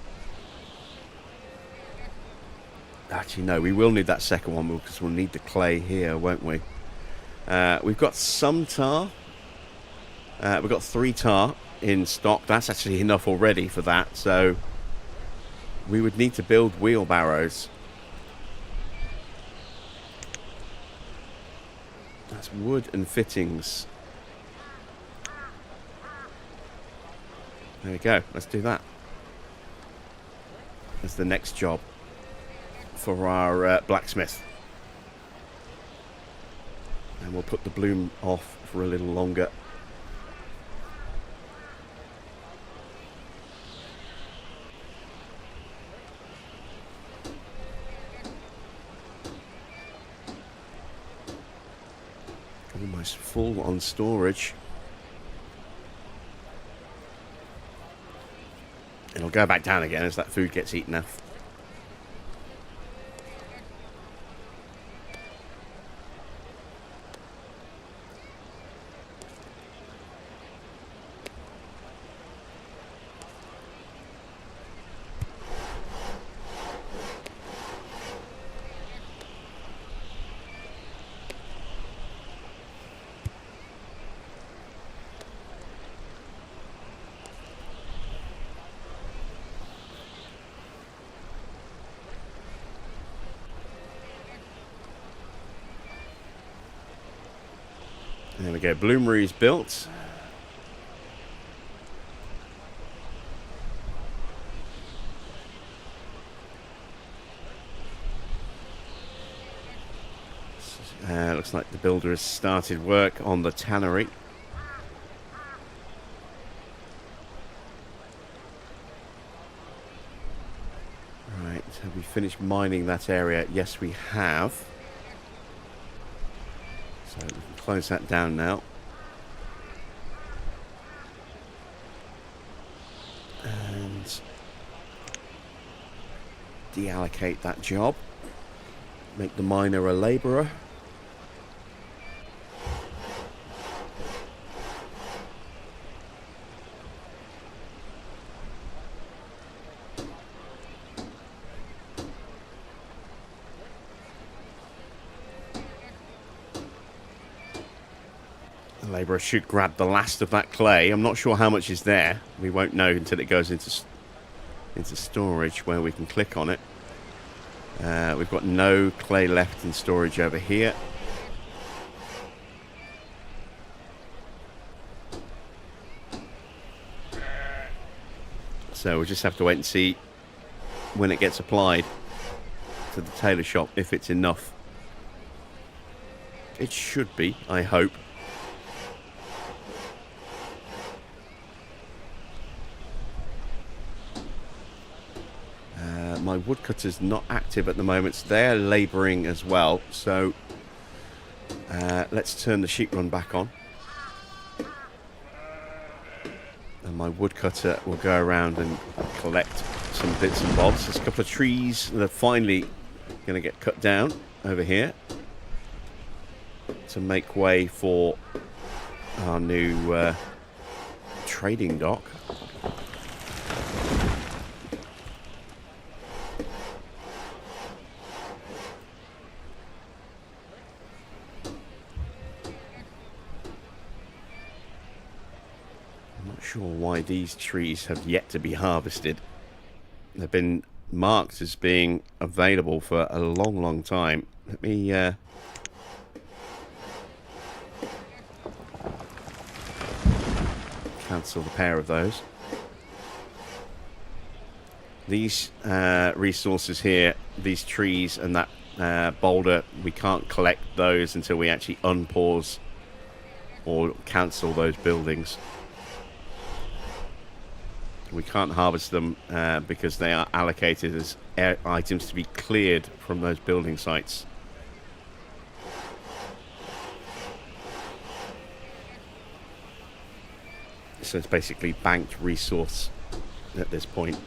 Actually, no. We will need that second one because we'll need the clay here, won't we? We've got some tar. We've got 3 tar in stock. That's actually enough already for that. So we would need to build wheelbarrows. That's wood and fittings. There we go. Let's do that. That's the next job for our blacksmith. And we'll put the bloom off for a little longer. Almost full on storage. It'll go back down again as that food gets eaten up. There we go, bloomery is built. Looks like the builder has started work on the tannery. Right, have we finished mining that area? Yes, we have. So we can close that down now. And deallocate that job. Make the miner a labourer. The labourer should grab the last of that clay. I'm not sure how much is there. We won't know until it goes into storage, where we can click on it. We've got no clay left in storage over here. So we'll just have to wait and see when it gets applied to the tailor shop, if it's enough. It should be, I hope. My woodcutter's not active at the moment, so they're labouring as well. So let's turn the sheep run back on. And my woodcutter will go around and collect some bits and bobs. There's a couple of trees that are finally going to get cut down over here to make way for our new trading dock. Sure why these trees have yet to be harvested. They've been marked as being available for a long time. Let me cancel the pair of those. These resources here, these trees and that boulder, we can't collect those until we actually unpause or cancel those buildings. We can't harvest them because they are allocated as items to be cleared from those building sites. So it's basically banked resource at this point.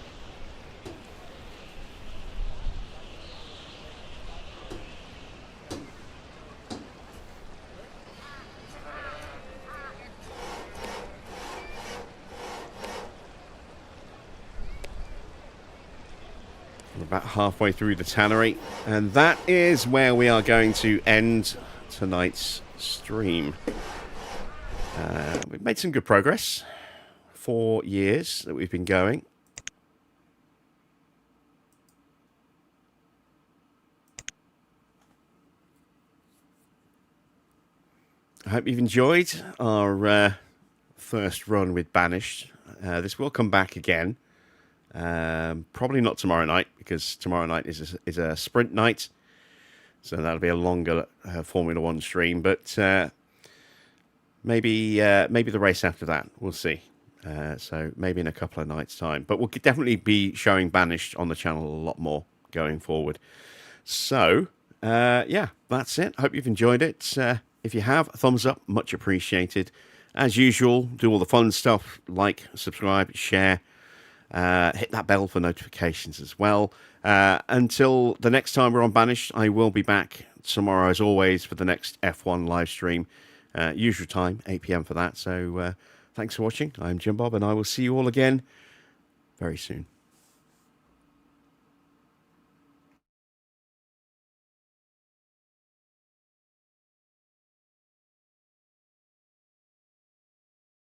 We're about halfway through the tannery, and that is where we are going to end tonight's stream. We've made some good progress. 4 years that we've been going. I hope you've enjoyed our first run with Banished. This will come back again. Probably not tomorrow night, because tomorrow night is a sprint night. So that'll be a longer Formula 1 stream. But maybe the race after that. We'll see. So maybe in a couple of nights' time. But we'll definitely be showing Banished on the channel a lot more going forward. So, yeah, that's it. Hope you've enjoyed it. If you have, a thumbs up, much appreciated. As usual, do all the fun stuff, like, subscribe, share, hit that bell for notifications as well. Until the next time we're on Banished, I will be back tomorrow, as always, for the next F1 live stream. Usual time, 8 PM for that. So, thanks for watching. I'm Jim Bob, and I will see you all again very soon.